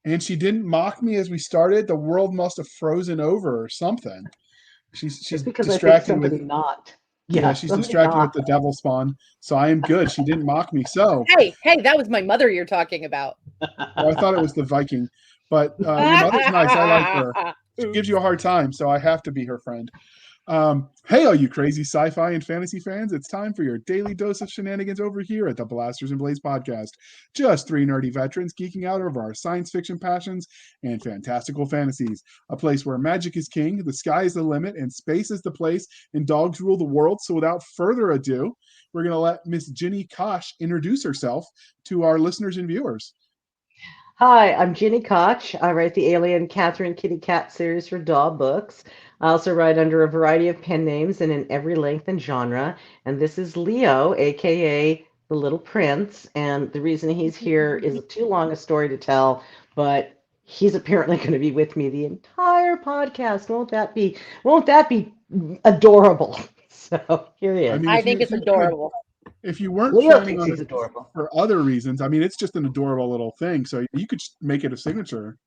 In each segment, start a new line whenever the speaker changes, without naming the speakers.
And she didn't mock me as we started. The world must have frozen over or something. She's
It's because I think
distracted with
somebody knocked.
yeah,
Yeah,
she's
somebody
distracted with the
knocked.
devil spawn. So I am good. She didn't mock me. So
Hey, that was my mother you're talking about.
well, I thought it was the Viking, but your mother's nice. I like her. She gives
Oops.
you a hard time, so I have to be her friend. Hey, all you crazy sci-fi and fantasy fans, it's time for your daily dose of shenanigans over here at the Blasters and Blades podcast. Just three nerdy veterans geeking out over our science fiction passions and fantastical fantasies. A place where magic is king, the sky is the limit, and space is the place, and dogs rule the world. So without further ado, we're going to let Miss Gini Koch introduce herself to our listeners and viewers.
Hi, I'm Gini Koch. I write the Alien Catherine Kitty Cat series for Daw Books. I also write under a variety of pen names and in every length and genre. And this is Leo, aka the Little Prince. And the reason he's here is too long a story to tell, but he's apparently going to be with me the entire podcast. Won't that be adorable? So here he
I
is.
mean,
I think it's adorable.
if you weren't
Leo
planning
thinks
on
he's
it
adorable.
for other reasons, I mean, it's just an adorable little thing. So you could just make it a signature.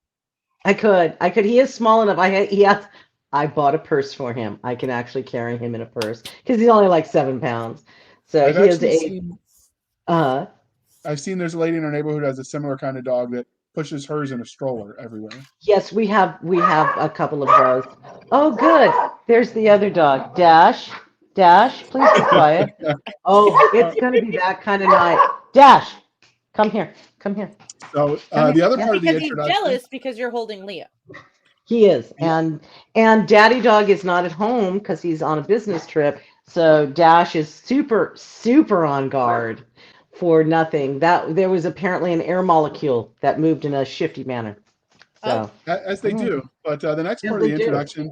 I could. He is small enough. I bought a purse for him. I can actually carry him in a purse because he's only like 7 pounds. So
I've
he is
actually
a,
seen
uh,
I've seen there's a lady in our neighborhood who has a similar kind of dog that pushes hers in a stroller everywhere.
yes, we have a couple of those. Oh, good. There's the other dog. Dash, please be quiet. Oh,
Uh,
it's gonna be that kind of night. Dash, come here. Come here.
so
Come here.
the other
Yeah.
part of the
Because he's
introduction,
jealous because you're holding Leo.
He is,
yeah,
and Daddy Dog is not at home because he's on a business trip. So Dash is super on guard for nothing. That there was apparently an air molecule that moved in a shifty manner.
Oh,
So
as they do. But the next
yes,
part of
they
the
do.
introduction,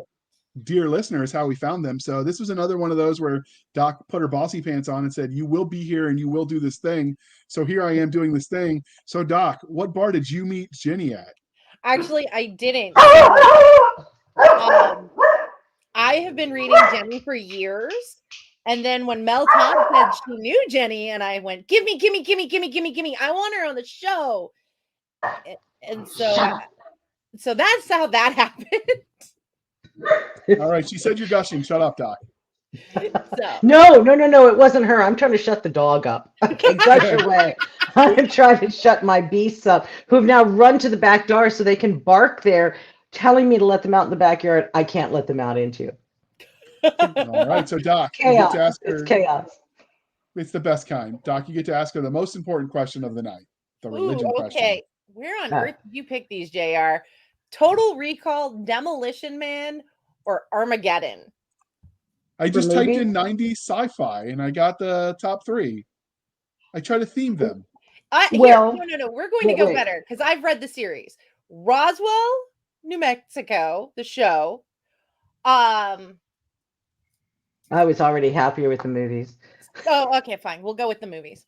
dear listener, is how we found them. So this was another one of those where Doc put her bossy pants on and said, "You will be here and you will do this thing." So here I am doing this thing. So Doc, what bar did you meet Jenny at?
actually, I didn't. So, um, I have been reading Jenny for years. And then when Mel Todd said she knew Jenny, and I went, give me, give me, give me, give me, give me, give me. I want her on the show. And so,
Shut
so that's how that happened.
All right, she said you're gushing. Shut up, Doc.
So,
No. It wasn't her. I'm trying to shut the dog up. Okay, gush away. I'm trying to shut my beasts up, who have now run to the back door so they can bark there, telling me to let them out in the backyard. I can't let them out into.
All right, so Doc, you get to
Chaos.
ask
It's
her.
chaos.
It's the best kind. Doc, you get to ask her the most important question of the night, the
ooh,
religion question.
okay. Where on
Uh,
earth did you pick these, JR? Total Recall, Demolition Man, or Armageddon?
I
for
just typed in
movies?
90s sci-fi and I got the top three. I try to theme them.
Here,
Well,
no. We're going to
well,
go
wait.
better because I've read the series. Roswell, New Mexico, the show. Um.
I was already happier with the movies.
Oh, okay, fine. We'll go with the movies.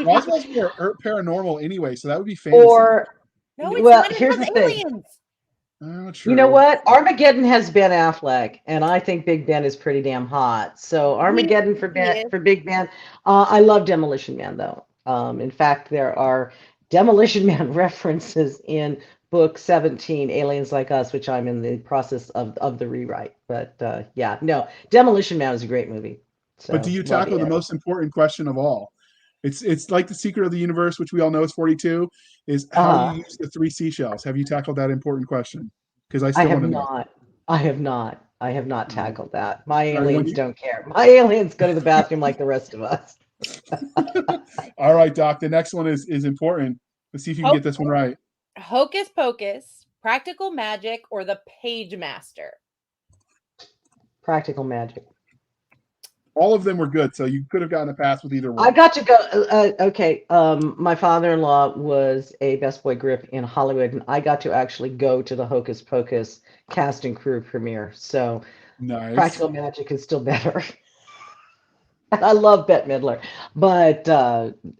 Roswell's more paranormal anyway, so that would be fantasy.
Or,
No, it's
well,
not. It
here's
has
the thing.
aliens.
Oh,
You know
true.
what? Armageddon has Ben Affleck, and I think Big Ben is pretty damn hot. So
He,
Armageddon
he is.
For Big Ben. I love Demolition Man though. In fact, there are Demolition Man references in book 17, Aliens Like Us, which I'm in the process of the rewrite. But yeah, no, Demolition Man is a great movie.
But do
So
you
love
tackle the
it.
most important question of all? It's like the secret of the universe, which we all know is 42, is how you
Uh,
use the three seashells. Have you tackled that important question? Because I
I
still
have
want to know.
not. I have not. I have not tackled that. My
All right, when
aliens
you
don't care. My aliens go to the bathroom like the rest of us.
all right, Doc. The next one is important. Let's see if you can
Ho-
get this one right.
Hocus Pocus, Practical Magic, or the Page Master.
Practical magic.
All of them were good, so you could have gotten a pass with either
I
one.
got to go. Okay. My father-in-law was a Best Boy Grip in Hollywood, and I got to actually go to the Hocus Pocus cast and crew premiere. So
Nice.
Practical Magic is still better. I love Bette Midler, but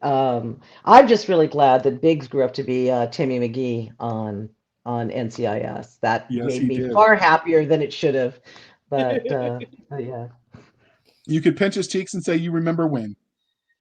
I'm just really glad that Biggs grew up to be Timmy McGee on NCIS. That
Yes,
made
he
me
did.
far happier than it should have. But yeah.
You could pinch his cheeks and say, "You remember when?"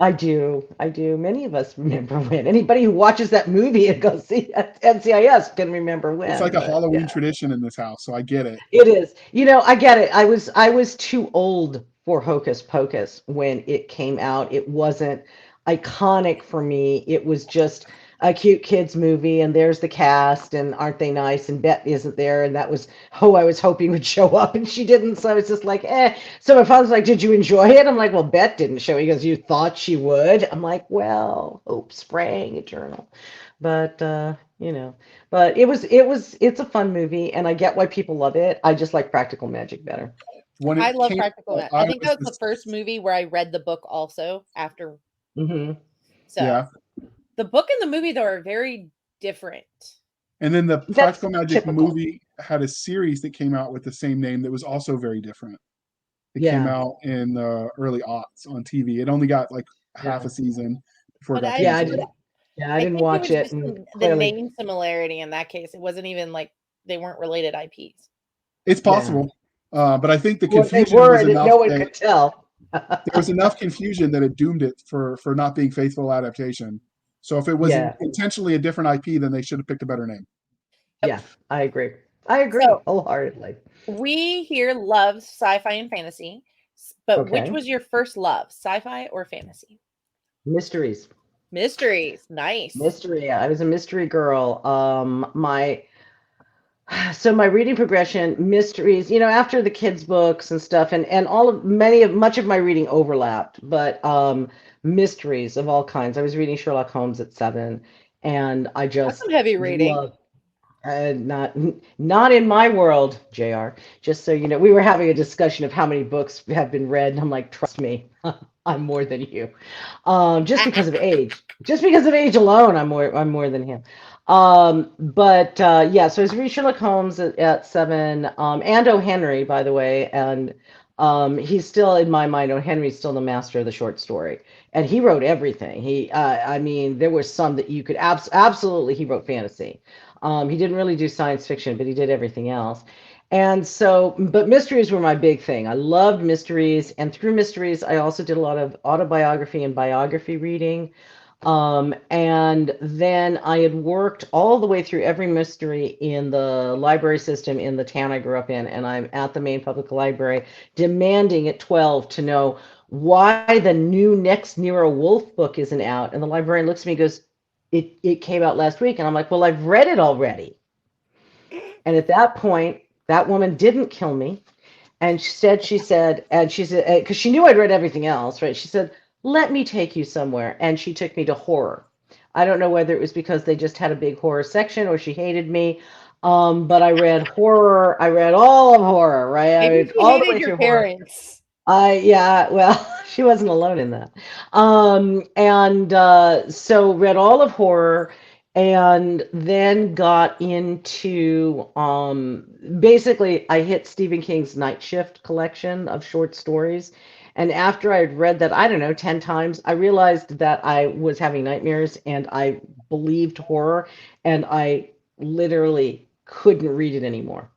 I do. I do. Many of us remember when. Anybody who watches that movie and goes see at NCIS can remember
It's like
when,
a
but
Halloween
yeah.
tradition in this house, so I get it.
It is. I get it. I was too old for Hocus Pocus when it came out. It wasn't iconic for me. It was just a cute kids movie, and there's the cast, and aren't they nice? And Bette isn't there, and that was who I was hoping would show up, and she didn't. So I was just like, eh. So my father's like, "Did you enjoy it?" I'm like, "Well, Bette didn't show." He goes, "You thought she would?" I'm like, "Well, hope sprang eternal," but but it's a fun movie, and I get why people love it. I just like Practical Magic better.
When
I
it
love
came
Practical
out,
Magic. I
I
think
was
that was the first movie where I read the book also after.
Hmm.
So
yeah.
the book and the movie though are very different.
And then the
That's
Practical Magic
typical.
movie had a series that came out with the same name that was also very different. It came
Yeah,
out in the early aughts on TV. It only got like half
yeah,
a season before it
But
got
yeah. I
but
canceled.
didn't. Yeah, I
I
didn't
think it
watch
was
it,
just
and
the
clearly,
name similarity in that case. It wasn't even like they weren't related IPs.
It's
yeah.
possible, but I think the
Well, if they
confusion
were,
was
and
enough
no one
that
could tell.
there was enough confusion that it doomed it for not being faithful adaptation. So if it was
Yeah,
intentionally a different IP, then they should have picked a better name.
Yep.
yeah. I agree. I agree
So
wholeheartedly.
we here love sci-fi and fantasy, but which
Okay,
was your first love, sci-fi or fantasy?
mysteries.
Mysteries. Nice.
Mystery. I was a mystery girl. My So my reading progression, mysteries, after the kids' books and stuff, and much of my reading overlapped, but mysteries of all kinds. I was reading Sherlock Holmes at 7, and I
That's some
just
heavy reading.
love. Not in my world, JR. Just so you know, we were having a discussion of how many books have been read, and I'm like, trust me, I'm more than you. Just because of age. Just because of age alone, I'm more than him. But yeah, so I was reading Sherlock Holmes at 7, and O. Henry, by the way, and he's still in my mind. O. Henry's still the master of the short story, and he wrote everything. I mean, there were some that you could absolutely. He wrote fantasy. He didn't really do science fiction, but he did everything else. And so, but mysteries were my big thing. I loved mysteries, and through mysteries, I also did a lot of autobiography and biography reading. And then I had worked all the way through every mystery in the library system in the town I grew up in, and I'm at the Maine Public Library demanding at 12 to know why the new next Nero Wolfe book isn't out. And the librarian looks at me and goes, it came out last week. And I'm like, well, I've read it already. And at that point, that woman didn't kill me. And she said, because she knew I'd read everything else, right? She said, let me take you somewhere. And she took me to horror. I don't know whether it was because they just had a big horror section or she hated me. But I read horror. I read all of horror, right? I
Maybe
read
she
all the
hated
way
your
through horror.
parents.
Yeah, well, she wasn't alone in that. And so read all of horror and then got into basically I hit Stephen King's Night Shift collection of short stories. And after I'd read that, I don't know, 10 times, I realized that I was having nightmares and I believed horror and I literally couldn't read it anymore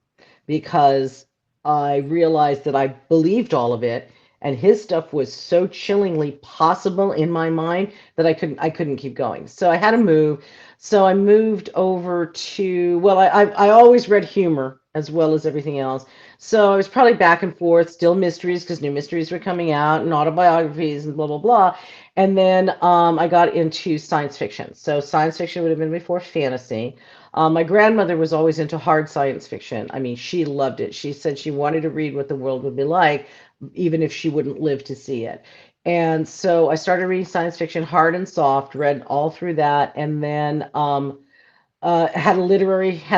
because I realized that I believed all of it, and his stuff was so chillingly possible in my mind that I couldn't keep going. So I had to move. So I moved over to well, I always read humor as well as everything else. So I was probably back and forth, still mysteries because new mysteries were coming out and autobiographies and blah blah blah. And then I got into science fiction. So science fiction would have been before fantasy. My grandmother was always into hard science fiction. I mean, she loved it. She said she wanted to read what the world would be like, even if she wouldn't live to see it. And so I started reading science fiction, hard and soft, read all through that, and then had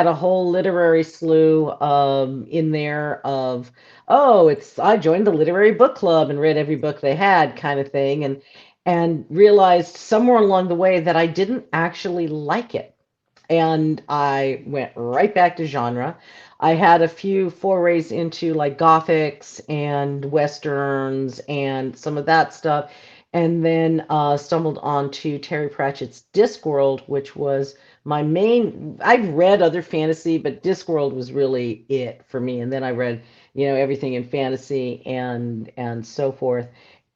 a whole literary slew in there of I joined the literary book club and read every book they had kind of thing, and realized somewhere along the way that I didn't actually like it, and I went right back to genre. I had a few forays into like gothics and westerns and some of that stuff, and then stumbled onto Terry Pratchett's Discworld, which was my main. I'd read other fantasy, but Discworld was really it for me. And then I read, everything in fantasy and so forth.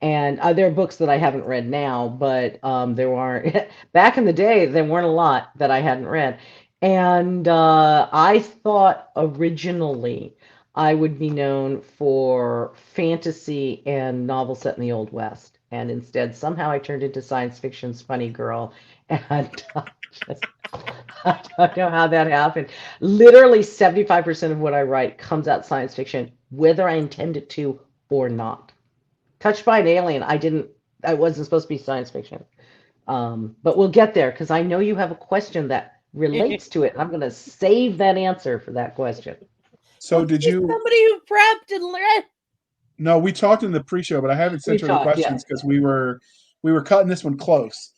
And there are books that I haven't read now, but there weren't back in the day. There weren't a lot that I hadn't read, and I thought originally I would be known for fantasy and novels set in the Old West, and instead somehow I turned into science fiction's funny girl, and just I don't know how that happened. Literally 75% of what I write comes out science fiction, whether I intend it to or not. Touched by an Alien, I wasn't supposed to be science fiction. But we'll get there because I know you have a question that relates to it. I'm going to save that answer for that question.
So
Well,
did
she's
you?
somebody who prepped and read?
No, we talked in the pre-show, but I haven't
We
sent her the
talked, yeah.
questions because we were cutting this one close.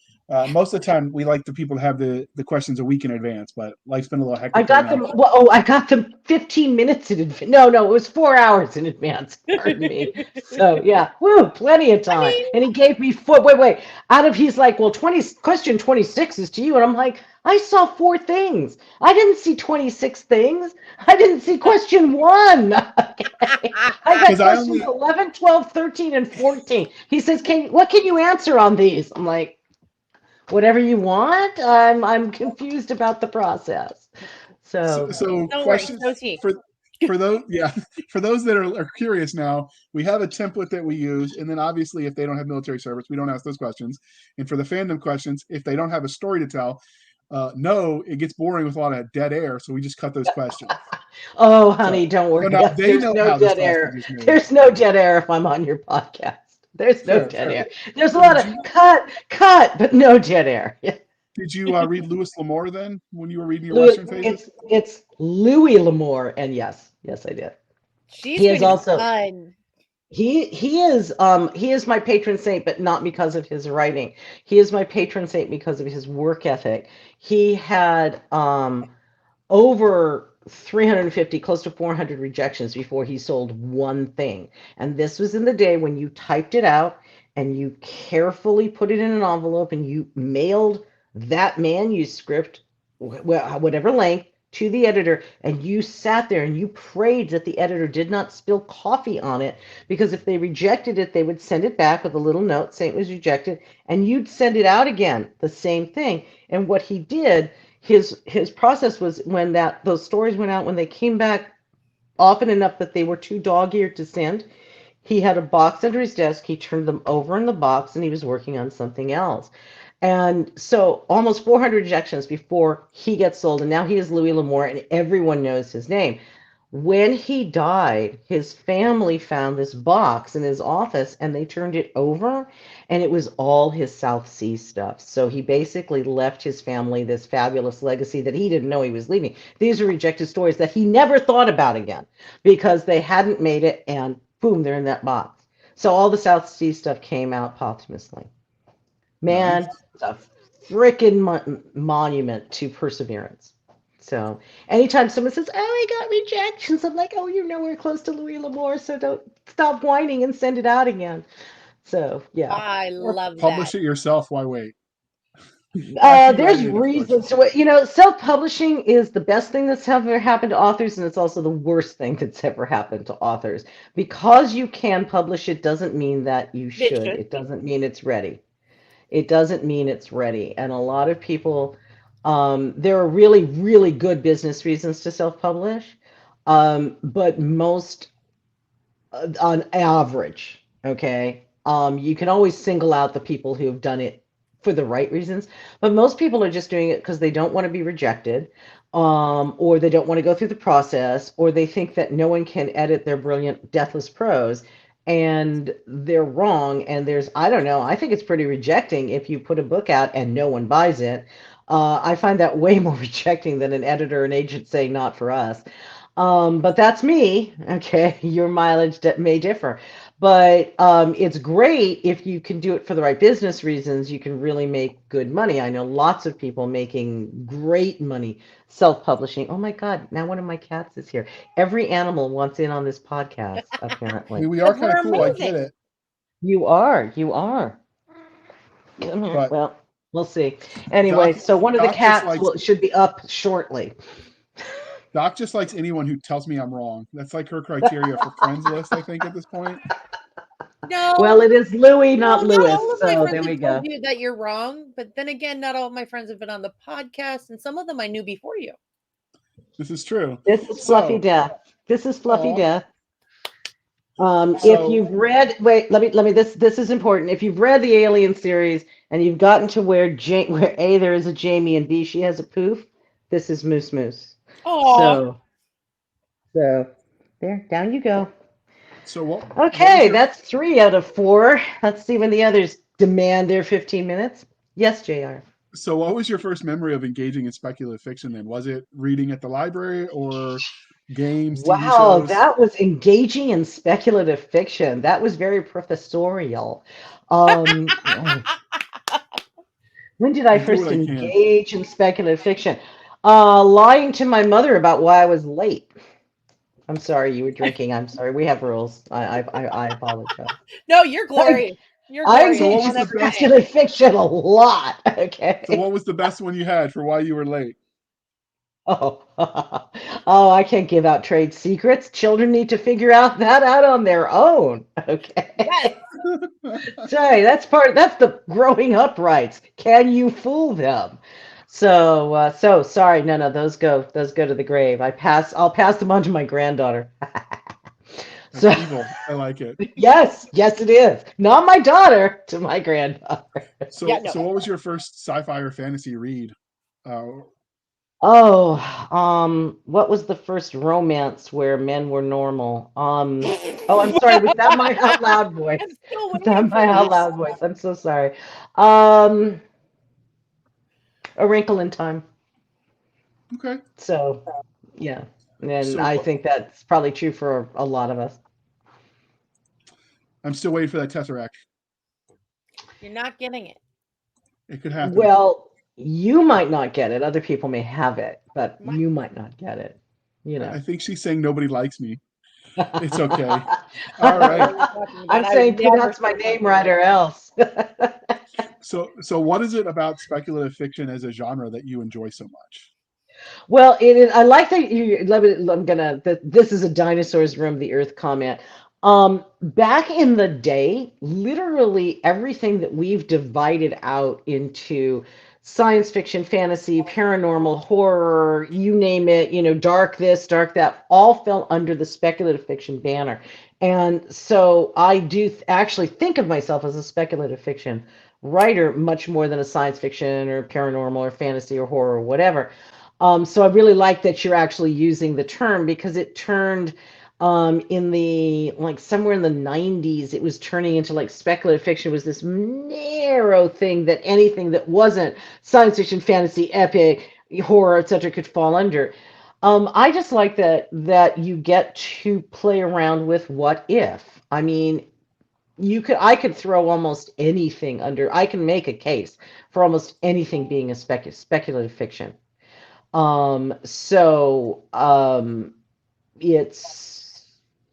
Most of the time, we like the people to have the questions a week in advance, but life's been a little
I
hectic right
got
now.
them. Well, oh, I got them 15 minutes in advance. No, it was 4 hours in advance. Pardon me. So yeah, woo, plenty of time.
mean-
And he gave me four. Wait. He's like, well, question 26 is to you, and I'm like, I saw 4 things. I didn't see 26 things. I didn't see question 1. Okay. I got
'Cause I
questions
only-
11, 12, 13, and 14. He says, what can you answer on these? I'm like, whatever you want. I'm confused about the process. So
So
Don't
questions
worry, so tea.
for those for those that are curious now, we have a template that we use, and then obviously if they don't have military service, we don't ask those questions. And for the fandom questions, if they don't have a story to tell, no, it gets boring with a lot of dead air, so we just cut those questions.
oh, honey, don't
So
worry.
now they
There's
know
no
how this
dead air.
sausage is made.
There's no dead air if I'm on your podcast. There's no
Sure,
dead
sure.
air. There's a
So
lot
did
of
you-
cut, but no dead air.
Did you read Louis L'Amour then when you were reading your
Louis,
Western phases?
it's Louis L'Amour, and yes, I did.
She's
He is
been
also
fun.
he is my patron saint, but not because of his writing. He is my patron saint because of his work ethic. He had over 350, close to 400 rejections before he sold one thing. And this was in the day when you typed it out and you carefully put it in an envelope and you mailed that manuscript, whatever length, to the editor, and you sat there and you prayed that the editor did not spill coffee on it, because if they rejected it, they would send it back with a little note saying it was rejected, and you'd send it out again, the same thing. And what he did, his process was, when those stories went out, when they came back often enough that they were too dog-eared to send, he had a box under his desk. He turned them over in the box and he was working on something else. And so almost 400 rejections before he gets sold. And now he is Louis L'Amour and everyone knows his name. When he died, his family found this box in his office and they turned it over, and it was all his South Sea stuff. So he basically left his family this fabulous legacy that he didn't know he was leaving. These are rejected stories that he never thought about again because they hadn't made it, and boom, they're in that box. So all the South Sea stuff came out posthumously. Man,
Nice.
it's a freaking monument to perseverance. So anytime someone says, "Oh, I got rejections," I'm like, "Oh, you're nowhere close to Louis L'Amour, so don't stop whining and send it out again." So yeah,
I love
Publish
that.
it yourself. Why wait? After you
there's
edit it, of course.
reasons to it. Self-publishing is the best thing that's ever happened to authors, and it's also the worst thing that's ever happened to authors. Because you can publish it doesn't mean that you should. It doesn't mean it's ready. It doesn't mean it's ready. And a lot of people, there are really, really good business reasons to self-publish, but most, on average, okay, you can always single out the people who have done it for the right reasons, but most people are just doing it because they don't want to be rejected, or they don't want to go through the process, or they think that no one can edit their brilliant deathless prose, and they're wrong. And I don't know, I think it's pretty rejecting if you put a book out and no one buys it. I find that way more rejecting than an editor or an agent saying not for us. But that's me. Okay, your mileage may differ, but it's great if you can do it for the right business reasons. You can really make good money. I know lots of people making great money self-publishing. Oh my God, now one of my cats is here. Every animal wants in on this podcast,
I
apparently.
mean, we are
Because
kind of
we're
cool. I get
amazing.
it.
You are. Come here.
But
Well, we'll see. Anyway,
Doc,
so one of the
Doc just
cats
likes
should be up shortly.
Doc just likes anyone who tells me I'm wrong. That's like her criteria for friends list, I think, at this point.
No,
Well, it is Louis,
no,
not
not
Lewis.
all of my
So
friends
there we
have told
go.
you that you're wrong, but then again, not all of my friends have been on the podcast, and some of them I knew before you.
This is true.
This is Fluffy
So,
Death. This is Fluffy
aw.
Death. If
So,
you've read, wait, let me. This is important. If you've read the Alien series and you've gotten to where A, there is a Jamie, and B, she has a poof, this is Moose Moose.
Oh,
So there, down you go.
so what was
Okay,
your
that's 3 out of 4. Let's see when the others demand their 15 minutes. Yes, JR.
so what was your first memory of engaging in speculative fiction then? Was it reading at the library or games, TV
Wow,
shows?
that was engaging in speculative fiction. That was very professorial. Um, when did I
I do what
first
I can.
engage in speculative fiction? Lying to my mother about why I was late. I'm sorry, you were drinking. I'm sorry. We have rules. I apologize.
no, you're
I,
glorious. You're
I
glorious.
So what
engage
was
in
the
Don't ever
best
say it.
speculative fiction a lot.
so
Okay.
what was the best one you had for why you were late?
Oh, oh, I can't give out trade secrets. Children need to figure that out on their own.
Yes.
Okay. Sorry, that's the growing up rights. Can you fool them? So sorry. No, those go to the grave. I'll pass them on to my granddaughter.
That's
So
evil. I like it.
yes, it is. Not my daughter, to my granddaughter.
Yeah,
So
no.
what was your first sci-fi or fantasy read?
Oh, what was the first romance where men were normal? Oh, I'm sorry. Was that my out loud voice?
I'm still
Was that
waiting for
my out
this.
loud voice? I'm so sorry. Um, A Wrinkle in Time.
Okay.
So, yeah. And
So
I
what?
think that's probably true for a lot of us.
I'm still waiting for that Tesseract.
You're not getting it.
It could happen.
Well, you might not get it. Other people may have it, but
My,
you might not get it. You
I
know.
think she's saying nobody likes me. It's okay.
I
All
don't know
right.
what you're talking
I'm
about. I would
saying
never
pronounce my
say
name
something
right
like
or
that.
else.
So what is it about speculative fiction as a genre that you enjoy so much?
Well, I like that you. I'm gonna. This is a dinosaurs roam the earth comment. Back in the day, literally everything that we've divided out into science fiction, fantasy, paranormal, horror, you name it, dark this, dark that, all fell under the speculative fiction banner. And so I do actually think of myself as a speculative fiction writer much more than a science fiction or paranormal or fantasy or horror or whatever. So I really like that you're actually using the term because it turned in the like somewhere in the 90s, it was turning into like speculative fiction was this narrow thing that anything that wasn't science fiction, fantasy, epic, horror, etc. could fall under. I just like that you get to play around with what if. I mean, I could throw almost anything under. I can make a case for almost anything being a speculative fiction. So it's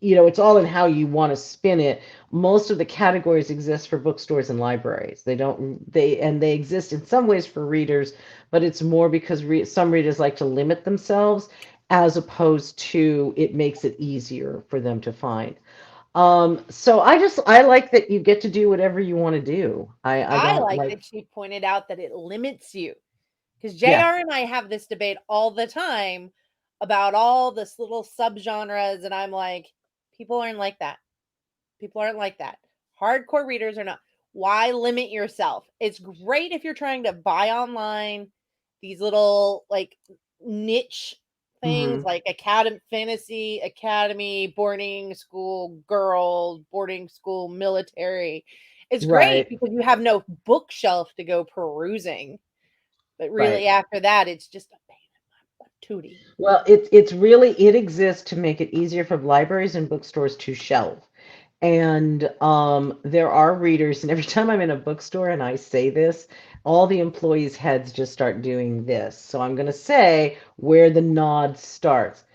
it's all in how you want to spin it. Most of the categories exist for bookstores and libraries. They exist in some ways for readers, but it's more because some readers like to limit themselves as opposed to it makes it easier for them to find. So I like that you get to do whatever you want to do. I
I
don't
like
like,
that she pointed out that it limits you. Because
yeah.
JR and I have this debate all the time about all this little subgenres, and I'm like, people aren't like that. People aren't like that. Hardcore readers are not. Why limit yourself? It's great if you're trying to buy online these little like niche things
Hmm.
like academy fantasy academy boarding school girl boarding school military. It's great
Right,
because you have no bookshelf to go perusing, but
right.
really after that it's just a pain in my tootie.
Well, it exists to make it easier for libraries and bookstores to shelve. And there are readers, and every time I'm in a bookstore and I say this, all the employees' heads just start doing this. So I'm going to say where the nod starts.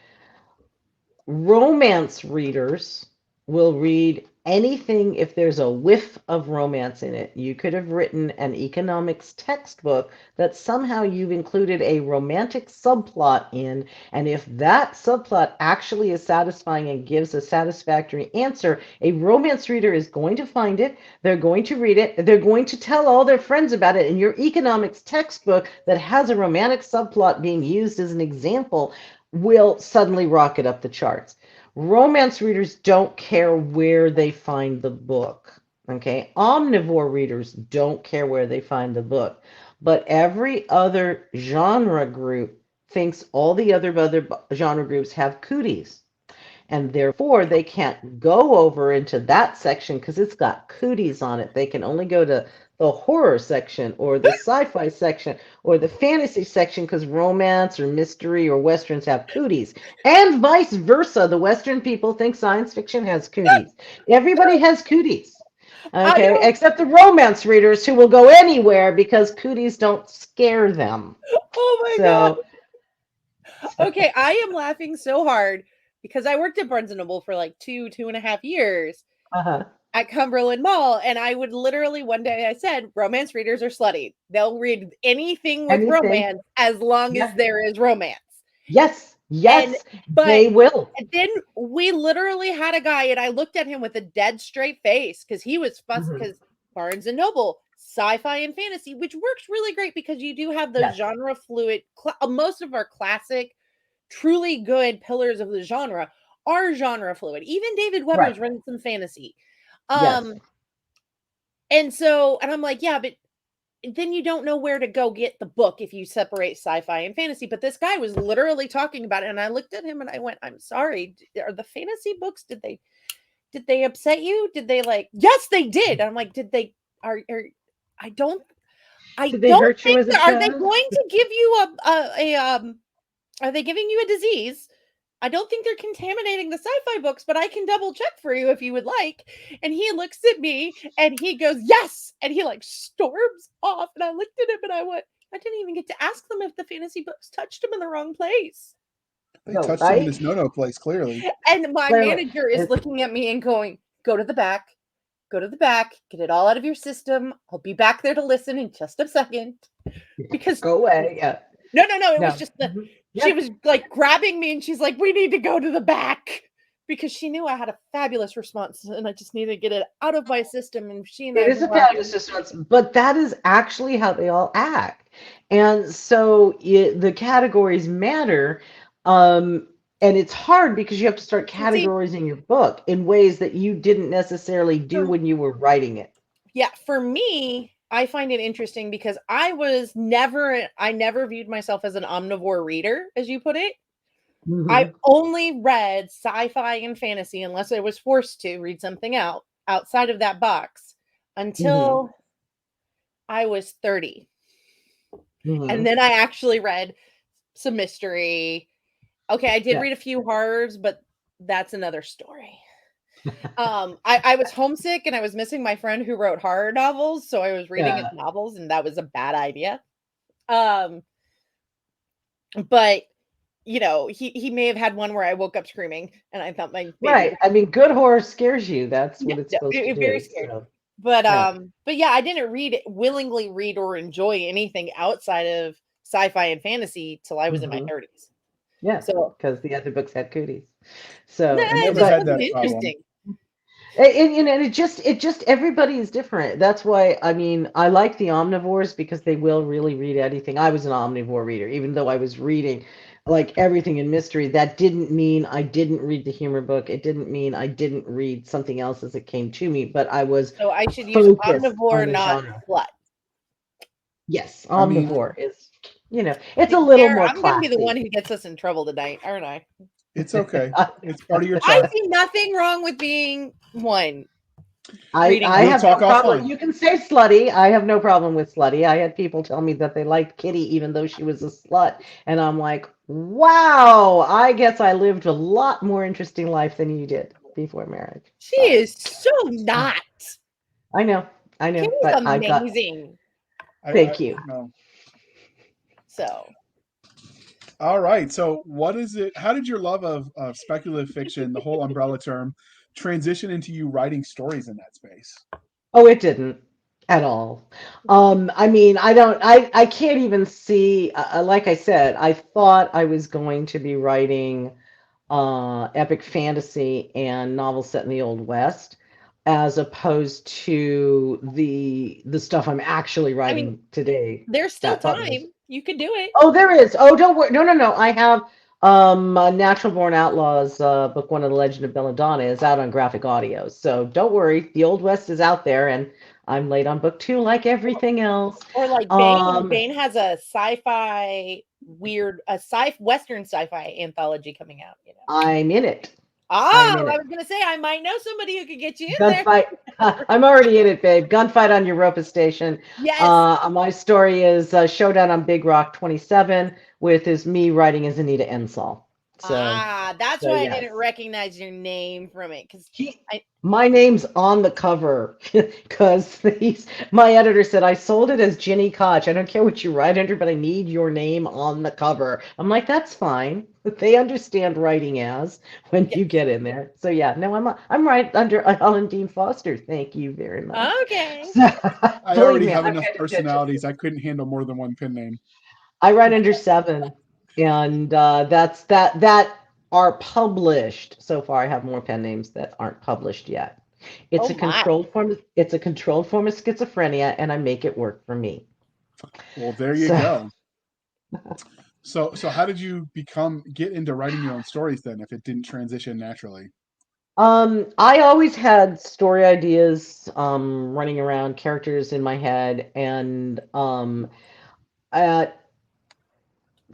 Romance readers will read anything, if there's a whiff of romance in it, you could have written an economics textbook that somehow you've included a romantic subplot in, and if that subplot actually is satisfying and gives a satisfactory answer, a romance reader is going to find it, they're going to read it, they're going to tell all their friends about it, and your economics textbook that has a romantic subplot being used as an example will suddenly rocket up the charts. Romance readers don't care where they find the book. Okay. Omnivore readers don't care where they find the book. But every other genre group thinks all the other genre groups have cooties. And therefore, they can't go over into that section because it's got cooties on it. They can only go to the horror section or the sci-fi section or the fantasy section because romance or mystery or westerns have cooties. And vice versa. The Western people think science fiction has cooties. Everybody has cooties. Okay, except the romance readers who will go anywhere because cooties don't scare them.
Oh my God. Okay, I am laughing so hard because I worked at Barnes & Noble for like 2.5 years at Cumberland Mall, and I would literally, one day I said, romance readers are slutty. They'll read anything with romance as long as there is romance.
Yes, they will.
And then we literally had a guy, and I looked at him with a dead straight face because he was fussed because Barnes & Noble, sci-fi and fantasy, which works really great because you do have those genre fluid, most of our classic, truly good pillars of the genre are genre fluid. Even David Weber's running some fantasy. And I'm like, yeah, but then you don't know where to go get the book if you separate sci-fi and fantasy. But this guy was literally talking about it, and I looked at him and I went, I'm sorry, are the fantasy books, did they upset you? Did they like, yes, they did. I'm like, did they I don't think, are they going to give you are they giving you a disease? I don't think they're contaminating the sci-fi books, but I can double check for you if you would like. And he looks at me and he goes, yes. And he like storms off. And I looked at him and I went, I didn't even get to ask them if the fantasy books touched him in the wrong place.
They touched him in his no-no place, clearly.
And my manager is looking at me and going, go to the back, get it all out of your system. I'll be back there to listen in just a second. Because
go away. Yeah.
No. It was just she was like grabbing me and she's like, we need to go to the back because she knew I had a fabulous response and I just needed to get it out of my system. And it
is a fabulous response, but that is actually how they all act. And so the categories matter. And it's hard because you have to start categorizing your book in ways that you didn't necessarily do when you were writing it.
Yeah, for me, I find it interesting because I never viewed myself as an omnivore reader, as you put it. I only read sci-fi and fantasy unless I was forced to read something outside of that box until I was 30. And then I actually read some mystery. Okay, I did read a few horrors, but that's another story. I was homesick and I was missing my friend who wrote horror novels, so I was reading his novels, and that was a bad idea. But you know, he may have had one where I woke up screaming, and I thought my baby
I mean, good horror scares you. That's what it's supposed to do.
Very scary. So. But yeah, I didn't willingly read or enjoy anything outside of sci-fi and fantasy till I was in my 30s.
Yeah, so because the other books had cooties. So
it just wasn't interesting.
And it just everybody is different. That's why, I mean, I like the omnivores because they will really read anything. I was an omnivore reader, even though I was reading like everything in mystery. That didn't mean I didn't read the humor book. It didn't mean I didn't read something else as it came to me, but I was
so I should use omnivore, not slut.
Yes, omnivore is, you know, it's a little more
I'm going to be the one who gets us in trouble tonight, aren't I?
It's okay. It's part of your
charm. I see nothing wrong with being one.
I have no problem. You can say slutty. I have no problem with slutty. I had people tell me that they liked Kitty even though she was a slut. And I'm like, wow, I guess I lived a lot more interesting life than you did before marriage.
She is so not.
I know.
Kitty's but amazing.
Thank you.
So.
All right. So what is it? How did your love of speculative fiction, the whole umbrella term, transition into you writing stories in that space?
Oh, it didn't at all. I mean, I can't even see, like I said, I thought I was going to be writing epic fantasy and novels set in the Old West, as opposed to the stuff I'm actually
I mean,
writing today.
there's still
That published.
time. You can do it.
Oh, there is. Oh, don't worry. No, no, no. I have Natural Born Outlaws, book one of the Legend of Belladonna is out on graphic audio. So don't worry. The Old West is out there, and I'm late on book two, like everything else.
Or like Bane. Bane has a sci-fi Western sci-fi anthology coming out. You know.
I'm in it.
I
I'm in it.
was gonna say I might know somebody who could get you in
Gunfight. I'm already in it, babe. Gunfight on Europa Station.
Yes.
My story is Showdown on Big Rock 27, with me writing as Anita Ensol. So
that's
so
why
yes.
I didn't recognize your name from it, because
my name's on the cover because my editor said I sold it as Gini Koch. I don't care what you write under, but I need your name on the cover. I'm like, that's fine. They understand writing as when you get in there. So yeah, no, I'm right under Ellen Dean Foster. Thank you very much.
Okay.
So,
I already have enough personalities. I couldn't handle more than one pen name.
I write under 7, and that are published. So far, I have more pen names that aren't published yet. It's a controlled form. It's a controlled form of schizophrenia, and I make it work for me.
Well, there you go. So how did you get into writing your own stories then, if it didn't transition naturally?
I always had story ideas running around, characters in my head, and at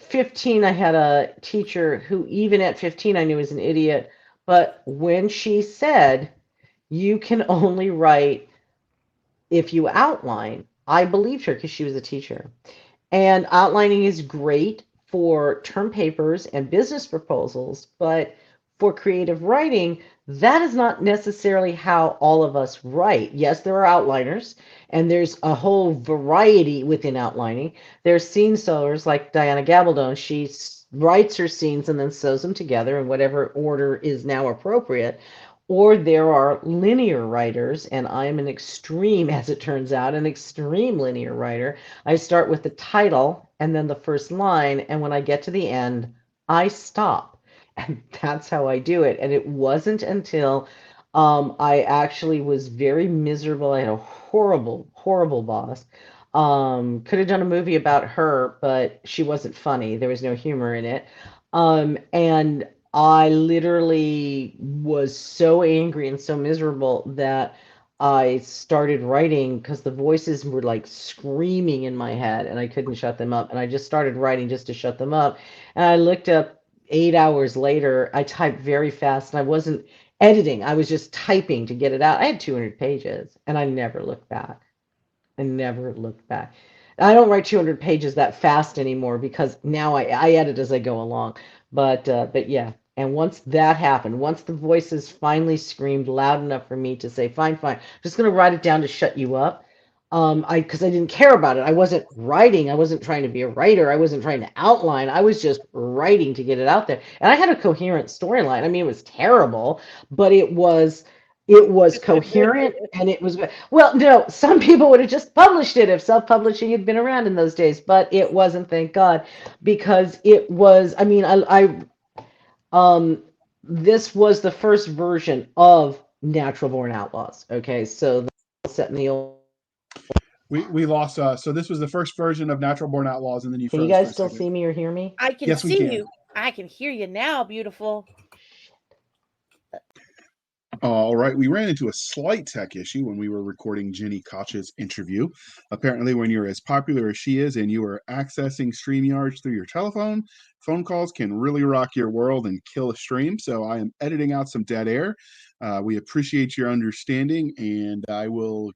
15, I had a teacher who, even at 15, I knew was an idiot. But when she said, you can only write if you outline, I believed her because she was a teacher. And outlining is great for term papers and business proposals, but for creative writing, that is not necessarily how all of us write. Yes, there are outliners, and there's a whole variety within outlining. There's scene sewers like Diana Gabaldon. She writes her scenes and then sews them together in whatever order is now appropriate. Or there are linear writers, and I am an extreme, as it turns out, an extreme linear writer. I start with the title and then the first line, and when I get to the end, I stop. And that's how I do it. And it wasn't until I actually was very miserable. I had a horrible, horrible boss. Could have done a movie about her, but she wasn't funny. There was no humor in it. And I literally was so angry and so miserable that I started writing because the voices were like screaming in my head and I couldn't shut them up. And I just started writing just to shut them up. And I looked up 8 hours later. I typed very fast and I wasn't editing. I was just typing to get it out. I had 200 pages and I never looked back. I never looked back. I don't write 200 pages that fast anymore because now I edit as I go along. But yeah. And once that happened, once the voices finally screamed loud enough for me to say, fine, fine, I'm just going to write it down to shut you up. Because I didn't care about it. I wasn't writing. I wasn't trying to be a writer. I wasn't trying to outline. I was just writing to get it out there. And I had a coherent storyline. I mean, it was terrible, but it was coherent and it was, well, no, some people would have just published it if self-publishing had been around in those days, but it wasn't, thank God, because it was, I mean, this was the first version of Natural Born Outlaws. Okay. So set in the old.
We lost, so this was the first version of Natural Born Outlaws, and then you
Can you guys still see me or hear me?
I can see you. I can hear you now, beautiful.
All right, we ran into a slight tech issue when we were recording Gini Koch's interview. Apparently, when you're as popular as she is and you are accessing StreamYard through your telephone, phone calls can really rock your world and kill a stream. So I am editing out some dead air. We appreciate your understanding, and I will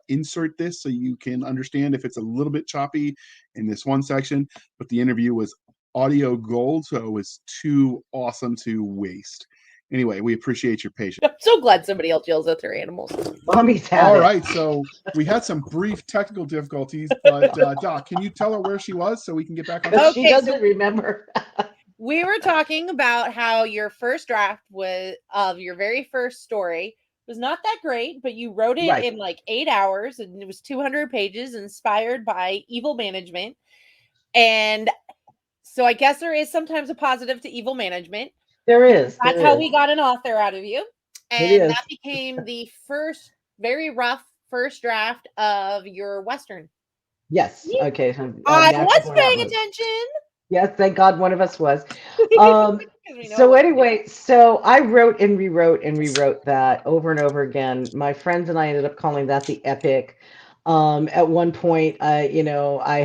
insert this so you can understand if it's a little bit choppy in this one section. But the interview was audio gold, so it was too awesome to waste. Anyway, we appreciate your patience.
I'm so glad somebody else yells at their animals.
All right, so we had some brief technical difficulties, but Doc, can you tell her where she was so we can get back on?
She doesn't remember.
we were talking about how your first draft was of your very first story was not that great, but you wrote it
Right.
in like 8 hours and it was 200 pages inspired by evil management. And so I guess there is sometimes a positive to evil management.
There is.
That's
There
how
is.
we got an author out of you.
It
And
is.
that became the first very rough first draft of your Western.
Yes. Okay. So,
I
Natural
was
Born
paying
Outlaws.
attention.
Yes, thank God one of us was.
'Cause we know it
So
was-
anyway, so I wrote and rewrote that over and over again. My friends and I ended up calling that the epic. At one point, I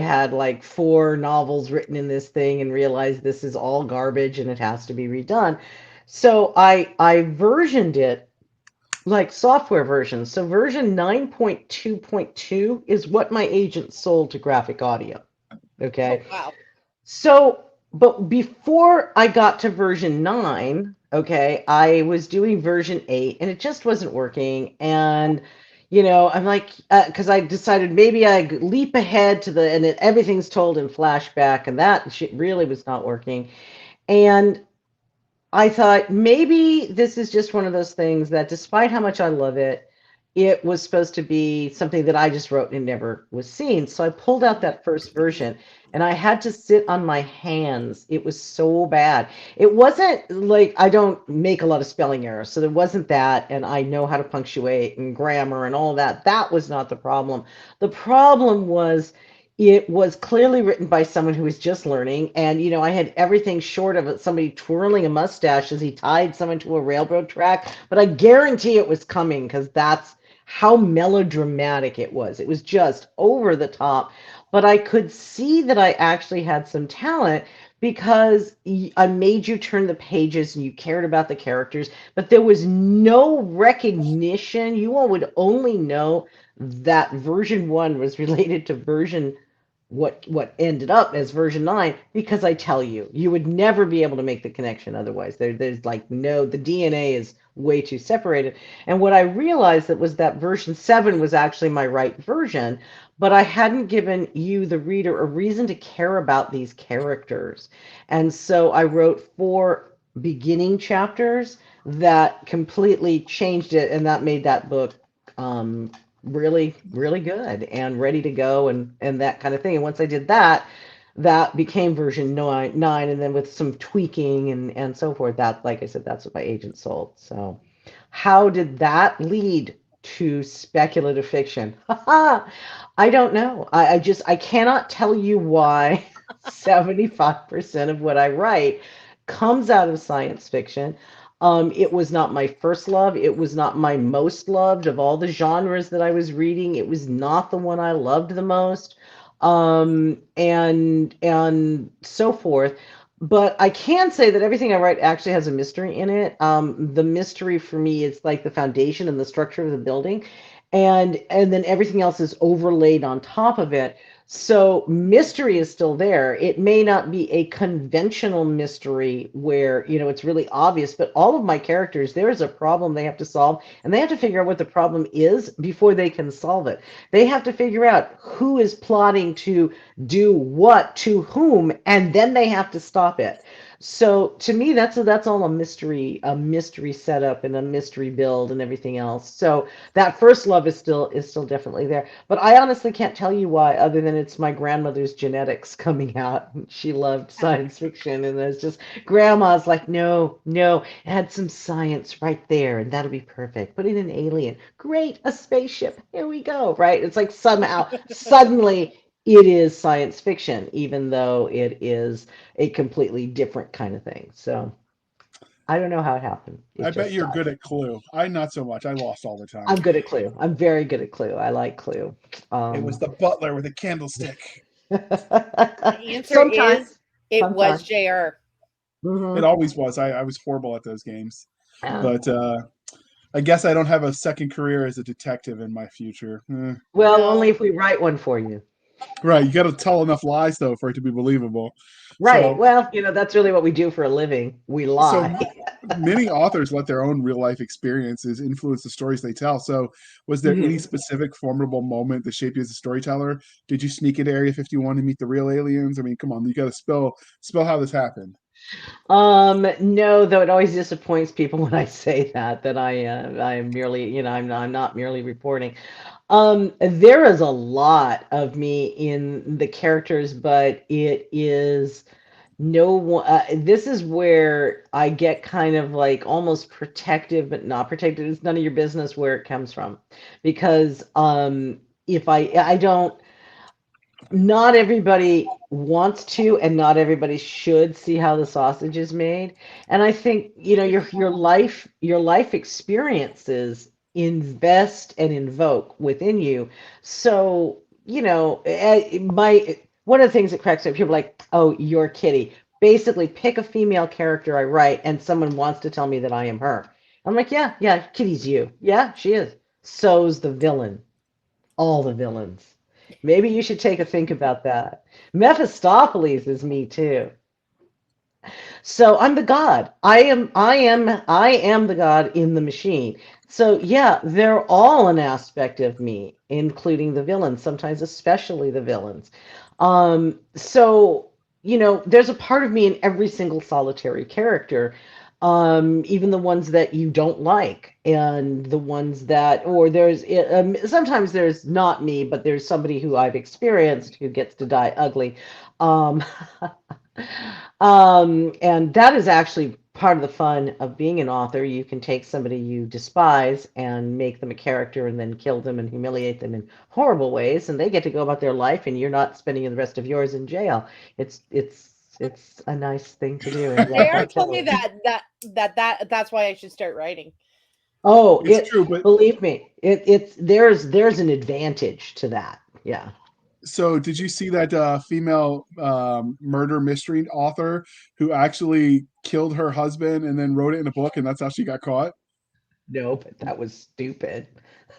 had like 4 novels written in this thing and realized this is all garbage and it has to be redone. So I versioned it like software versions. So version 9.2.2 is what my agent sold to Graphic Audio.
Oh,
Okay.
wow.
So, but before I got to version 9, okay, I was doing version 8 and it just wasn't working. And, I'm like, because I decided maybe I leap ahead to and everything's told in flashback, and that shit really was not working. And I thought maybe this is just one of those things that, despite how much I love it, it was supposed to be something that I just wrote and never was seen. So I pulled out that first version and I had to sit on my hands. It was so bad. It wasn't like I don't make a lot of spelling errors. So there wasn't that. And I know how to punctuate and grammar and all that. That was not the problem. The problem was it was clearly written by someone who was just learning. And, I had everything short of somebody twirling a mustache as he tied someone to a railroad track. But I guarantee it was coming because that's how melodramatic it was. It was just over the top. But I could see that I actually had some talent because I made you turn the pages and you cared about the characters, but there was no recognition. You all would only know that version 1 was related to version what ended up as version 9 because I tell you, you would never be able to make the connection otherwise. There's like no, the DNA is way too separated. And what I realized that was that version 7 was actually my right version, but I hadn't given you, the reader, a reason to care about these characters. And so I wrote 4 beginning chapters that completely changed it, and that made that book really, really good and ready to go and that kind of thing. And once I did that, that became version 9, and then with some tweaking and so forth, that, like I said, that's what my agent sold. So how did that lead to speculative fiction? I don't know. I cannot tell you why 75% of what I write comes out of science fiction. It was not my first love. It was not my most loved of all the genres that I was reading. It was not the one I loved the most, and so forth. But I can say that everything I write actually has a mystery in it. The mystery for me is like the foundation and the structure of the building, and then everything else is overlaid on top of it. So mystery is still there. It may not be a conventional mystery where, it's really obvious, but all of my characters, there is a problem they have to solve, and they have to figure out what the problem is before they can solve it. They have to figure out who is plotting to do what to whom, and then they have to stop it. So to me, that's all a mystery setup and a mystery build and everything else. So that first love is still definitely there. But I honestly can't tell you why, other than it's my grandmother's genetics coming out. She loved science fiction, and there's just grandma's like, no, no, add some science right there, and that'll be perfect. Put in an alien. Great, a spaceship. Here we go. Right? It's like somehow suddenly it is science fiction, even though it is a completely different kind of thing. So I don't know how it happened.
I
It
bet
just
you're
does.
good at Clue. I not so much. I lost all the time.
I'm good at Clue. I'm very good at Clue. I like Clue.
It was
Um,
the butler with a candlestick.
The answer
sometimes,
is it was
sometimes.
JR.
It
Hmm.
always was. I was horrible at those games.
Yeah.
But I guess I don't have a second career as a detective in my future.
Well, only
No.
if we write one for you.
Right. You got to tell enough lies, though, for it to be believable.
Right.
So,
Well, that's really what we do for a living. We
so
lie.
many authors let their own real life experiences influence the stories they tell. So, was there any
Mhm.
specific formidable moment that shaped you as a storyteller? Did you sneak into Area 51 and meet the real aliens? I mean, come on, you got to spell how this happened.
No, though it always disappoints people when I say that I am merely, I'm not merely reporting. There is a lot of me in the characters, but it is no one. This is where I get kind of like almost protective, but not protective. It's none of your business where it comes from, because if I don't, not everybody wants to, and not everybody should see how the sausage is made. And I think, your life experiences invest and invoke within you. So, my one of the things that cracks me up, people are like, oh, you're Kitty. Basically, pick a female character I write, and someone wants to tell me that I am her. I'm like, yeah, yeah, Kitty's you. Yeah, she is. So's the villain, all the villains. Maybe you should take a think about that. Mephistopheles is me too. So I'm the god. I am the god in the machine. So yeah, they're all an aspect of me, including the villains, sometimes especially the villains. So there's a part of me in every single solitary character, even the ones that you don't like, and the ones that, or sometimes there's not me, but there's somebody who I've experienced who gets to die ugly. Um, and that is actually part of the fun of being an author. You can take somebody you despise and make them a character and then kill them and humiliate them in horrible ways, and they get to go about their life, and you're not spending the rest of yours in jail. It's a nice thing to do, and yes, I
JR
kill
told me
them.
that's why I should start writing.
Oh,
It's true, but
believe me, there's an advantage to that. Yeah.
so did you see that female murder mystery author who actually killed her husband and then wrote it in a book, and that's how she got caught?
No, but that was stupid.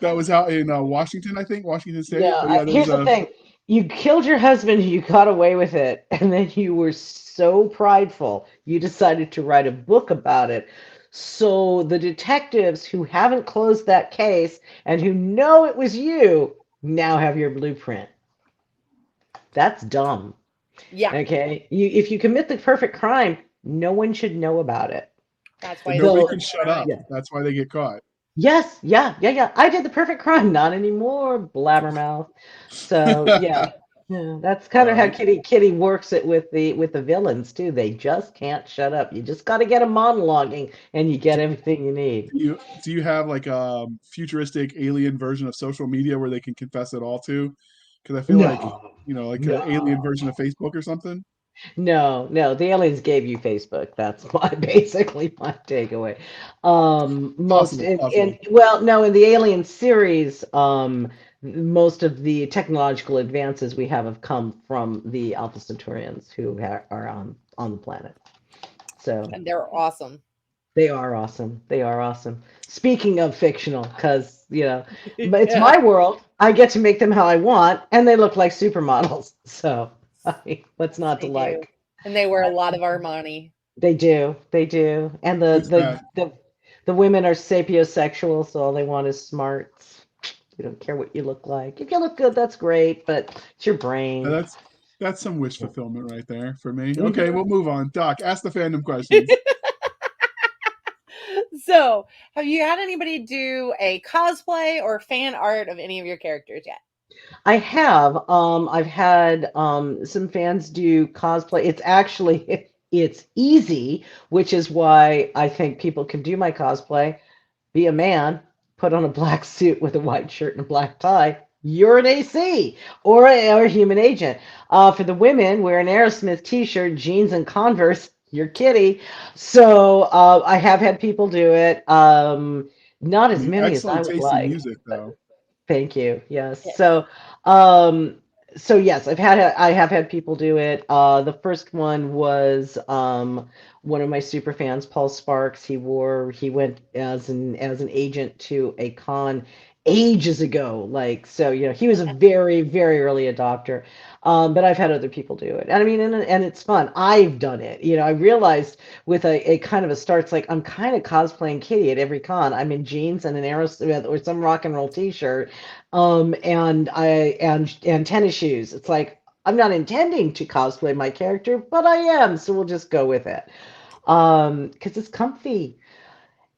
That was out in Washington, I think, Washington State.
Yeah,
But yeah, there was
here's the
a
thing. You killed your husband, you got away with it, and then you were so prideful, you decided to write a book about it. So the detectives who haven't closed that case and who know it was you now have your blueprint. That's dumb.
Yeah,
Okay? If you commit the perfect crime, no one should know about it.
that's
but
why it's a
nobody
Though,
can
perfect
shut
crime.
up.
yeah.
That's why they get caught.
Yes, yeah, yeah, yeah. I did the perfect crime, not anymore, blabbermouth. So yeah, yeah, that's kind of how
uh,
Kitty works it with the villains too. They just can't shut up. You just got to get them monologuing, and you get everything you need.
do you have like a futuristic alien version of social media where they can confess it all to? Because I feel like
No,
like an alien
no,
version of Facebook or something.
no, no. The aliens gave you Facebook. That's my basically my takeaway. Most
Possible,
in
possible.
well, no, in the Alien series, most of the technological advances we have come from the Alpha Centaurians who are on the planet. So
And they're awesome.
they are awesome. They are awesome. Speaking of fictional, because but it's
Yeah,
my world. I get to make them how I want, and they look like supermodels. So what's not to
they do.
like?
And they wear a lot of Armani.
They do. They do. And the
Who's
the
that?
the the women are sapiosexual, so all they want is smarts. You don't care what you look like. If you look good, that's great, but it's your
Uh,
brain.
That's that's some wish fulfillment right there for me. Okay,
Mhm.
we'll move on. Doc, ask the fandom questions.
So, have you had anybody do a cosplay or fan art of any of your characters yet?
I have. I've had some fans do cosplay. It's actually it's easy, which is why I think people can do my cosplay. Be a man, put on a black suit with a white shirt and a black tie. You're an AC or a human agent. For the women, wear an Aerosmith t-shirt, jeans, and Converse. You're Kitty. So I have had people do it. Not as many as I
Excellent
would
taste in
like.
music, though.
Thank you. Yes.
Yes.
Um, so yes, I have had people do it. The first one was one of my super fans, Paul Sparks. He went as an agent to a con ages ago. Like so, he was a very very early adopter. But I've had other people do it, and I mean, and it's fun. I've done it. I realized with a kind of a start, it's like I'm kind of cosplaying Kitty at every con. I'm in jeans and an Aerosmith or some rock and roll t-shirt, and tennis shoes. It's like I'm not intending to cosplay my character, but I am, so we'll just go with it. Because it's comfy.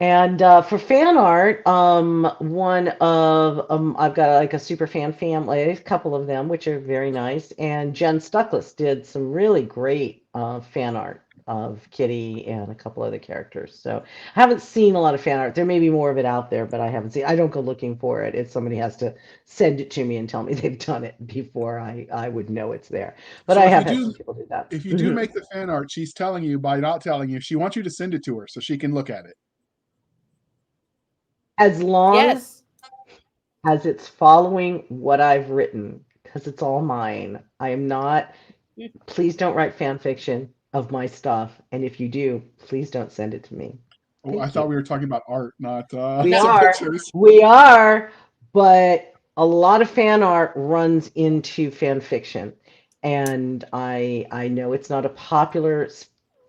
And for fan art, one of I've got like a super fan family, a couple of them, which are very nice. And Jen Stuckless did some really great fan art of Kitty and a couple other characters. So I haven't seen a lot of fan art. There may be more of it out there, but I haven't seen. I don't go looking for it. If somebody has to send it to me and tell me they've done it before I would know it's there. But
So
I
if you
have had
do
some people do that.
if you do make the fan art, she's telling you by not telling you, she wants you to send it to her so she can look at it.
As long
Yes.
as it's following what I've written, because it's all mine. I am not, please don't write fan fiction of my stuff. And if you do, please don't send it to me.
Oh, I
Thank
thought
you.
we were talking about art, not
We
some
are,
pictures.
we are, but a lot of fan art runs into fan fiction. And I know it's not a popular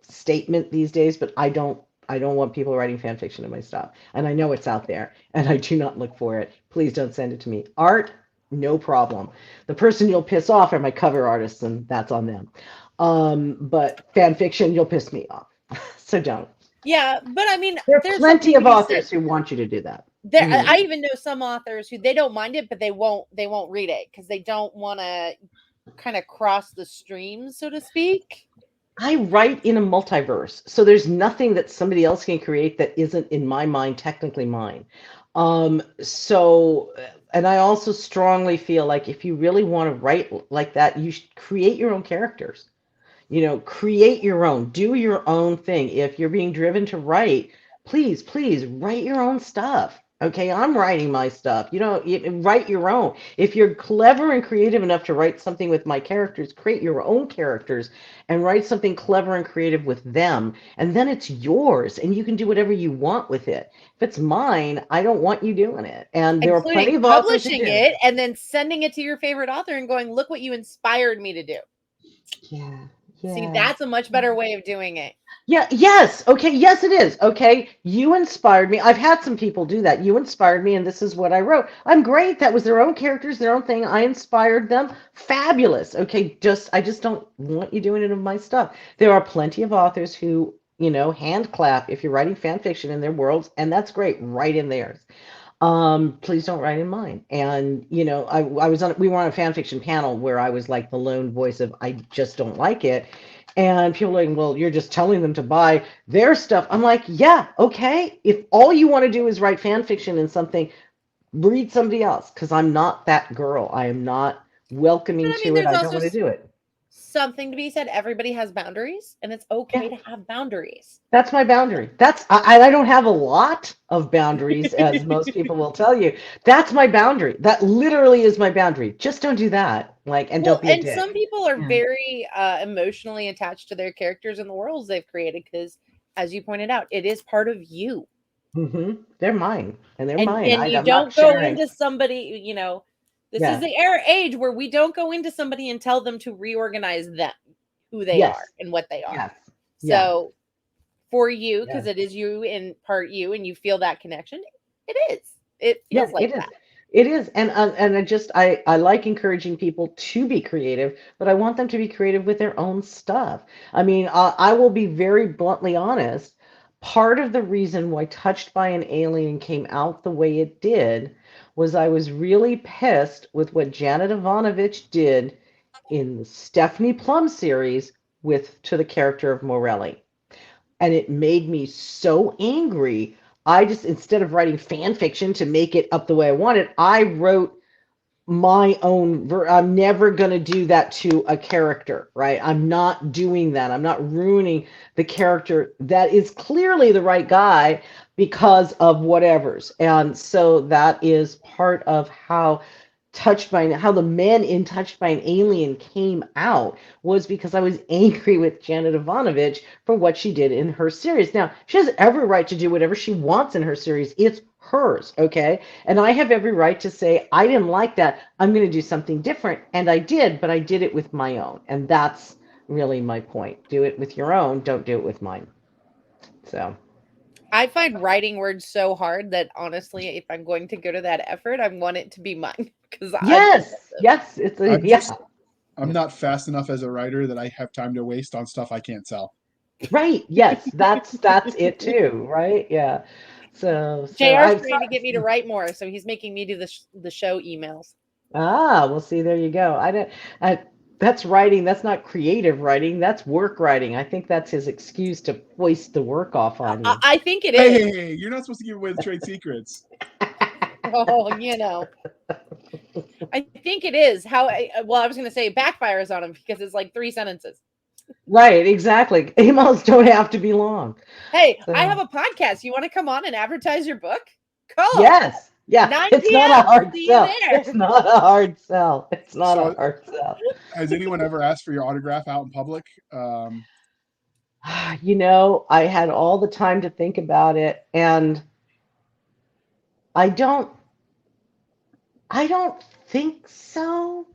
statement these days, but I don't want people writing fan fiction of my stuff. And I know it's out there, and I do not look for it. Please don't send it to me. Art, no problem. The person you'll piss off are my cover artists, and that's on them. But fan fiction, you'll piss me off. So don't.
Yeah, but I mean,
There are
there's
plenty
something to
of
be
authors
said.
who want you to do that.
There,
Mhm.
I even know some authors who they don't mind it, but they won't read it because they don't want to kind of cross the streams, so to speak.
I write in a multiverse, so there's nothing that somebody else can create that isn't in my mind technically mine. And I also strongly feel like if you really want to write like that, you should create your own characters. Create your own, do your own thing. If you're being driven to write, please write your own stuff. Okay, I'm writing my stuff. Write your own. If you're clever and creative enough to write something with my characters, create your own characters and write something clever and creative with them. And then it's yours and you can do whatever you want with it. If it's mine, I don't want you doing it. And there are plenty
Including
of authors who
publishing
do.
it and then sending it to your favorite author and going, look what you inspired me to do.
Yeah,
See,
yeah.
that's a much better way of doing it.
Yeah, yes. Okay, yes, it is. Okay, you inspired me. I've had some people do that. You inspired me, and this is what I wrote. I'm great. That was their own characters, their own thing. I inspired them. Fabulous. Okay, I just don't want you doing it of my stuff. There are plenty of authors who, hand clap if you're writing fan fiction in their worlds, and that's great. Write in theirs. Please don't write in mine. And we were on a fan fiction panel where I was like the lone voice of I just don't like it. And people are like, well, you're just telling them to buy their stuff. I'm like, yeah, okay. If all you want to do is write fan fiction in something, read somebody else, because I'm not that girl. I am not welcoming
But I mean,
to it.
there's
I don't
also
want to do it.
something to be said. Everybody has boundaries, and it's okay
Yeah.
to have boundaries.
That's my boundary. I don't have a lot of boundaries, as most people will tell you. That's my boundary. That literally is my boundary. Just don't do that. And
Well,
don't be a
and
dick.
some people are
Yeah.
very emotionally attached to their characters and the worlds they've created because, as you pointed out, it is part of you.
They're mine, and they're
And
mine.
you
I'm not
don't go
sharing.
into somebody, this is
Yeah.
the age where we don't go into somebody and tell them to reorganize them, who they
Yes.
are and what they are.
Yes.
So for you,
Yeah.
because it is you and part you, and you feel that connection, it is. It
Yeah,
feels like
it is.
that.
It is, and I like encouraging people to be creative, but I want them to be creative with their own stuff. I mean, I will be very bluntly honest. Part of the reason why Touched by an Alien came out the way it did was I was really pissed with what Janet Ivanovich did in the Stephanie Plum series to the character of Morelli, and it made me so angry. I just, instead of writing fan fiction to make it up the way I wanted, I wrote my own. I'm never going to do that to a character, right? I'm not doing that. I'm not ruining the character that is clearly the right guy because of whatever's. And so that is part of how how the men in Touched by an Alien came out, was because I was angry with Janet Ivanovich for what she did in her series. Now, she has every right to do whatever she wants in her series. It's hers, okay? And I have every right to say, I didn't like that. I'm going to do something different. And I did, but I did it with my own. And that's really my point. Do it with your own. Don't do it with mine. So.
I find writing words so hard that honestly, if I'm going to go to that effort, I want it to be mine because I'm
Yes,
possessive.
yes,
I'm
yeah.
just I'm not fast enough as a writer that I have time to waste on stuff I can't sell.
Right. Yes, that's it too, right? Yeah. So
JR's
I've
trying to get me to write more, so he's making me do the show emails.
well, see, there you go. I don't that's writing, that's not creative writing, that's work writing. I think that's his excuse to foist the work off on you.
I think it
Hey,
is.
hey, hey! You're not supposed to give away the trade secrets.
Oh, I think it is. Well, I was going to say it backfires on him because it's like 3 sentences.
Right, exactly. Emails don't have to be long.
Hey, I
So,
have a podcast. You want to come on and advertise your book? Call.
yes. Yeah,
9
it's not
p.m.
a hard
See you
sell.
there.
It's not a hard sell. It's not a
So,
hard sell.
has anyone ever asked for your autograph out in public?
I had all the time to think about it, and I don't I don't think so.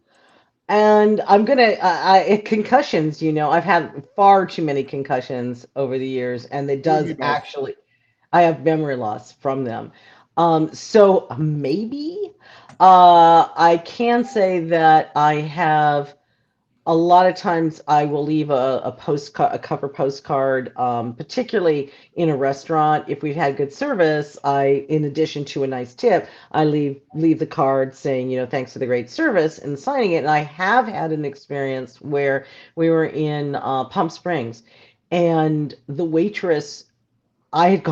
And I'm gonna concussions, I've had far too many concussions over the years, and it
You and
does
me both.
actually, I have memory loss from them. So maybe I can say that I have a lot of times I will leave a postcard, a cover postcard, particularly in a restaurant. If we've had good service, in addition to a nice tip, I leave the card saying, thanks for the great service and signing it. And I have had an experience where we were in Palm Springs, and the waitress. I'd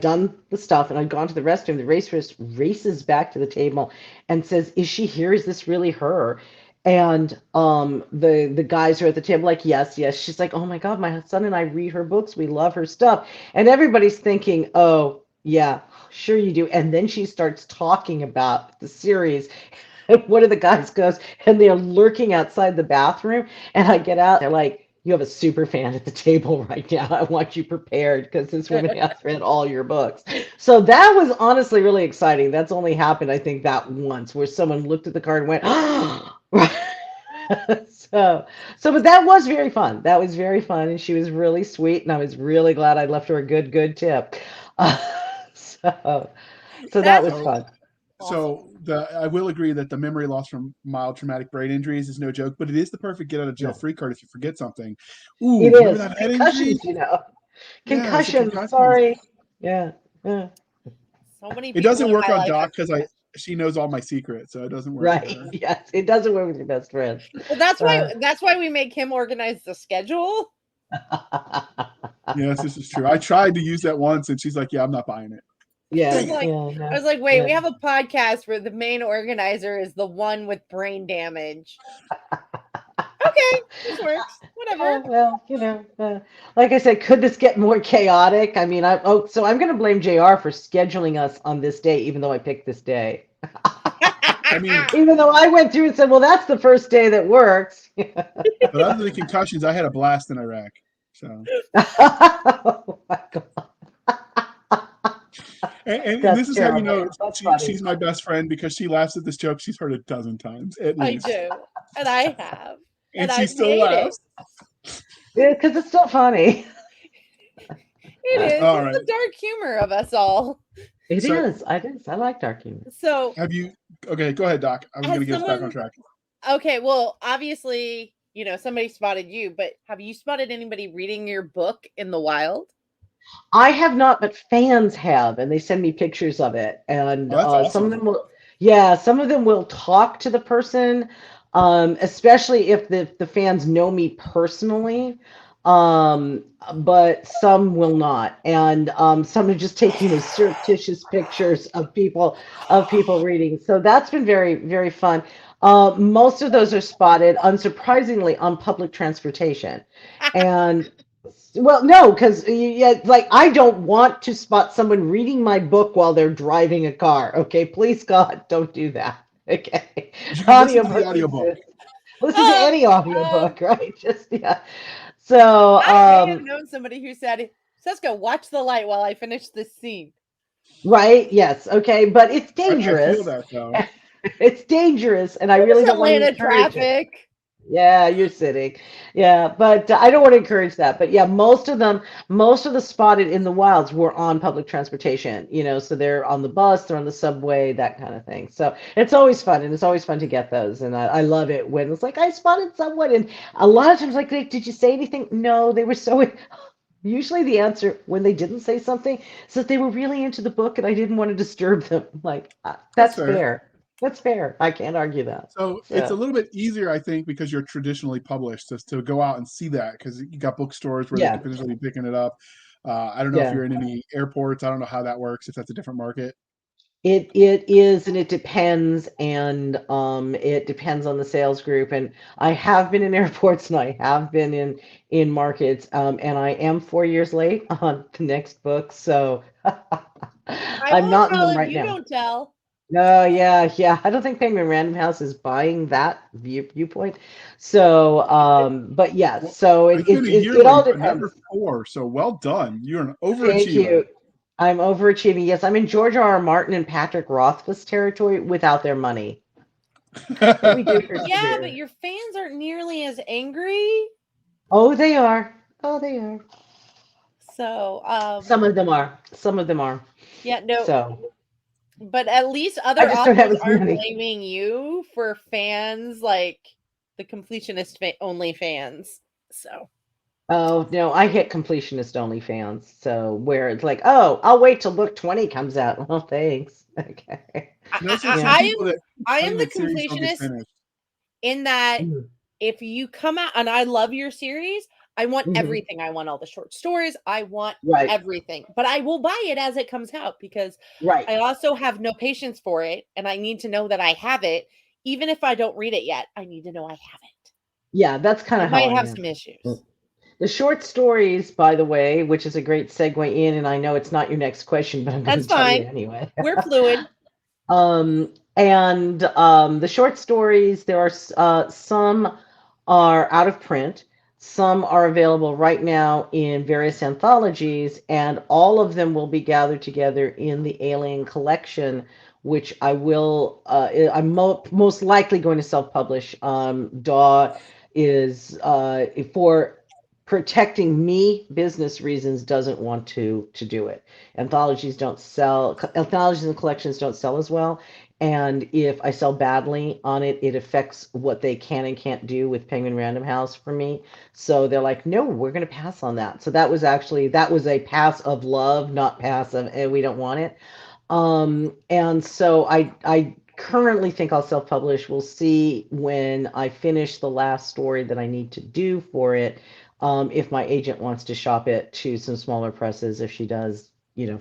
done the stuff and I'd gone to the restroom. The waitress races back to the table and says, "Is she here? Is this really her?" And the guys are at the table like, "Yes, yes." She's like, "Oh my God, my son and I read her books. We love her stuff." And everybody's thinking, "Oh, yeah, sure you do." And then she starts talking about the series. And one of the guys goes, and they're lurking outside the bathroom. And I get out, they're like, "You have a super fan at the table right now. I want you prepared because this woman has read all your books." So that was honestly really exciting. That's only happened, I think, that once where someone looked at the card and went, "Oh." But that was very fun. That was very fun. And she was really sweet. And I was really glad I left her a good tip. Uh, so, so that
That's
was
So,
fun.
awesome.
I will agree that the memory loss from mild traumatic brain injuries is no joke, but it is the perfect get out of jail
Yeah,
free card if you forget something. Ooh,
it
remember
is.
that head injury?
Concussions,
Yeah, it's a
concussions.
concussion.
Sorry. Yeah. Yeah.
So many
It
people
doesn't
in
work
my
on
life
Doc
have
because
concussions.
she knows all my secrets, so it doesn't work with
Right.
her.
Yes. It doesn't work with your best friends.
Well, that's
Uh,
why we make him organize the schedule.
Yes, this is true. I tried to use that once, and she's like, "Yeah, I'm not buying it."
I
yeah.
was
Dang it!
like,
Yeah.
I
No.
was like, wait, we
Yeah.
have a podcast where the main organizer is the one with brain damage. Okay, this works. Whatever.
Well, like I said, could this get more chaotic? I mean, so I'm going to blame JR for scheduling us on this day, even though I picked this day.
I mean,
Even though I went through and said, well, that's the first day that works.
but other than concussions, I had a blast in Iraq. So,
Oh my God.
and this
That's
is how you
terrible.
know
That's funny.
she's my best friend because she laughs at this joke she's heard a dozen times at
I
least,
do, and I have,
and
and
she
I
still
hate it.
laughs.
Because it's still funny.
It is.
All
It's
right.
the dark humor of us all.
It
So,
is. I do. I like dark humor.
So,
have you? Okay, go ahead, Doc. I was going
has
to get us back on
someone?
track.
Okay, well, obviously, somebody spotted you, but have you spotted anybody reading your book in the wild?
I have not, but fans have, and they send me pictures of it. And
Oh, that's
some of
awesome.
them will, yeah, some of them will talk to the person, especially if the fans know me personally. But some will not, and some are just taking surreptitious pictures of people reading. So that's been very very fun. Most of those are spotted, unsurprisingly, on public transportation, and well, no, because yeah, like I don't want to spot someone reading my book while they're driving a car. Okay, please God, don't do that. Okay,
You can listen to the
audiobooks
audiobook.
exist. Listen to
Um,
any
um,
audiobook, right? Just yeah. So,
I may have known somebody who said, Cisca, watch the light while I finish this scene.
right, yes, okay, but it's
I feel
dangerous.
that though.
It's dangerous, and I
It
really
was
don't want to
Atlanta
encourage it.
traffic.
Yeah, you're sitting. Yeah, but I don't want to encourage that. But yeah, most of the spotted in the wilds were on public transportation, so they're on the bus, they're on the subway, that kind of thing. So it's always fun, and it's always fun to get those. And I love it when it's like, I spotted someone. And a lot of times, like, did you say anything? No, they were so. Usually the answer when they didn't say something is that they were really into the book and I didn't want to disturb them. Like,
That's
that's
fair.
fair. That's fair. I can't argue that.
So it's a
So,
little bit easier, I think, because you're traditionally published, to go out and see that, because you got bookstores where they
yeah,
could potentially be picking it up. I don't know if
yeah.
you're in any airports. I don't know how that works, if that's a different market.
It is, and it depends on the sales group. And I have been in airports, and I have been in markets, and I am 4 years late on the next book, so
I
I'm
won't
not in
tell
them
if
right
you
now.
don't tell.
No, yeah, yeah. I don't think Penguin Random House is buying that viewpoint. So, but yes,
Well,
so
I've been a year
it all
late, but never
depends.
4. So well done. You're an
Thank
overachiever.
you. I'm overachieving. Yes, I'm in George R. R. Martin and Patrick Rothfuss territory without their money, but we do
Yeah, but
persevere.
your fans aren't nearly as angry.
Oh, they are. Oh, they are.
So,
Some of them are. Some of them are.
yeah, no,
So
but at least
I
other
just don't have
authors
as
aren't
many.
blaming you for fans like the completionist only fans. So,
Oh, no, I hit completionist only fans. So where it's like, oh, I'll wait till book 20 comes out. Well, thanks. Okay.
I,
No, so
I,
some
Yeah.
I
people
am
that
I am
claim
the
that series don't get
completionist
finished.
in that
Mhm.
if you come out and I love your series, I want
Mhm.
everything. I want all the short stories. I want
Right.
everything. But I will buy it as it comes out because
Right.
I also have no patience for it and I need to know that I have it. Even if I don't read it yet, I need to know I have it.
Yeah, that's kind
I
of how
might
I
have
am.
some
Mm.
issues.
The short stories, by the way, which is a great segue in, and I know it's not your next question, but I'm going
That's
to tell you
fine.
anyway.
We're fluid.
And the short stories, there are some are out of print, some are available right now in various anthologies, and all of them will be gathered together in the Alien collection, which I'm most likely going to self-publish. Daw is for protecting me business reasons doesn't want to do it. Anthologies and collections don't sell as well, and if I sell badly on it, it affects what they can and can't do with Penguin Random House for me. So they're like, no, we're going to pass on that. So that was a pass of love, not pass of, and we don't want it. And so I currently think I'll self-publish. We'll see when I finish the last story that I need to do for it. If my agent wants to shop it to some smaller presses, if she does,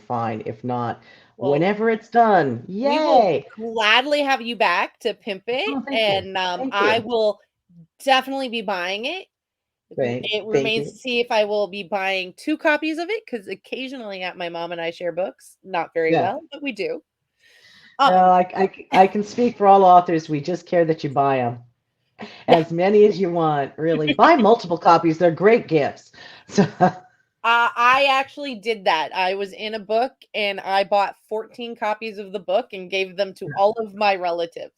fine. If not,
Well,
whenever it's done,
we will
yay.
gladly have you back to pimp it,
Oh, thank you.
and
Thank
I
you.
will definitely be buying it. It
Thank
remains
you.
to see if I will be buying 2 copies of it because occasionally at my mom and I share books, not very
Yeah.
well, but we do.
No,
Um,
I can speak for all authors. We just care that you buy them.
yeah,
As many as you want, really. Buy multiple copies. They're great gifts. So,
I actually did that. I was in a book and I bought 14 copies of the book and gave them to all of my relatives,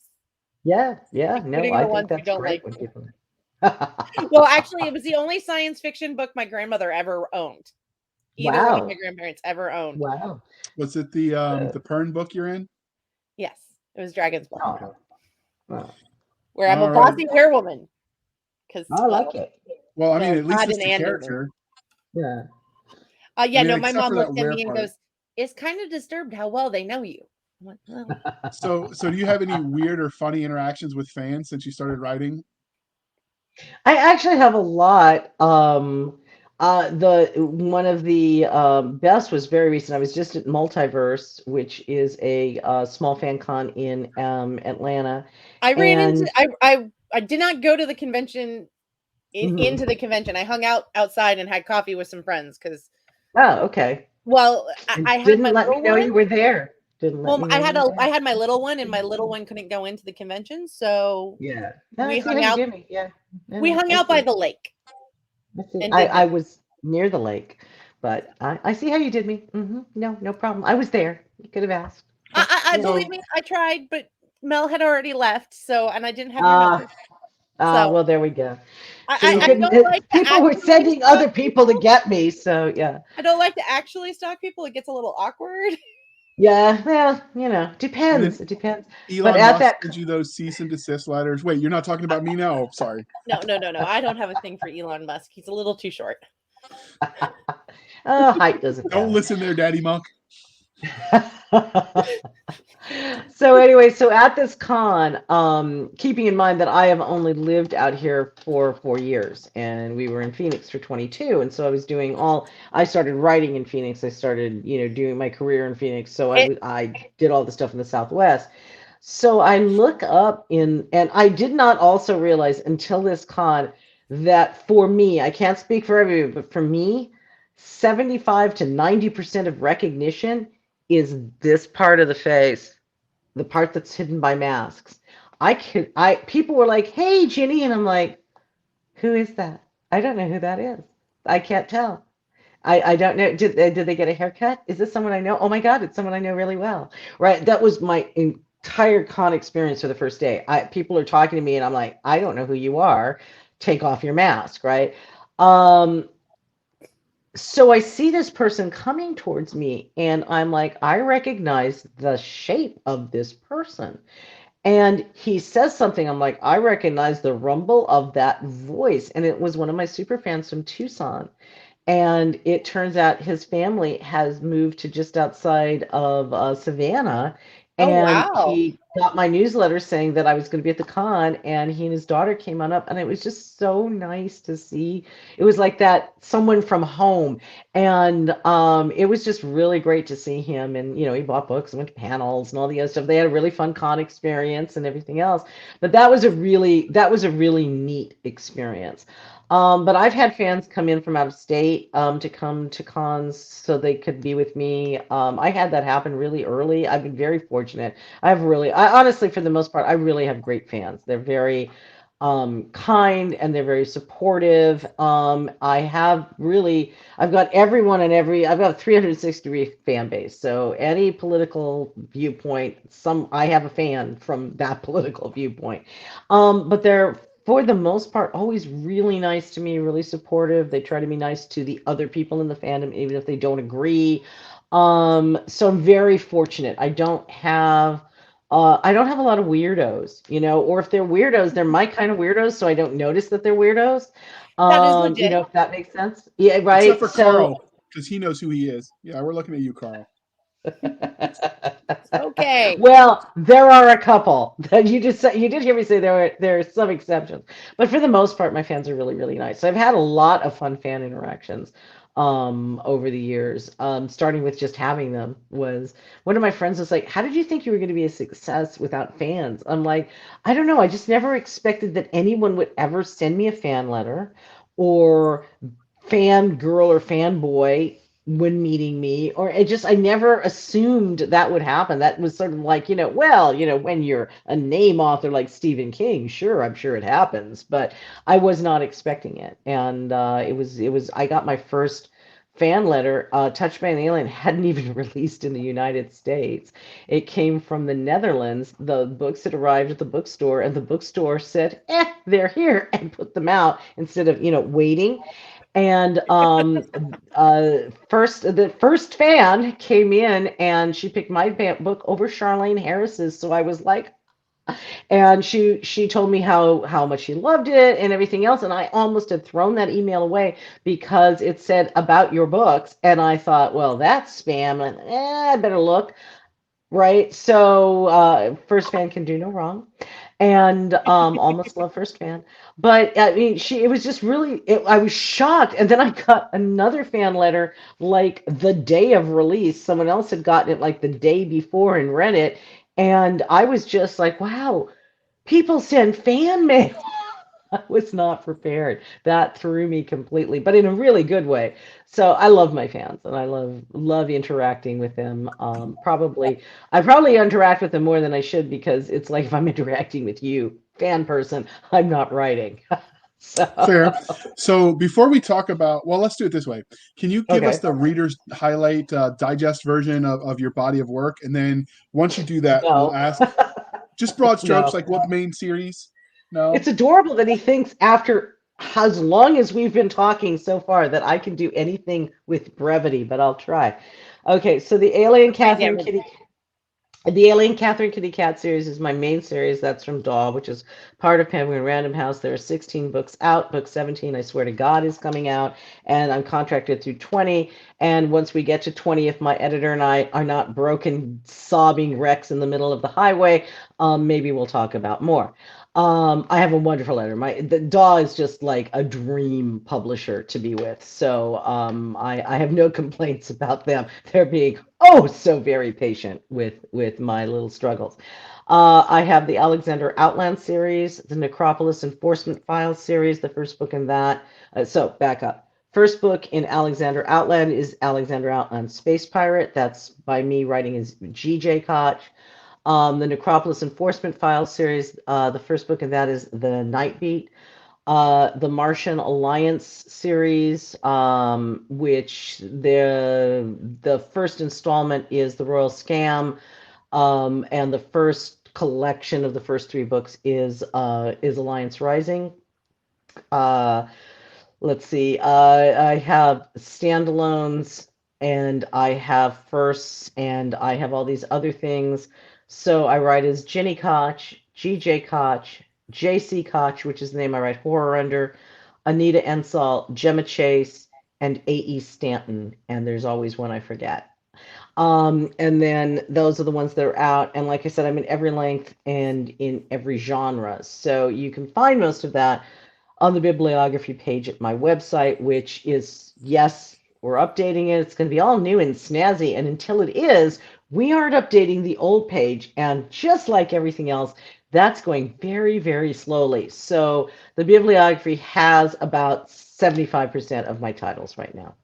yeah, yeah. No,
including
I
the
think
ones who
that's
don't
great
like
when
me.
people.
Well, actually, it was the only science fiction book my grandmother ever owned. Either one of my
Wow.
grandparents ever owned.
Wow.
Was it the
Uh,
the Pern book you're in?
Yes, it was Dragon's Blood,
oh, oh,
where I'm a
All right.
bossy werewoman. Because,
I like it.
Well, I mean,
well,
at least
not
it's
in
the
Andover.
character.
Yeah.
I
Yeah,
mean,
no, my
except
mom
for that
looked at
where
me and
part.
goes, "It's kind of disturbed how well they know you." I'm like, "Well,
So do you have any weird or funny interactions with fans since you started writing?
I actually have a lot. The one of the best was very recent. I was just at Multiverse, which is a small fan con in Atlanta,
I ran into
and
I did not go to the convention
mhm.
into the convention. I hung out outside and had coffee with some friends because,
Oh, okay.
well,
And
I had my
didn't let me
little
know
one.
you were there. Didn't let
Well,
me know you were
I
there.
had my little one, and my little one couldn't go into the convention, so
Yeah. No, I
we
see how
hung
you
out.
did me. Yeah. No,
We
no,
hung
I
out by
see.
the lake
I see.
and did
I
that.
was near the lake, but I see how you did me. No, no problem. I was there. You could have asked. But
I
you know.
believe
So
me, I tried, but Mel had already left, so and I didn't have your
Uh,
number. So
Well, there we go.
I,
So you
I
couldn't.
don't like to
People were
actually
sending
stalk
other people to get me. So yeah,
I don't like to actually stalk people. It gets a little awkward.
yeah. Well,
And
depends.
then
It depends. But
Elon
at
Musk
that,
sends you those cease and desist letters. Wait, you're not talking about me now? Oh, sorry.
No, no, no, no. I don't have a thing for Elon Musk. He's a little too short.
oh, height doesn't
Don't
count.
listen there, Daddy Monk.
So anyway, so at this con, keeping in mind that I have only lived out here for 4 years, and we were in Phoenix for 22, and so I started writing in Phoenix. I started, doing my career in Phoenix. So
It,
I did all the stuff in the Southwest. So I look up and I did not also realize until this con that for me, I can't speak for everybody, but for me, 75 to 90% of recognition is this part of the face, the part that's hidden by masks. People were like, "Hey, Ginny," and I'm like, "Who is that? I don't know who that is. I can't tell. I don't know. Did they get a haircut? Is this someone I know? Oh my God, it's someone I know really well." Right? That was my entire con experience for the first day. People are talking to me, and I'm like, "I don't know who you are. Take off your mask." Right? Um, so I see this person coming towards me, and I'm like, I recognize the shape of this person. And he says something. I'm like, I recognize the rumble of that voice. And it was one of my super fans from Tucson. And it turns out his family has moved to just outside of Savannah.
oh
And
wow.
he got my newsletter saying that I was going to be at the con, and he and his daughter came on up, and it was just so nice to see. It was like that someone from home, and it was just really great to see him. And he bought books and went to panels and all the other stuff. They had a really fun con experience and everything else. But that was a really neat experience. But I've had fans come in from out of state to come to cons so they could be with me. I had that happen really early. I've been very fortunate. I honestly, for the most part, I really have great fans. They're very kind and they're very supportive. I've got everyone and I've got a 360-degree fan base. So any political viewpoint, I have a fan from that political viewpoint. But they're for the most part, always really nice to me, really supportive. They try to be nice to the other people in the fandom, even if they don't agree. So I'm very fortunate. I don't have a lot of weirdos, or if they're weirdos, they're my kind of weirdos, so I don't notice that they're weirdos.
That is legit.
If that makes sense. Yeah,
Except
right.
for
So
Carl, because he knows who he is. Yeah, we're looking at you, Carl.
Okay.
well, there are a couple that you did hear me say there are some exceptions, but for the most part, my fans are really really nice. So I've had a lot of fun fan interactions over the years. Starting with just having them was one of my friends was like, "How did you think you were going to be a success without fans?" I'm like, "I don't know. I just never expected that anyone would ever send me a fan letter or fan girl or fanboy when meeting me, or I never assumed that would happen. That was sort of like, when you're a name author like Stephen King, sure, I'm sure it happens, but I was not expecting it. And I got my first fan letter. Touched by an Alien hadn't even released in the United States. It came from the Netherlands. The books had arrived at the bookstore, and the bookstore said, they're here, and put them out instead of, waiting. And the first fan came in and she picked my book over Charlene Harris's. So I was like, and she told me how much she loved it and everything else. And I almost had thrown that email away because it said about your books. And I thought, well, that's spam. And I better look. Right. So first fan can do no wrong. And almost love first fan. But I mean, it was just really, I was shocked. And then I got another fan letter like the day of release. Someone else had gotten it like the day before and read it. And I was just like, wow, people send fan mail. I was not prepared. That threw me completely, but in a really good way. So I love my fans and I love interacting with them. I probably interact with them more than I should because it's like if I'm interacting with you, fan person, I'm not writing. So
Fair. So before we talk about, well, let's do it this way. Can you give us
okay.
the reader's highlight digest version of your body of work? And then once you do that, we'll
No.
ask just broad strokes,
No.
like what main series? No.
It's adorable that he thinks after as long as we've been talking so far that I can do anything with brevity, but I'll try. Okay, so
Find out.
The Alien Catherine Kitty Cat series is my main series. That's from Daw, which is part of Penguin Random House. There are 16 books out. Book 17, I swear to God, is coming out, and I'm contracted through 20. And once we get to 20, if my editor and I are not broken, sobbing wrecks in the middle of the highway, maybe we'll talk about more. I have a wonderful editor. The Daw is just like a dream publisher to be with. So I have no complaints about them. They're being so very patient with my little struggles. I have the Alexander Outland series, the Necropolis Enforcement Files series, the first book in that. So back up. First book in Alexander Outland is Alexander Outland Space Pirate. That's by me writing as G.J. Koch. The Necropolis Enforcement Files series, the first book of that is The Night Beat. The Martian Alliance series, which the first installment is The Royal Scam, and the first collection of the first three books is Alliance Rising. Uh, let's see. I have standalones, and I have firsts, and I have all these other things. So I write as Ginny Koch, GJ Koch, JC Koch, which is the name I write horror under, Anita Ensall, Gemma Chase, and A.E. Stanton. And there's always one I forget. And then those are the ones that are out. And like I said, I'm in every length and in every genre. So you can find most of that on the bibliography page at my website, which is, yes, we're updating it. It's going to be all new and snazzy. And until it is, we aren't updating the old page. And just like everything else, that's going very, very slowly. So the bibliography has about 75% of my titles right now.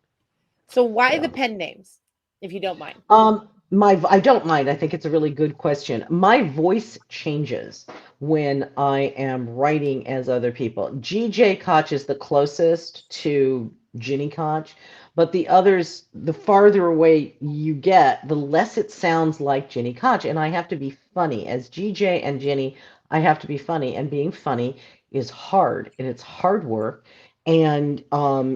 So why
So.
the pen names, if you don't mind?
I don't mind. I think it's a really good question. My voice changes when I am writing as other people. GJ Koch is the closest to Ginny Koch, but the others, the farther away you get, the less it sounds like Ginny Koch. And I have to be funny. As GJ and Ginny, I have to be funny. And being funny is hard, and it's hard work. And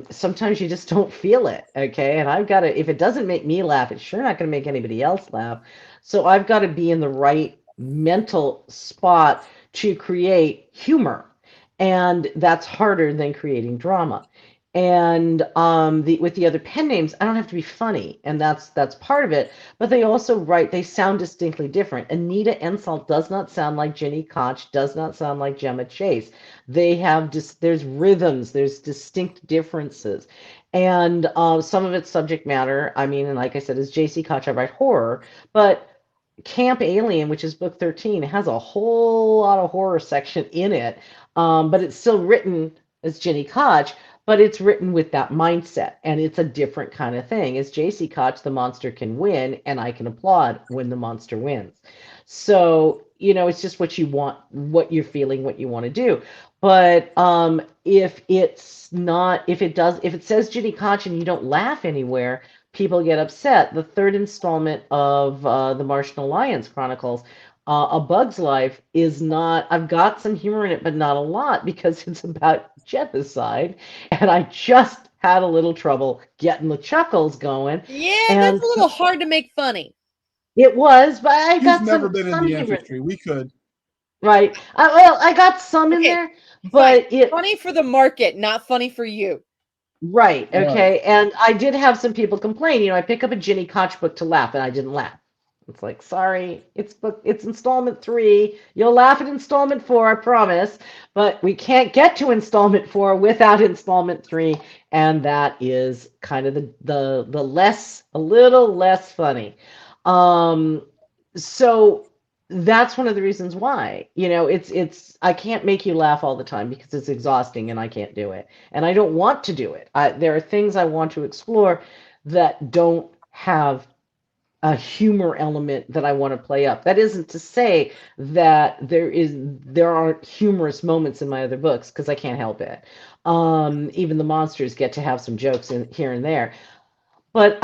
sometimes you just don't feel it, okay? And I've got to, if it doesn't make me laugh, it's sure not going to make anybody else laugh. So I've got to be in the right mental spot to create humor. And that's harder than creating drama. And with the other pen names, I don't have to be funny, and that's part of it. But they also write; they sound distinctly different. Anita Ensalt does not sound like Ginny Koch, does not sound like Gemma Chase. They have just there's rhythms, there's distinct differences, and some of it's subject matter. I mean, and like I said, as J.C. Koch, I write horror, but Camp Alien, which is book 13, has a whole lot of horror section in it, but it's still written as Ginny Koch, but it's written with that mindset, and it's a different kind of thing. As JC Koch, the monster can win, and I can applaud when the monster wins. So, it's just what you want, what you're feeling, what you want to do. But if it says Ginny Koch and you don't laugh anywhere, people get upset. The third installment of the Martian Alliance Chronicles, A Bug's Life, is not, I've got some humor in it, but not a lot because it's about genocide. And I just had a little trouble getting the chuckles going.
Yeah,
And
that's a little hard to make funny.
it was, but I
You've
got
never been in
some
the
humor.
infantry. We could.
Right. I got some in
Okay,
there, but
fine. Funny for the market, not funny for you.
Right.
Right.
Okay. And I did have some people complain. I pick up a Ginny Koch book to laugh, and I didn't laugh. It's like, sorry, it's installment 3. You'll laugh at installment 4, I promise. But we can't get to installment 4 without installment 3, and that is kind of a little less funny. So that's one of the reasons why. It's I can't make you laugh all the time because it's exhausting and I can't do it. And I don't want to do it. There are things I want to explore that don't have a humor element that I want to play up. That isn't to say that there aren't humorous moments in my other books, because I can't help it. Even the monsters get to have some jokes in here and there. But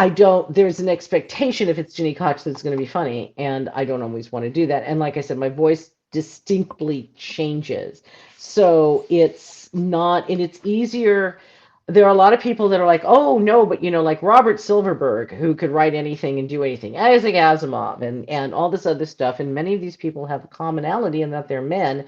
there's an expectation if it's Ginny Koch that it's going to be funny, and I don't always want to do that. And like I said, my voice distinctly changes. So it's not, and it's easier. There are a lot of people that are like, oh no, but like Robert Silverberg, who could write anything and do anything, Isaac Asimov, and all this other stuff. And many of these people have a commonality in that they're men,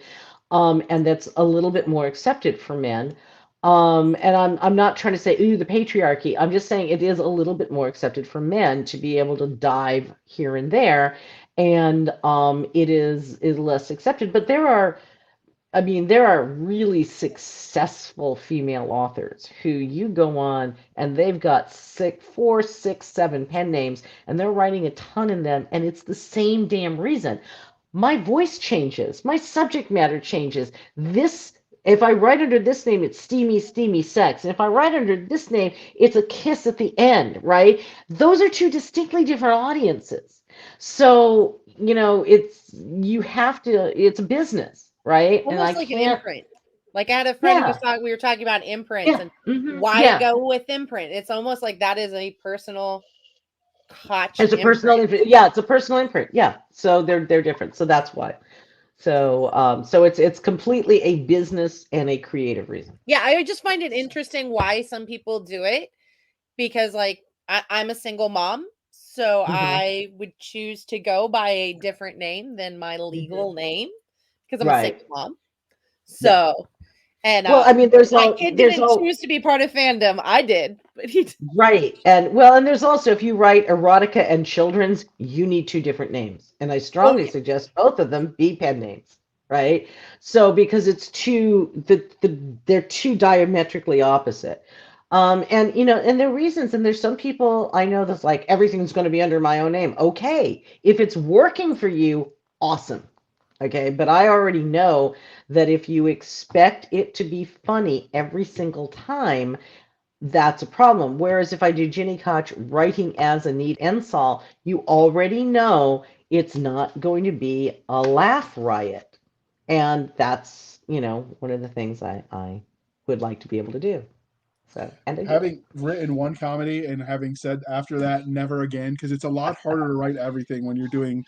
and that's a little bit more accepted for men. And I'm not trying to say, ooh, the patriarchy. I'm just saying it is a little bit more accepted for men to be able to dive here and there, and it is less accepted. But there are really successful female authors who you go on and they've got 4, 6, 7 pen names, and they're writing a ton in them, and it's the same damn reason. My voice changes, my subject matter changes. If I write under this name, it's steamy, steamy sex. And if I write under this name, it's a kiss at the end, right? Those are two distinctly different audiences. So, it's a business, right? And I
Almost like an
can't,
imprint. Like I had a friend who
yeah,
was we were talking about imprints and why
yeah.
go with imprint. It's almost like that is a personal Koch
It's a personal
imprint.
imprint. Yeah, it's a personal imprint. Yeah. So they're different. So that's why. So it's completely a business and a creative reason.
Yeah, I just find it interesting why some people do it because like I'm a single mom, so
Hmm.
I would choose to go by a different name than my
Hmm.
legal name because I'm a single
Right.
mom.
Yeah.
So, and
Well, I mean,
my kid didn't choose to be part of fandom. I did, but he
right. And there's also, if you write erotica and children's, you need two different names. And I
oh
strongly
yeah.
suggest both of them be pen names, right? So because it's they're two diametrically opposite. And there are reasons, and there's some people I know that's like everything's going to be under my own name. Okay, if it's working for you, awesome. Okay, but I already know that if you expect it to be funny every single time, that's a problem. Whereas if I do Ginny Koch writing as a neat Ensol, you already know it's not going to be a laugh riot. And that's, one of the things I would like to be able to do. So, and I do.
Having written one comedy and having said after that never again, because it's a lot harder to write everything when you're doing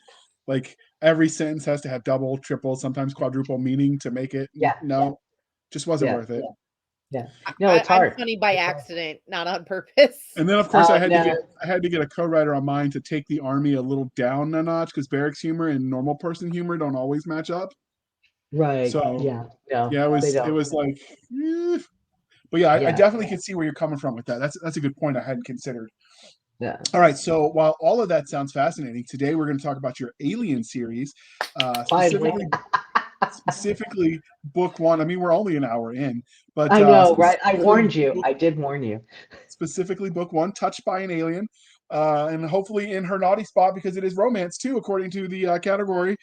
like every sentence has to have double, triple, sometimes quadruple meaning to make it.
Yeah,
No, just wasn't
yeah,
worth it.
yeah. No, it's
I'm
hard.
funny by
It's hard.
accident, not on purpose.
And then of course
No,
I had to get a co-writer on mine to take the army a little down a notch because Barrick's humor and normal person humor don't always match up.
right.
So
Yeah, no,
yeah,
they
it
don't.
was like, but yeah, I
Yeah,
definitely can see where you're coming from with that. That's a good point I hadn't considered.
yeah.
All right, so while all of that sounds fascinating, today we're going to talk about your Alien series,
Finally.
specifically book one. I mean, we're only an hour in, but
I know, right? I warned you. I did warn you.
specifically book one, Touched by an Alien, and hopefully in her naughty spot because it is romance too, according to the category.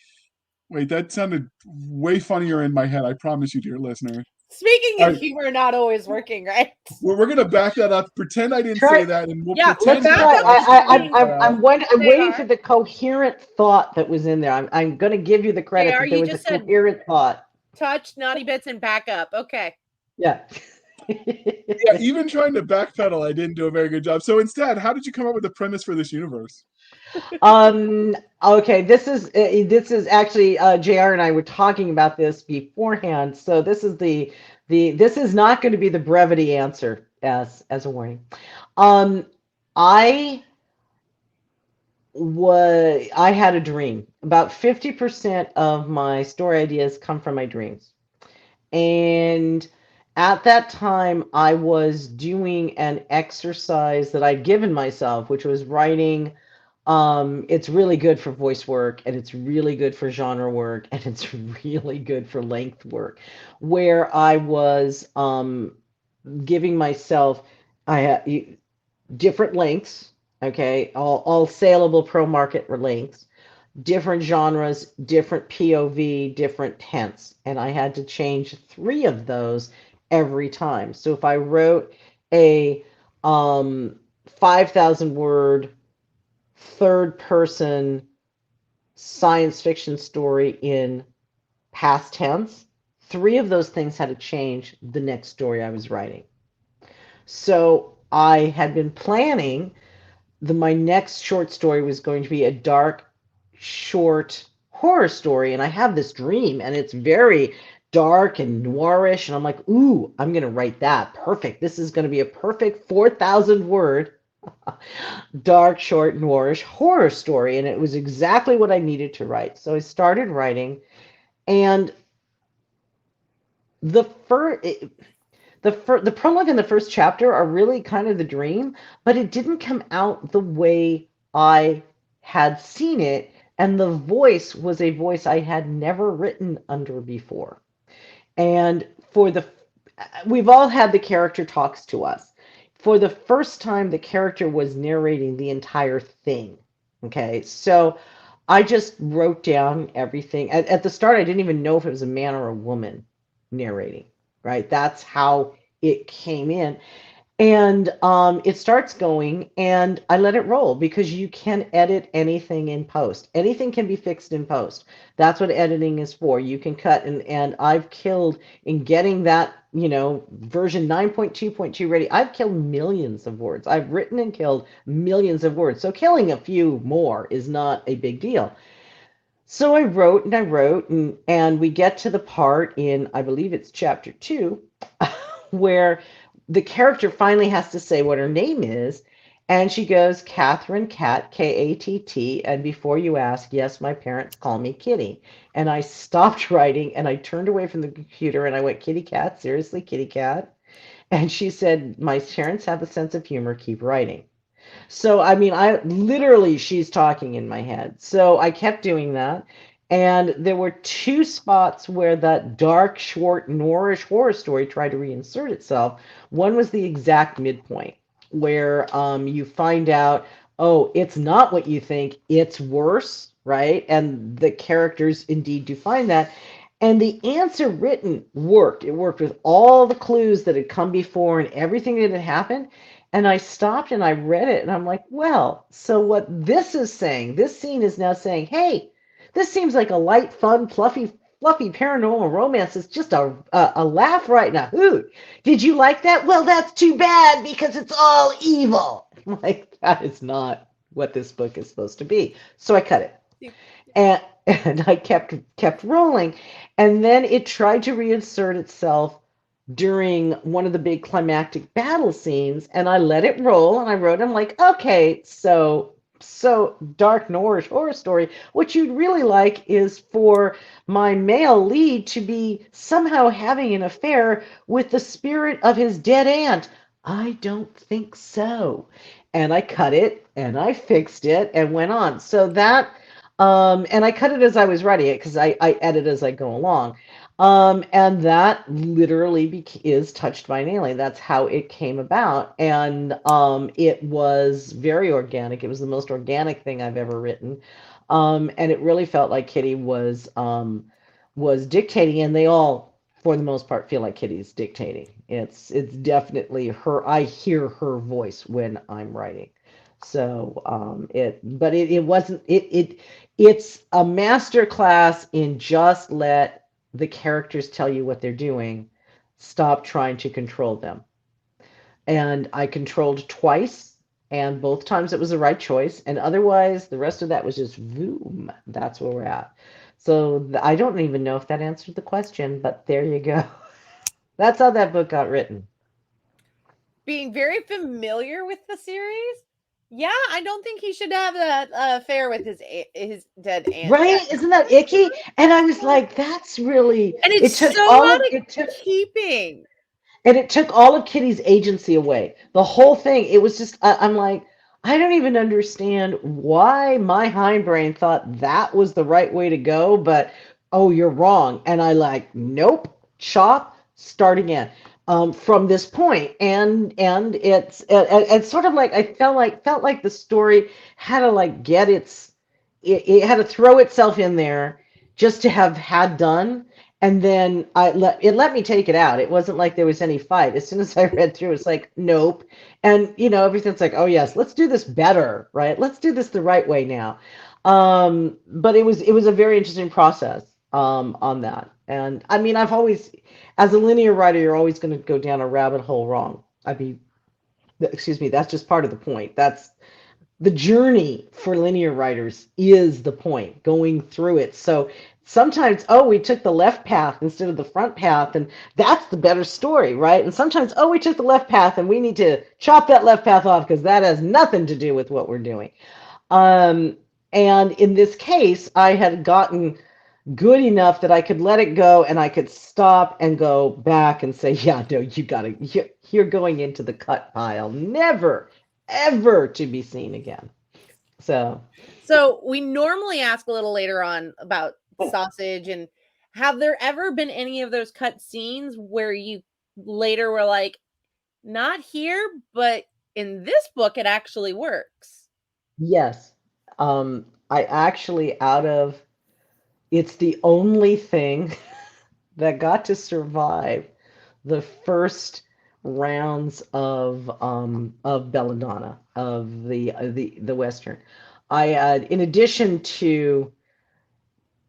Wait, that sounded way funnier in my head. I promise you, dear listener.
Speaking
All
of
right,
humor not always working, right?
we're going to back that up. Pretend I didn't say
Try.
that, and we'll
Yeah,
pretend
Let's
back
try.
up the
afterwards to edit
speaking.
that out.
I'm waiting
JR.
for the coherent thought that was in there. I'm going to give you the credit
JR,
that there
you
was a
just said
coherent thought.
touch naughty bits and back up. Okay.
Yeah.
Yeah, even trying to backpedal, I didn't do a very good job. So instead, how did you come up with the premise for this universe?
Um. Okay. This is actually Jr. and I were talking about this beforehand. So this is not going to be the brevity answer as a warning. Um. I I had a dream. About 50% of my story ideas come from my dreams. And at that time, I was doing an exercise that I'd given myself, which was writing. It's really good for voice work, and it's really good for genre work, and it's really good for length work, where I was giving myself I had different lengths, okay, all saleable pro market lengths, different genres, different POV, different tense. And I had to change three of those every time. So if I wrote a 5,000 word third person science fiction story in past tense, three of those things had to change the next story I was writing. So I had been planning my next short story was going to be a dark, short horror story, and I have this dream, and it's very dark and noirish, and I'm like, ooh, I'm going to write that. Perfect. This is going to be a perfect 4,000 word dark, short, noirish horror story, and it was exactly what I needed to write. So I started writing, and the first the prologue and the first chapter are really kind of the dream, but it didn't come out the way I had seen it, and the voice was a voice I had never written under before. And we've all had the character talks to us. For the first time, the character was narrating the entire thing. Okay, so I just wrote down everything. At the start, I didn't even know if it was a man or a woman narrating, right? That's how it came in. And it starts going, and I let it roll because you can edit anything in post. Anything can be fixed in post. That's what editing is for. You can cut, and I've killed in getting that, version 9.2.2 ready. I've killed millions of words. I've written and killed millions of words. So killing a few more is not a big deal. So I wrote, and we get to the part in, I believe it's chapter 2, where the character finally has to say what her name is. And she goes, Catherine Cat, Katt. And before you ask, yes, my parents call me Kitty. And I stopped writing and I turned away from the computer and I went, Kitty Cat, seriously, Kitty Cat? And she said, my parents have a sense of humor, keep writing. So, I mean, I literally, she's talking in my head. So I kept doing that. And there were two spots where that dark, short, noirish horror story tried to reinsert itself. One was the exact midpoint where you find out, oh, it's not what you think, it's worse, right? And the characters indeed do find that. And the answer written worked. It worked with all the clues that had come before and everything that had happened. And I stopped and I read it and I'm like, well, so what this is saying, this scene is now saying, hey, this seems like a light, fun, fluffy paranormal romance. It's just a laugh right now. Ooh, did you like that? Well, that's too bad because it's all evil. Like, that is not what this book is supposed to be. So I cut it. And I kept rolling. And then it tried to reinsert itself during one of the big climactic battle scenes, and I let it roll and I wrote, I'm like, okay, so dark noirish horror story. What you'd really like is for my male lead to be somehow having an affair with the spirit of his dead aunt. I don't think so. And I cut it and I fixed it and went on. So that and I cut it as I was writing it because I edit as I go along. And that literally is Touched by an Alien. That's how it came about. And it was very organic. It was the most organic thing I've ever written. And it really felt like Kitty was dictating, and they all, for the most part, feel like Kitty's dictating. It's definitely her. I hear her voice when I'm writing. So it wasn't it's a master class in just let the characters tell you what they're doing. Stop trying to control them. And I controlled twice, and both times it was the right choice. And otherwise, the rest of that was just boom. That's where we're at. So I don't even know if that answered the question, but there you go. That's how that book got written.
Being very familiar with the series, yeah, I don't think he should have that affair with his dead aunt.
Right? Isn't that icky? And I was like, that's really.
And
It
it's
took
so
all
out
of
of
it took.
keeping.
And it took all of Kitty's agency away. The whole thing, it was just, I'm like, I don't even understand why my hindbrain thought that was the right way to go, but oh, you're wrong. And I like, nope, chop, start again from this point. And it's sort of like I felt like the story had to like get it had to throw itself in there just to have had done. And then it let me take it out. It wasn't like there was any fight. As soon as I read through, it's like, nope. And everything's like, oh yes, let's do this better, right? Let's do this the right way now. But it was a very interesting process on that. And I mean, I've always, as a linear writer, you're always going to go down a rabbit hole wrong. Excuse me, that's just part of the point. the journey for linear writers is the point, going through it. So sometimes, oh, we took the left path instead of the front path, and that's the better story, right? And sometimes, oh, we took the left path and we need to chop that left path off because that has nothing to do with what we're doing. Um, and in this case, I had gotten good enough that I could let it go and I could stop and go back and say, yeah, no, you're going into the cut pile, never, ever to be seen again.
So we normally ask a little later on about sausage, and have there ever been any of those cut scenes where you later were like, not here, but in this book it actually works?
Yes. I actually, it's the only thing that got to survive the first rounds of Belladonna, of the Western. In addition to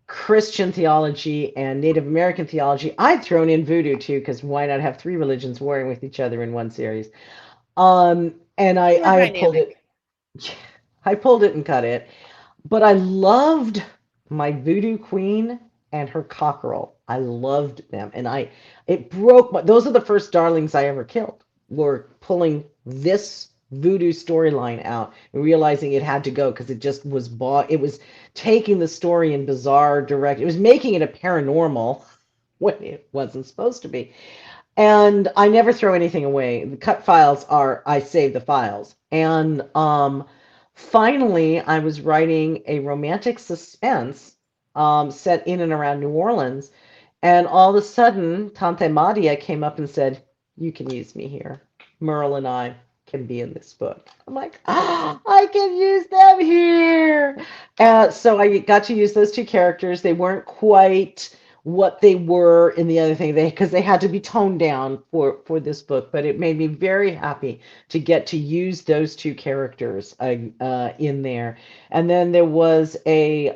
Christian theology and Native American theology, I'd thrown in voodoo too, because why not have three religions warring with each other in one series? And I had pulled it. I pulled it and cut it. But I loved my voodoo queen and her cockerel. I loved them. And it broke those are the first darlings I ever killed, were pulling this voodoo storyline out and realizing it had to go because it just was it was taking the story in bizarre direct. It was making it a paranormal when it wasn't supposed to be. And I never throw anything away. The cut files I save the files. And finally, I was writing a romantic suspense set in and around New Orleans. And all of a sudden, Tante Madia came up and said, you can use me here. Merle and I can be in this book. I'm like, I can use them here. So I got to use those two characters. They weren't quite what they were in the other thing, because they had to be toned down for this book, but it made me very happy to get to use those two characters in there. And then there was a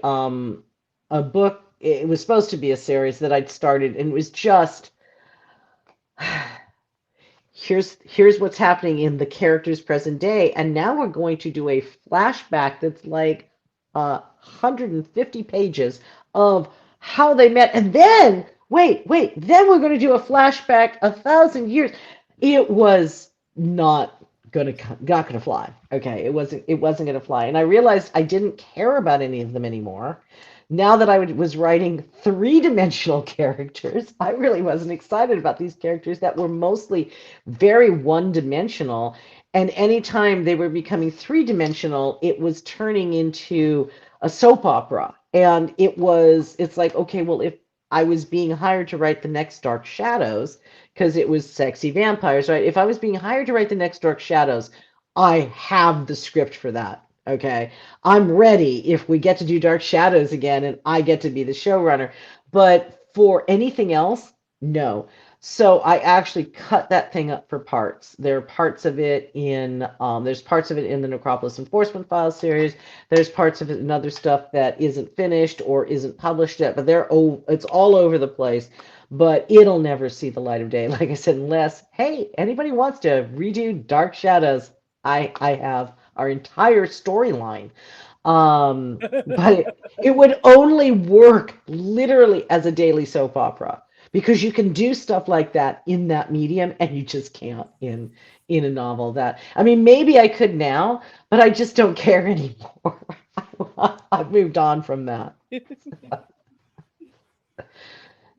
book. It was supposed to be a series that I'd started, and it was just here's what's happening in the characters' present day, and now we're going to do a flashback that's like 150 pages of how they met, and then wait, then we're going to do a flashback 1,000 years. It was not gonna fly. Okay, it wasn't gonna fly, and I realized I didn't care about any of them anymore. Now that I was writing three-dimensional characters, I really wasn't excited about these characters that were mostly very one-dimensional. And anytime they were becoming three-dimensional, it was turning into a soap opera. And it's like, okay, well, if I was being hired to write the next Dark Shadows, because it was sexy vampires, right? If I was being hired to write the next Dark Shadows, I have the script for that. Okay, I'm ready if we get to do Dark Shadows again and I get to be the showrunner. But for anything else, no. So I actually cut that thing up for parts. There are parts of it there's parts of it in the Necropolis Enforcement Files series. There's parts of it in other stuff that isn't finished or isn't published yet, but it's all over the place. But it'll never see the light of day, like I said, unless, hey, anybody wants to redo Dark Shadows, I have our entire storyline. But it would only work literally as a daily soap opera, because you can do stuff like that in that medium and you just can't in a novel. Maybe I could now, but I just don't care anymore. I've moved on from that.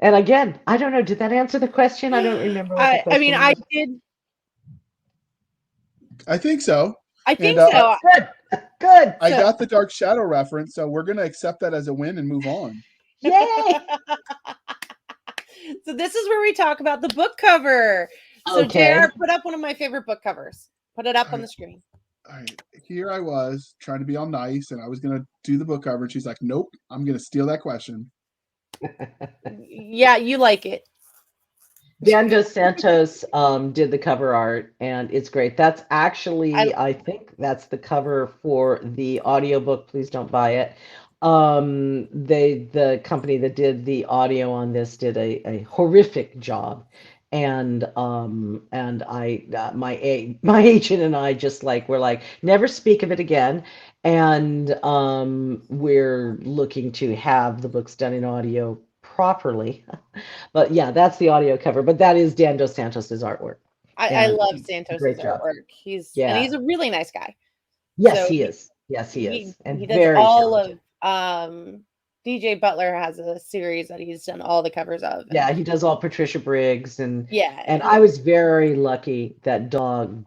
And again, I don't know, did that answer the question? I don't remember what the question was.
I did.
I think so.
I think so.
Good.
I got the Dark Shadow reference, so we're going to accept that as a win and move on.
Yay!
So this is where we talk about the book cover. So
Okay.
JR, put up one of my favorite book covers. Put it up on the screen.
All right. Here I was trying to be all nice, and I was going to do the book cover. And she's like, nope, I'm going to steal that question.
Yeah, you like it.
Dan Dos Santos did the cover art, and it's great. That's actually, I think that's the cover for the audiobook. Please don't buy it. The company that did the audio on this did a horrific job. And my agent and I just like we're like never speak of it again, and we're looking to have the books done in audio properly. But yeah, that's the audio cover. But that is Dan Dos Santos's artwork,
I
and
love Santos's
great job.
artwork. He's
Yeah.
a really nice guy.
Yes,
So
he is. Yes, he is,
he
and
does
very
all
talented.
of DJ Butler has a series that he's done all the covers of. And
Yeah, he does all Patricia Briggs, and
yeah,
I was very lucky that Dog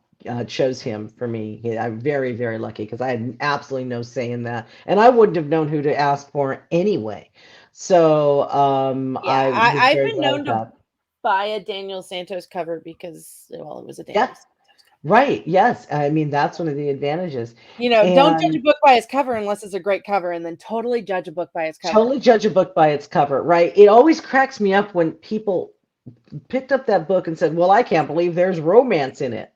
chose him for me. I'm very, very lucky because I had absolutely no say in that, and I wouldn't have known who to ask for anyway. So
yeah.
I was
I've
very
been
glad
known
of
to
that.
buy a Daniel Santos cover because, well, it was a Daniel
Yeah,
Santos cover.
right. Yes, I mean that's one of the advantages,
You know, don't judge a
and
book by its cover unless it's a great cover, and then totally judge a book by its cover.
totally judge a book by its cover. Right. It always cracks me up when people picked up that book and said, "Well, I can't believe there's romance in it."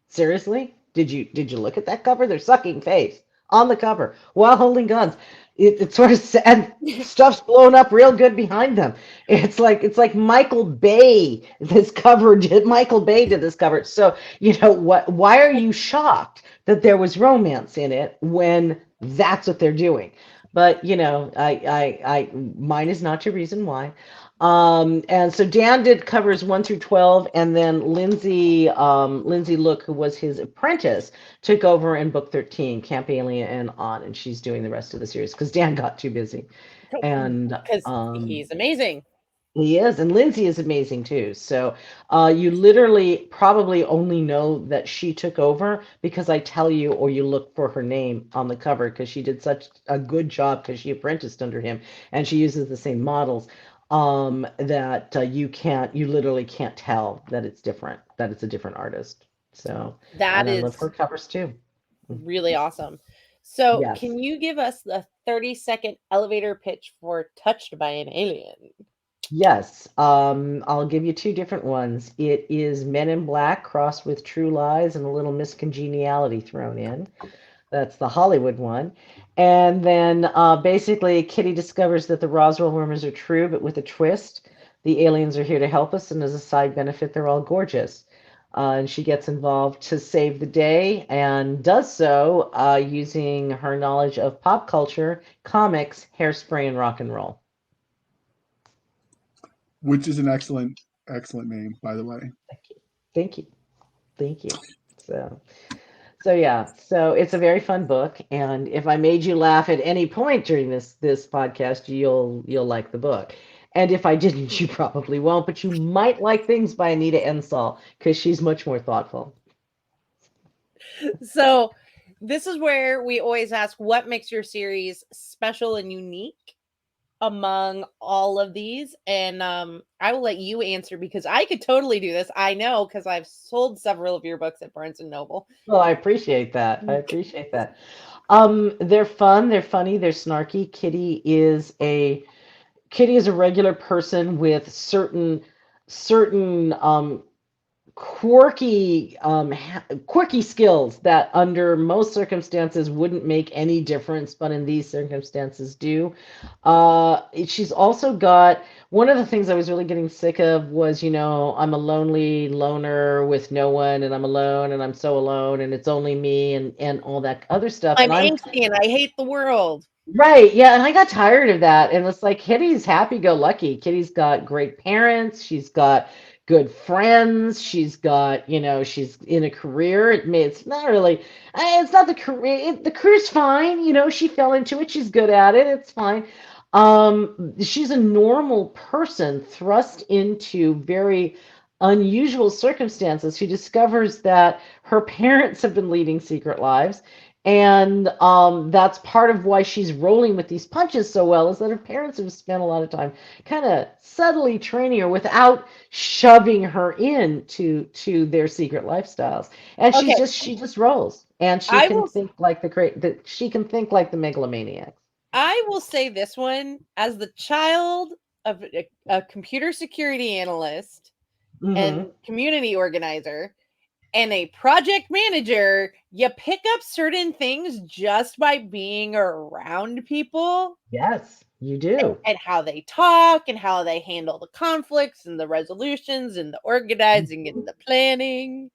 Seriously? Did you look at that cover? They're sucking face on the cover while holding guns. It sort of and stuff's blown up real good behind them. It's like Michael Bay. This cover did Michael Bay did this cover. So you know what? Why are you shocked that there was romance in it when that's what they're doing? But you know, mine is not your reason why. And so Dan did covers 1 through 12, and then Lindsay Look, who was his apprentice, took over in book 13, Camp Alien and on, and she's doing the rest of the series because Dan got too busy. And
Because he's amazing.
he is, and Lindsay is amazing too. So you literally probably only know that she took over because I tell you, or you look for her name on the cover because she did such a good job because she apprenticed under him and she uses the same models that you literally can't tell that it's different, that it's a different artist. So,
That
and I love
is
her covers too.
really awesome. So,
Yes.
can you give us the 30-second elevator pitch for Touched by an Alien?
Yes, I'll give you two different ones. It is Men in Black crossed with True Lies and a little miscongeniality thrown in. That's the Hollywood one. And then basically, Kitty discovers that the Roswell rumors are true, but with a twist. The aliens are here to help us, and as a side benefit, they're all gorgeous. And she gets involved to save the day and does so using her knowledge of pop culture, comics, hairspray, and rock and roll.
Which is an excellent name, by the way.
Thank you. Thank you. So, so yeah, so it's a very fun book, and if I made you laugh at any point during this podcast, you'll like the book. And if I didn't, you probably won't, but you might like Things by Anita Ensall because she's much more thoughtful.
So, this is where we always ask what makes your series special and unique among all of these. And I will let you answer because I could totally do this. I know because I've sold several of your books at Barnes and Noble.
Well, I appreciate that. I appreciate that. They're fun, they're funny, they're snarky. Kitty is a regular person with certain quirky skills that under most circumstances wouldn't make any difference, but in these circumstances do. She's also got one of the things I was really getting sick of was, I'm a lonely loner with no one, and I'm alone, and I'm so alone, and it's only me, and all that other stuff.
I'm
And I'm
angsty and I hate the world.
right, yeah, and I got tired of that. And it's like Kitty's happy-go-lucky. Kitty's got great parents. She's got good friends. She's got, she's in a career. It's not really, it's not the career. The career's fine. She fell into it. She's good at it. It's fine. She's a normal person thrust into very unusual circumstances. She discovers that her parents have been leading secret lives, and that's part of why she's rolling with these punches so well, is that her parents have spent a lot of time kind of subtly training her without shoving her into their secret lifestyles. And
Okay,
she just rolls, and she
I
can
will
think like she can think like the megalomaniacs.
I will say this one as the child of a computer security analyst
Hmm.
and community organizer and a project manager, you pick up certain things just by being around people.
Yes. You do.
And how they talk and how they handle the conflicts and the resolutions and the organizing and the planning.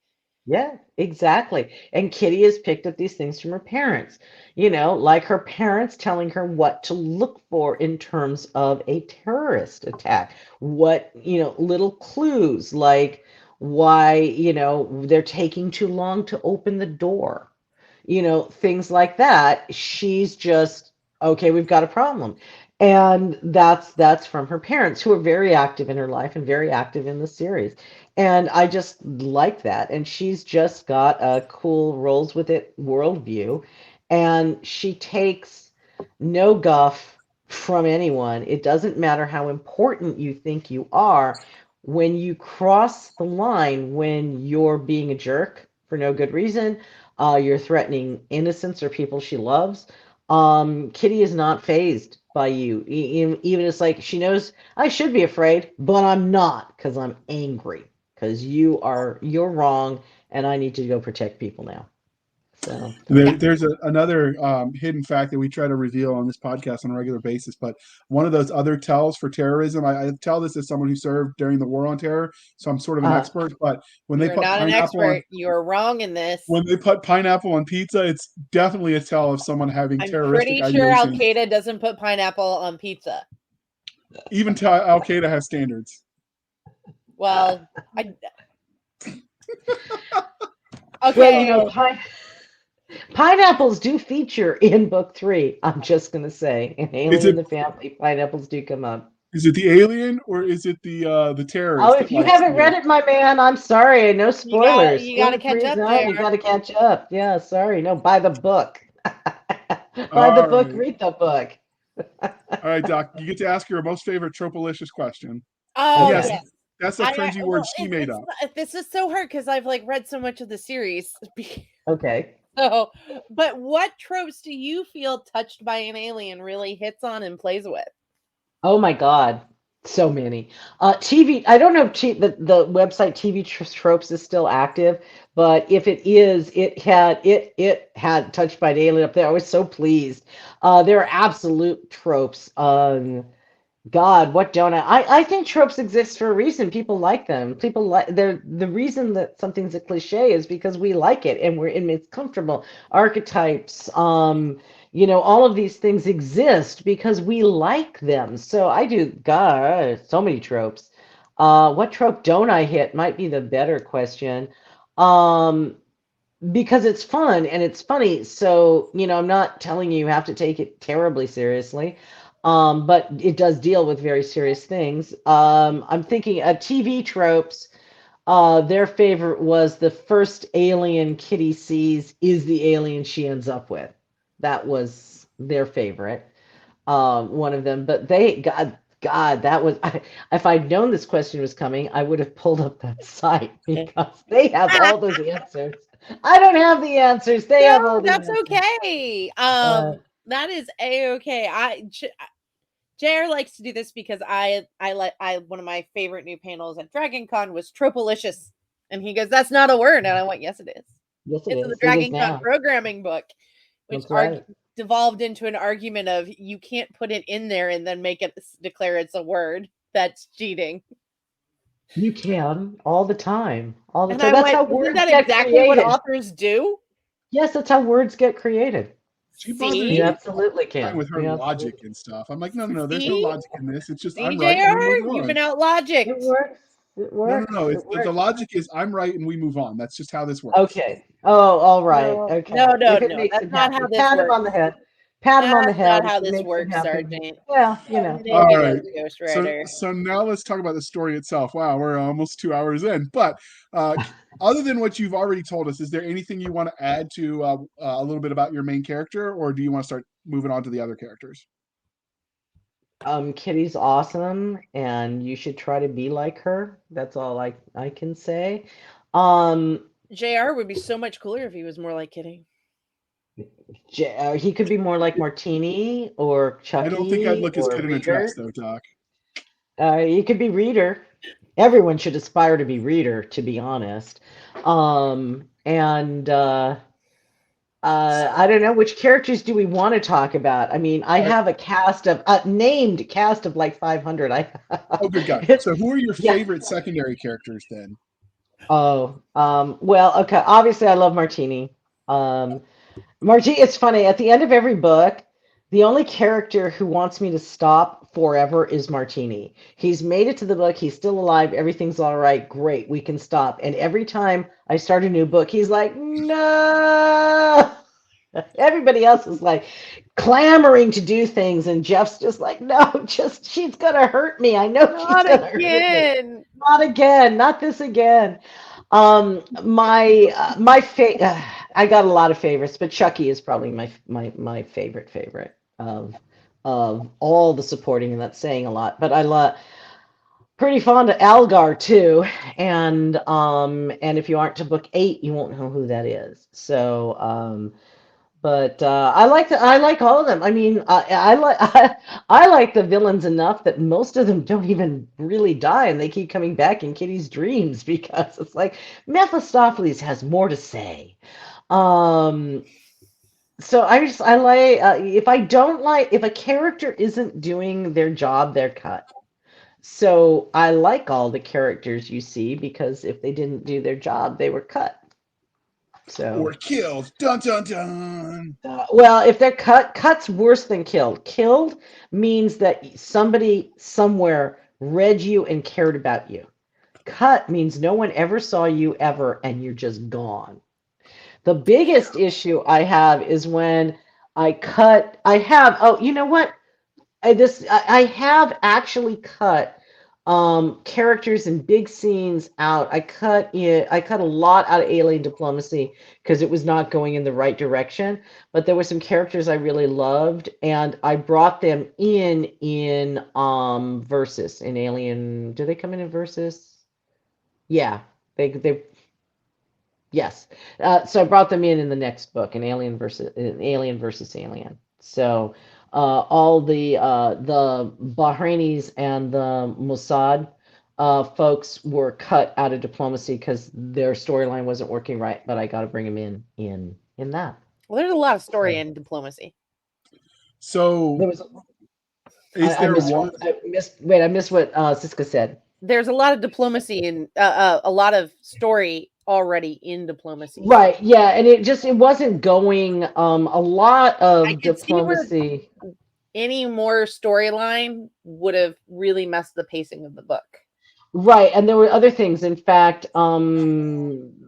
Yeah, exactly. And Kitty has picked up these things from her parents. Like her parents telling her what to look for in terms of a terrorist attack. What, little clues like why, they're taking too long to open the door. Things like that. She's just, okay, we've got a problem. And that's from her parents who are very active in her life and very active in the series. And I just like that. And she's just got a cool rolls with it worldview. And she takes no guff from anyone. It doesn't matter how important you think you are. When you cross the line, when you're being a jerk for no good reason, you're threatening innocents or people she loves. Kitty is not phased by you. Even it's like she knows I should be afraid, but I'm not because I'm angry because you're wrong and I need to go protect people now. So
Yeah.
There's another hidden fact that we try to reveal on this podcast on a regular basis. But one of those other tells for terrorism, I tell this as someone who served during the War on Terror, so I'm sort of an expert. But when they
You're
put
not an
pineapple on
expert. You're wrong in this.
when they put pineapple on pizza, it's definitely a tell of someone having
I'm
terroristic
pretty sure Al
ideation.
Qaeda doesn't put pineapple on pizza.
Even Al Qaeda has standards.
Well,
well,
okay.
pineapples do feature in book 3. I'm just gonna say, in
Is
Alien in
it
the Family, pineapples do come up.
is it the alien or is it the
Oh,
terrorist
if
that
you
likes
haven't read it, my man, I'm sorry. No
You got
spoilers.
you got to
Spoiler
catch
free
up
zone. You
there.
got to catch up. Yeah, sorry. No, buy the book. Buy the
All
book.
right.
Read the book.
All right, Doc, you get to ask your most favorite tropalicious question. And
Oh
yes,
Okay.
yes.
that's a cringy word
Well,
she made up.
this is so hard because I've read so much of the series.
Okay.
So, but what tropes do you feel Touched by an Alien really hits on and plays with?
Oh my God. So many. TV. I don't know if the website TV Tropes is still active, but if it is, it had Touched by an Alien up there. I was so pleased. There are absolute tropes. God, what don't I think tropes exist for a reason. People like them. People like they're the reason that something's a cliche is because we like it and it's comfortable. Archetypes, all of these things exist because we like them. So I do, God, so many tropes. What trope don't I hit might be the better question. Um, because it's fun and it's funny. So, I'm not telling you have to take it terribly seriously, but it does deal with very serious things. I'm thinking TV tropes. Their favorite was the first alien Kitty sees is the alien she ends up with. That was their favorite, one of them. But God, that was, if I'd known this question was coming, I would have pulled up that site because they have all those answers. I don't have the answers. They have all
No,
the
that's
answers.
okay. That is a-okay. JR likes to do this because I one of my favorite new panels at Dragon Con was Tropalicious. And he goes, "That's not a word." And I went, "Yes, it is.
Yes, it
It's in the
is. It is
Dragon Con
now.
programming book," which
That's right.
devolved into an argument of you can't put it in there and then make it declare it's a word. That's cheating.
You can all the time. All the
And
time.
I
That's
went,
how
"Isn't
words
that
get
exactly what
created.
authors do?"
Yes, that's how words get created.
She bothers
You
See?
me
absolutely
trying
can.
with her
You
logic
absolutely.
and stuff. I'm like, no. There's no
See?
logic in this. It's just I'm
See,
right and we move
JR? You've
on.
been out
It
logicked.
works. It
No.
works.
It's
It
the
works.
logic is I'm right and we move on. That's just how this works.
Okay. Oh, all right.
No,
Okay.
no, no,
If it
no.
makes
That's
him
not how
happy,
this
pat him on
works.
the head. Pat him on the
That's not
head if
how
it
this
makes him
works,
happy.
Sergeant.
Well,
Thank
All
you,
right.
Ghostwriter.
So now let's talk about the story itself. Wow, we're almost 2 hours in. But other than what you've already told us, is there anything you want to add to a little bit about your main character, or do you want to start moving on to the other characters?
Kitty's awesome, and you should try to be like her. That's all I can say. Um,
JR would be so much cooler if he was more like Kitty.
He could be more like Martini or
I don't think I'd
Chucky
look as
or
good in a dress,
Reader.
though, Doc.
He could be Reader. Everyone should aspire to be Reader, to be honest. And I don't know, which characters do we want to talk about? I mean, I
Uh,
have a cast of named cast of like 500.
oh, good God.
It's
So, who are your
yeah.
favorite secondary characters then?
Oh, well, okay. Obviously, I love Martini. Um, Martini. It's funny. At the end of every book, the only character who wants me to stop forever is Martini. He's made it to the book. He's still alive. Everything's all right. Great. We can stop. And every time I start a new book, he's like, no. Everybody else is like clamoring to do things, and Jeff's just like, no, just she's gonna hurt me. I know she's
Not
gonna hurt me.
again.
Not again, not this again. I got a lot of favorites, but Chucky is probably my favorite of all the supporting, and that's saying a lot. But I love pretty fond of Algar too, and if you aren't to book 8, you won't know who that is. So but I like all of them. I mean, I like I like the villains enough that most of them don't even really die, and they keep coming back in Kitty's dreams because it's like Mephistopheles has more to say. Um, so I like if I don't like if a character isn't doing their job, they're cut. So I like all the characters you see because if they didn't do their job, they were cut.
Or
So.
killed? Dun dun dun.
Well, if they're cut, cut's worse than killed. Killed means that somebody somewhere read you and cared about you. Cut means no one ever saw you ever and you're just gone. The biggest issue I have is when I have, oh, you know what? I have actually cut characters in big scenes out. I cut a lot out of alien diplomacy because it was not going in the right direction, but there were some characters I really loved and I brought them in Versus in Alien. Do they come in Versus? Yeah. They yes. So I brought them in the next book, in Alien versus Alien. So all the Bahrainis and the Mossad folks were cut out of diplomacy because their storyline wasn't working right. But I got to bring them in that.
Well, there's a lot of story
So
in diplomacy.
So,
there was
is
I
there
missed
one?
I missed what Cisca said.
There's a lot of diplomacy and a lot of story already in diplomacy.
Right, yeah, and it wasn't going a lot
I
of
could see where
diplomacy.
any more storyline would have really messed the pacing of the book.
Right, and there were other things. In fact,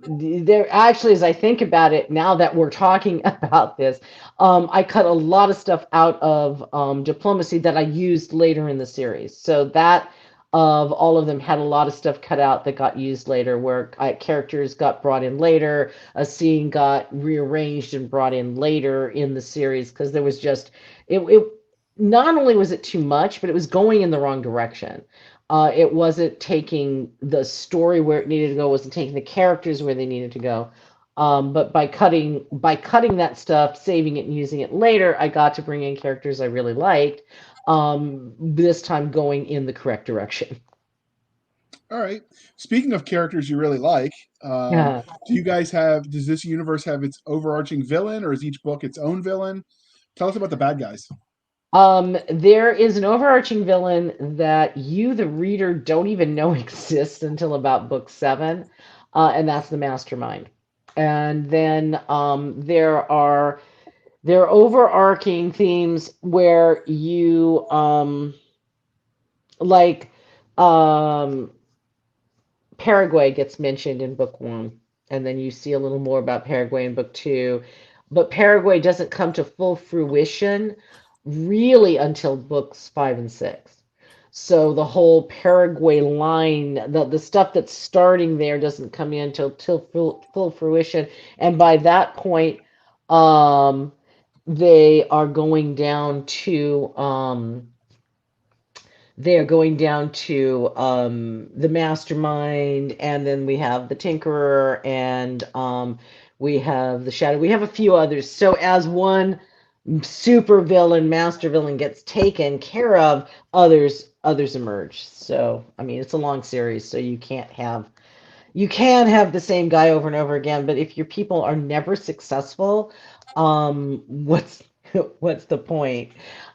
there actually, as I think about it, now that we're talking about this, I cut a lot of stuff out of diplomacy that I used later in the series. So that of all of them had a lot of stuff cut out that got used later, where characters got brought in later, a scene got rearranged and brought in later in the series because there was just it. Not only was it too much, but it was going in the wrong direction. It wasn't taking the story where it needed to go, wasn't taking the characters where they needed to go. But by cutting that stuff, saving it and using it later, I got to bring in characters I really liked. This time going in the correct direction.
All right. Speaking of characters you really like,
Yeah.
do you guys have? Does this universe have its overarching villain, or is each book its own villain? Tell us about the bad guys.
There is an overarching villain that you, the reader, don't even know exists until about book 7, and that's the mastermind. And then there are overarching themes where you like um Paraguay gets mentioned in book 1, and then you see a little more about Paraguay in book 2, but Paraguay doesn't come to full fruition really until books 5 and 6. So the whole Paraguay line, the stuff that's starting there doesn't come in till full fruition, and by that point, um, they are going down to the mastermind, and then we have the tinkerer, and we have the shadow. We have a few others. So as one super villain, master villain gets taken care of, others emerge. So I mean, it's a long series, so you can have the same guy over and over again, but if your people are never successful, what's what's the point?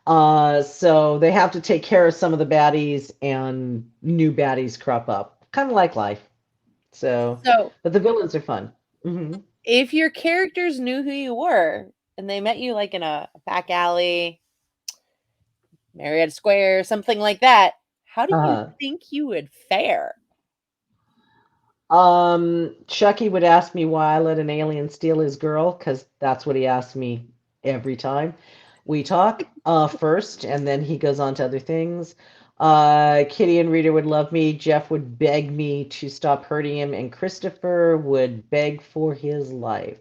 So they have to take care of some of the baddies, and new baddies crop up, kind of like life. So,
So
but the villains are fun.
if your characters knew who you were and they met you like in a back alley, Marietta Square, something like that, how do you
Uh-huh.
think you would fare?
Chucky would ask me why I let an alien steal his girl, because that's what he asks me every time we talk, first, and then he goes on to other things. Kitty and Rita would love me. Jeff would beg me to stop hurting him, and Christopher would beg for his life.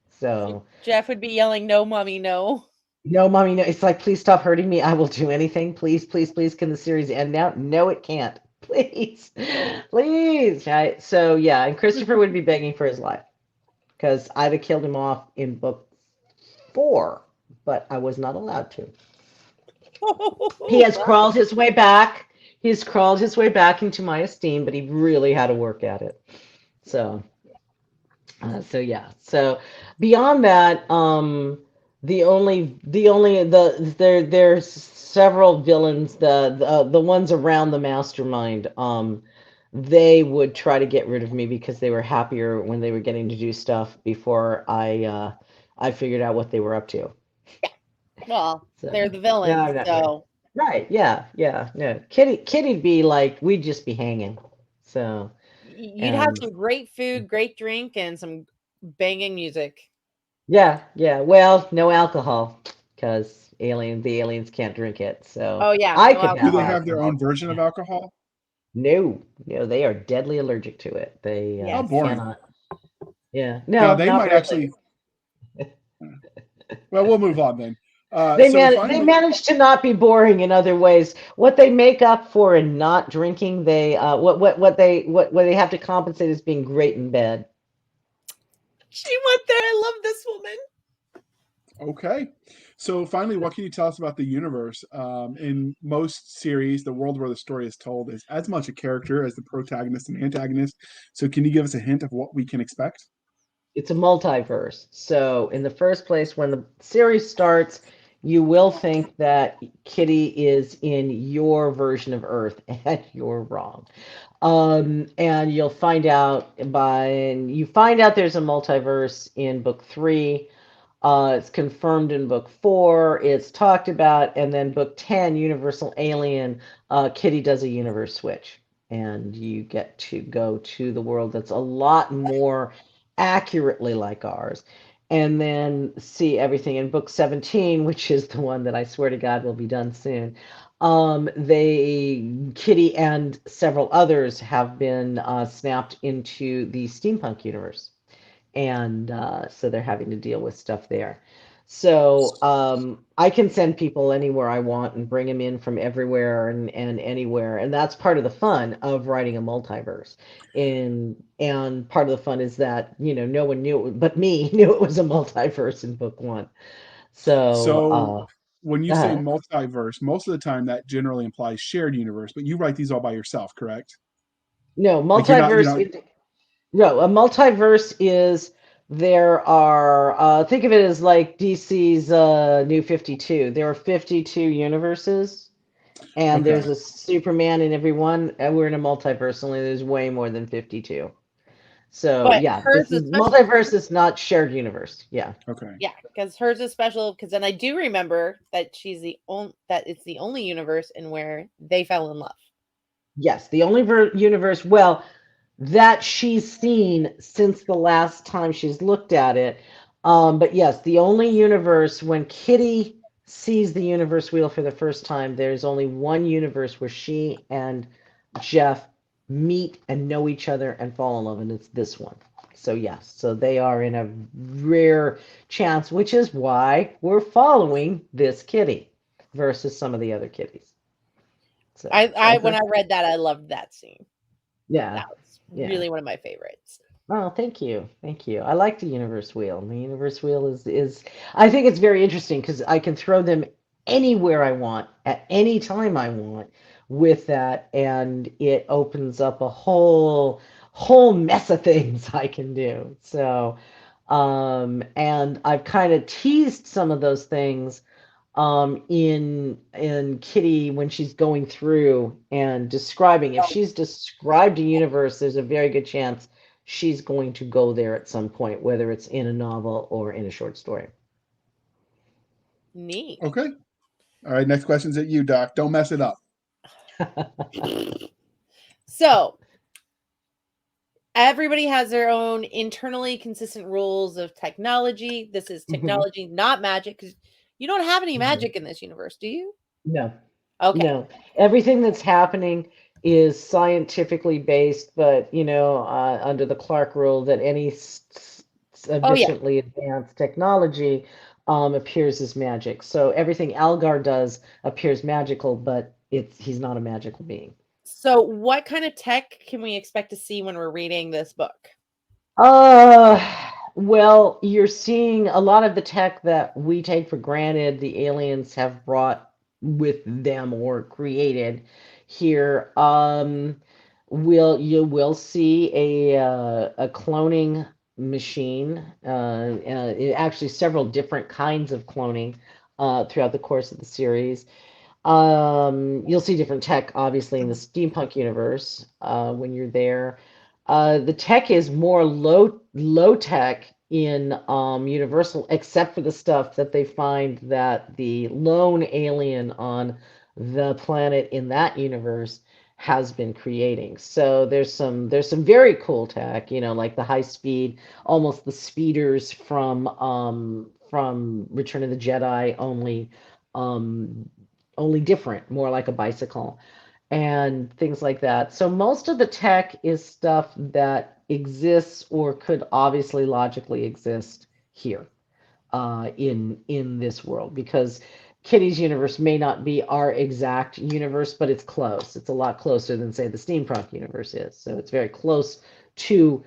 So,
Jeff would be yelling, "No, mommy, no."
no, mommy, no. It's like, please stop hurting me. I will do anything. Please, please, please. Can the series end now? No, it can't. Please, please. Right. So, yeah, and Christopher would be begging for his life, because I'd have killed him off in book 4, but I was not allowed to. He has crawled his way back. He's crawled his way back into my esteem, but he really had to work at it. So, so yeah. So beyond that, there's several villains. The ones around the mastermind. They would try to get rid of me because they were happier when they were getting to do stuff before I figured out what they were up to.
Well,
So
they're the
no,
villains,
I'm not good.
so
Right? Yeah, yeah. No, Kitty'd be like, we'd just be hanging. So
you'd have
and
some great food, great drink, and some banging music.
yeah, yeah. Well, no alcohol because the aliens can't drink it.
Oh
So
yeah,
I
no
could
Do
have
they
alcohol.
have their
alcohol.
own version of alcohol?
No, no, they are deadly allergic to it. They
How
Yes.
boring.
cannot. Yeah,
Now
no,
they
not
might
really.
actually. Well, we'll move on then. So
They
finally,
manage to not be boring in other ways. What they make up for in not drinking, they what they have to compensate is being great in bed.
She went there. I love this woman.
okay. So finally, what can you tell us about the universe? In most series, the world where the story is told is as much a character as the protagonist and antagonist. So can you give us a hint of what we can expect?
It's a multiverse. So, in the first place, when the series starts, you will think that Kitty is in your version of Earth, and you're wrong. And you find out there's a multiverse in book 3. It's confirmed in book 4. It's talked about, and then book 10, Universal Alien. Kitty does a universe switch, and you get to go to the world that's a lot more accurately like ours, and then see everything in book 17, which is the one that I swear to God will be done soon. They Kitty and several others have been snapped into the steampunk universe, and so they're having to deal with stuff there. So I can send people anywhere I want and bring them in from everywhere and anywhere, and that's part of the fun of writing a multiverse. And part of the fun is that no one knew it, but me knew it was a multiverse in book 1. So
So when you say
uh,
multiverse, most of the time that generally implies shared universe, but you write these all by yourself, correct?
no
Like you're not,
multiverse. No, a multiverse is there are think of it as like DC's New 52. There are 52 universes, and
okay.
there's a Superman in every one, and we're in a multiverse, only there's way more than 52. So
But
yeah,
hers
this
is
is
special.
multiverse is not shared universe. Yeah.
Okay.
Yeah, because hers is special. Because then I do remember that it's the only universe in where they fell in love.
Yes, the only universe, well, that she's seen since the last time she's looked at it. But yes, the only universe when Kitty sees the universe wheel for the first time, there's only one universe where she and Jeff meet and know each other and fall in love, and it's this one. So yes, so they are in a rare chance, which is why we're following this kitty versus some of the other kitties. So
I
Okay.
when I read that, I loved that scene.
yeah,
That was
yeah.
really one of my favorites.
Oh, thank you. Thank you. I like the universe wheel. The universe wheel is I think it's very interesting because I can throw them anywhere I want at any time I want with that, and it opens up a whole mess of things I can do. So, and I've kind of teased some of those things in Kitty when she's going through and describing. If she's described a universe, there's a very good chance she's going to go there at some point, whether it's in a novel or in a short story.
Neat.
Okay. All right. Next question's at you, Doc. Don't mess it up.
So everybody has their own internally consistent rules of technology. This is technology, not magic, because you don't have any magic in this universe, do you?
No,
Okay.
no. Everything that's happening is scientifically based, but under the Clark rule that any
Oh yeah.
sufficiently advanced technology appears as magic. So everything Algar does appears magical, but he's not a magical being.
So what kind of tech can we expect to see when we're reading this book?
Well, you're seeing a lot of the tech that we take for granted the aliens have brought with them or created here. You will see a cloning machine, actually several different kinds of cloning throughout the course of the series. You'll see different tech, obviously, in the steampunk universe when you're there. The tech is more low tech in Universal, except for the stuff that they find that the lone alien on the planet in that universe has been creating. So there's some very cool tech, like the high speed, almost the speeders from Return of the Jedi, only different, more like a bicycle and things like that. So most of the tech is stuff that exists or could obviously logically exist here in this world because Kitty's universe may not be our exact universe, but it's close. It's a lot closer than say the steampunk universe is. So it's very close to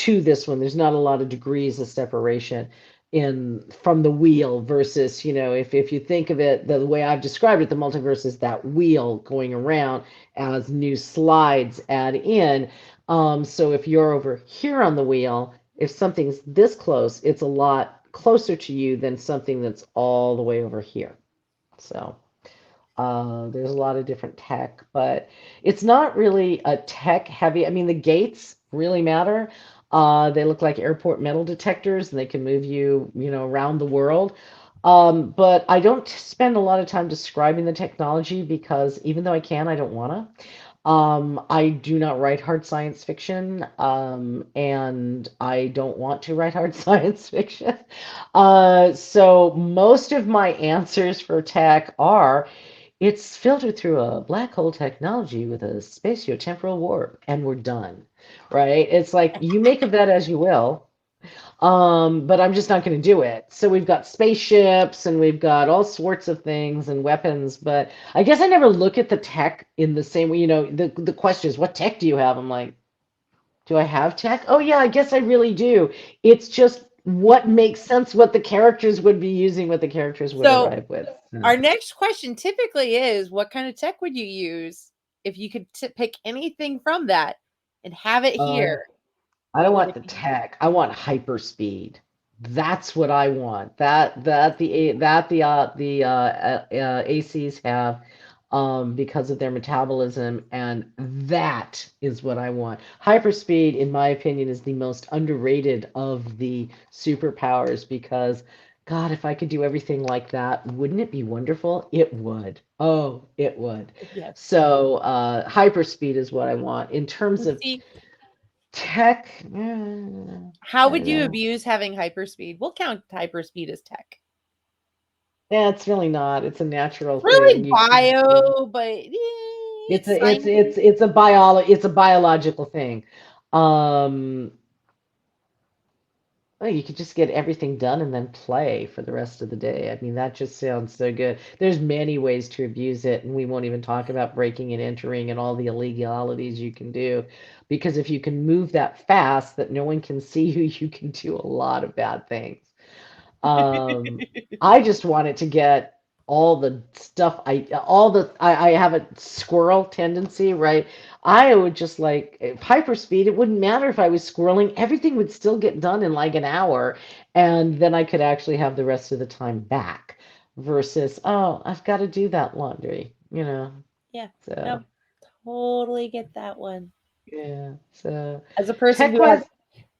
this one. There's not a lot of degrees of separation in from the wheel versus, if you think of it the way I've described it, the multiverse is that wheel going around as new slides add in. So if you're over here on the wheel, if something's this close, it's a lot closer to you than something that's all the way over here. So there's a lot of different tech, but it's not really a tech heavy. I mean, the gates really matter. They look like airport metal detectors and they can move you, around the world. But I don't spend a lot of time describing the technology because even though I can, I don't want to. I do not write hard science fiction, and I don't want to write hard science fiction. So most of my answers for tech are it's filtered through a black hole technology with a spatiotemporal warp, and we're done, right? It's like you make of that as you will. But I'm just not going to do it. So we've got spaceships and we've got all sorts of things and weapons, but I guess I never look at the tech in the same way. The question is, what tech do you have? I'm like, do I have tech? Oh yeah, I guess I really do. It's just what makes sense, what the characters would be using, what the characters would
So
arrive with.
our next question typically is, what kind of tech would you use if you could pick anything from that and have it
Uh,
here?
I don't
What would
want
it
the
be?
tech. I want hyperspeed. That's what I want. That the ACs have because of their metabolism, and that is what I want. Hyperspeed, in my opinion, is the most underrated of the superpowers because, God, if I could do everything like that, wouldn't it be wonderful? It would. Oh, it would.
Yes.
So, hyperspeed is what I want. In terms of
See,
tech,
how
I
would
don't
you
know.
abuse having hyperspeed? We'll count hyperspeed as tech.
Yeah, it's really not. It's a natural thing.
Really
You can't. Yeah.
bio, but
It's
it's
a it's
science.
it's it's a biological thing. Um, well, you could just get everything done and then play for the rest of the day. I mean, that just sounds so good. There's many ways to abuse it, and we won't even talk about breaking and entering and all the illegalities you can do. Because if you can move that fast that no one can see you, you can do a lot of bad things. Um, I just want it to get all the stuff I have a squirrel tendency, right? I would just like hyperspeed. It wouldn't matter if I was squirreling. Everything would still get done in like an hour, and then I could actually have the rest of the time back versus, oh, I've got to do that laundry, you know.
Yeah.
So
No, totally get that one.
yeah. So
As a person
tech
who has
wise,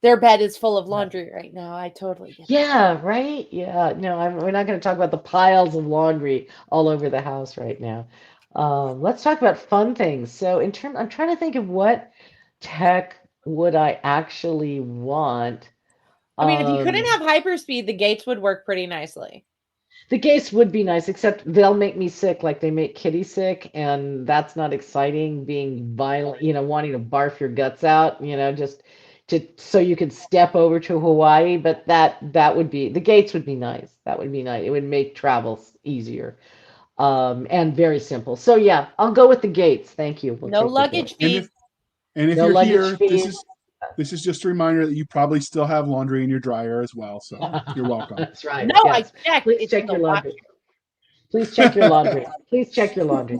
their bed is full of laundry right now, I totally get that.
yeah, right. Yeah. No, we're not going to talk about the piles of laundry all over the house right now. Let's talk about fun things. So I'm trying to think of what tech would I actually want.
I mean, if you couldn't
Um,
have hyperspeed, the gates would work pretty nicely.
the gates would be nice, except they'll make me sick, like they make Kitty sick, and that's not exciting. Being violent, wanting to barf your guts out, just to so you could step over to Hawaii. But that would be the gates would be nice. That would be nice. It would make travel easier, and very simple. So yeah, I'll go with the gates. Thank you. We'll
No
take the
luggage
gates.
And
fees.
if
No
you're
luggage
here, this
fees.
is just a reminder that you probably still have laundry in your dryer as well. So you're welcome.
That's right.
No, I
Yes.
checked.
Please
It's in
check
the
your
washer.
laundry. Please check your laundry. Please check your laundry.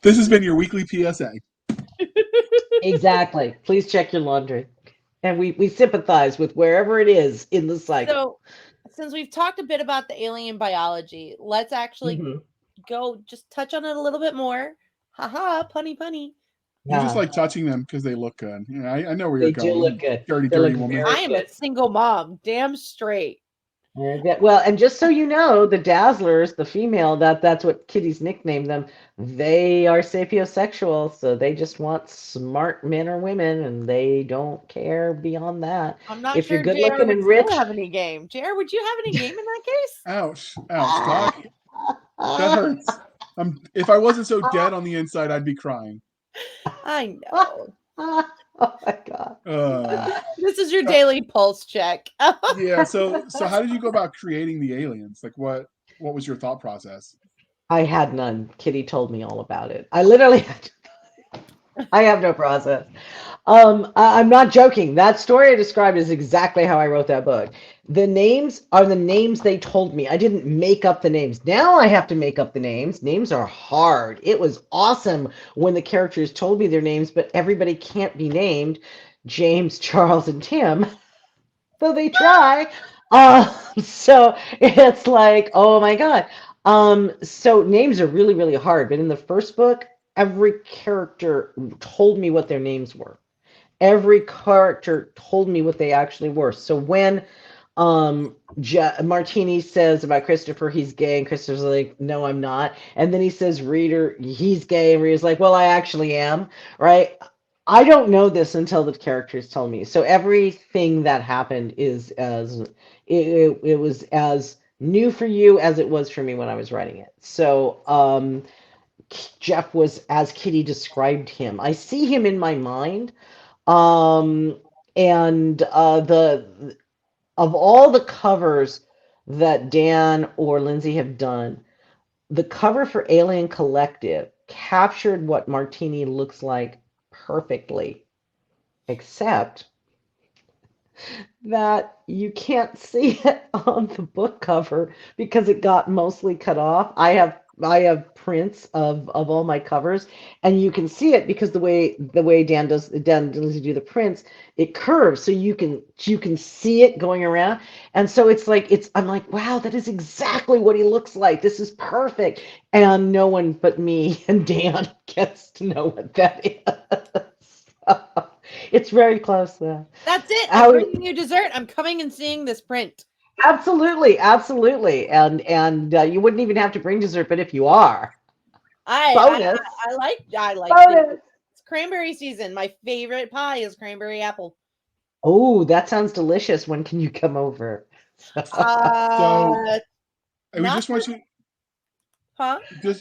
This has been your weekly PSA.
Exactly. Please check your laundry. And we sympathize with wherever it is in the cycle.
So, since we've talked a bit about the alien biology, let's actually
Mhm.
go just touch on it a little bit more. Haha, punny punny.
You just
Yeah,
like touching them because they look good. Yeah, I know where you're
they do
going,
look
you
good.
dirty,
They
dirty
look
woman.
I
very
am a
good.
single mom, damn straight.
Very good. Well, and just so you know, the Dazzlers, the female, that's what Kitty's nicknamed them. They are sapiosexual, so they just want smart men or women, and they don't care beyond that.
I'm not
If you're
sure
good
JR
looking
would
and
still
rich,
have any game. JR, would you have any game in that case?
Ouch, ouch, Doc. That hurts. If I wasn't so dead on the inside, I'd be crying.
I know.
oh my God.
This is your daily pulse check.
Yeah. So how did you go about creating the aliens? Like, what was your thought process?
I had none. Kitty told me all about it. I literally had I have no process. I'm not joking. That story I described is exactly how I wrote that book. The names are the names they told me. I didn't make up the names. Now I have to make up the names. Names are hard. It was awesome when the characters told me their names, but everybody can't be named James, Charles, and Tim, though they try. So it's like, oh my God. So names are really, really hard. But in the first book, every character told me what their names were. Every character told me what they actually were. So when Martini says about Christopher, he's gay, and Christopher's like, no, I'm not. And then he says, Reader, he's gay, and Reader's like, well, I actually am, right? I don't know this until the characters tell me. So everything that happened is it was as new for you as it was for me when I was writing it. So Jeff was as Kitty described him. I see him in my mind. Um, and the of all the covers that Dan or Lindsay have done, the cover for Alien Collective captured what Martini looks like perfectly, except that you can't see it on the book cover because it got mostly cut off. I have prints of all my covers, and you can see it because the way Dan does do the prints, it curves so you can see it going around. And so I'm like, wow, that is exactly what he looks like. This is perfect. And no one but me and Dan gets to know what that is. It's very close though.
That's it. I'm
How
bringing you dessert. I'm coming and seeing this print.
Absolutely, absolutely, and you wouldn't even have to bring dessert, but if you are,
I
bonus,
I like
bonus.
it's cranberry season. My favorite pie is cranberry apple.
Oh, that sounds delicious. When can you come over?
Uh,
We
not
just want
for,
you,
huh?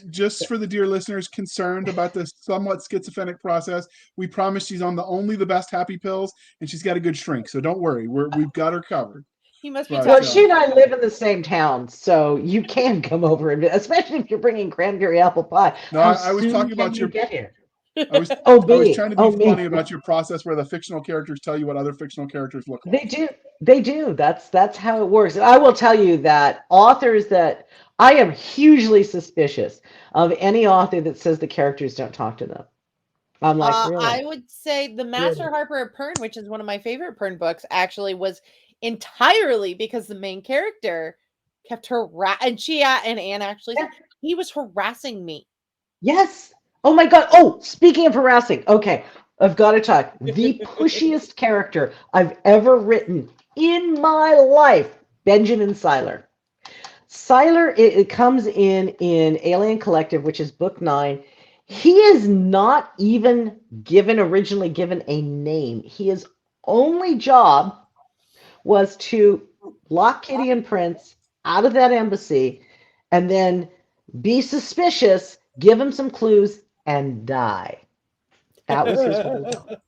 just for the dear listeners concerned about this somewhat schizophrenic process, we promise she's on only the best happy pills, and she's got a good shrink. So don't worry, we've got her covered.
He must be
But
Well,
talking.
she and I live in the same town, so you can come over, and especially if you're bringing cranberry apple pie.
no,
How
I was
soon
talking
can
about
you
your.
get here?
I was
Oh,
I was
me.
trying to be
Oh, me.
funny about your process where the fictional characters tell you what other fictional characters look like.
They do. They do. That's how it works. And I will tell you that authors that I am hugely suspicious of any author that says the characters don't talk to them. I'm like, really?
I would say the Master
Really?
Harper of Pern, which is one of my favorite Pern books, actually was entirely because the main character kept and and Anne actually said he was harassing me.
Yes. Oh my God. Oh, speaking of harassing, okay, I've got to talk. The pushiest character I've ever written in my life, Benjamin Siler. Siler, it comes in Alien Collective, which is book 9. He is not even originally given a name. His only job was to lock Kitty and Prince out of that embassy and then be suspicious, give him some clues, and die. That was his whole job.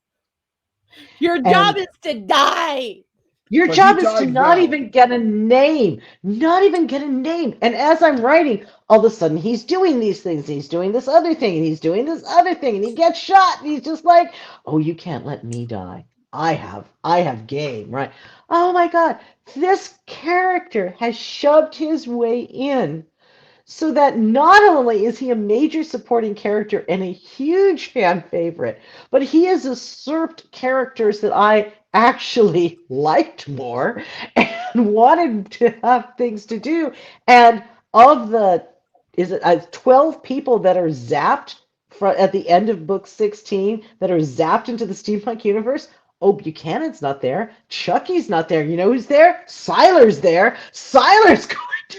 Your job
And
is to die.
your
But he
job is to
died
not
well.
even get a name, not even get a name. And as I'm writing, all of a sudden he's doing these things, he's doing this other thing, and he's doing this other thing, and he gets shot, and he's just like, "Oh, you can't let me die. I have game, right?" Oh my God, this character has shoved his way in so that not only is he a major supporting character and a huge fan favorite, but he has usurped characters that I actually liked more and wanted to have things to do. And of the, is it 12 people that are zapped at the end of book 16 that are zapped into the steampunk universe? Oh, Buchanan's not there. Chucky's not there. You know who's there? Siler's there. Siler's going to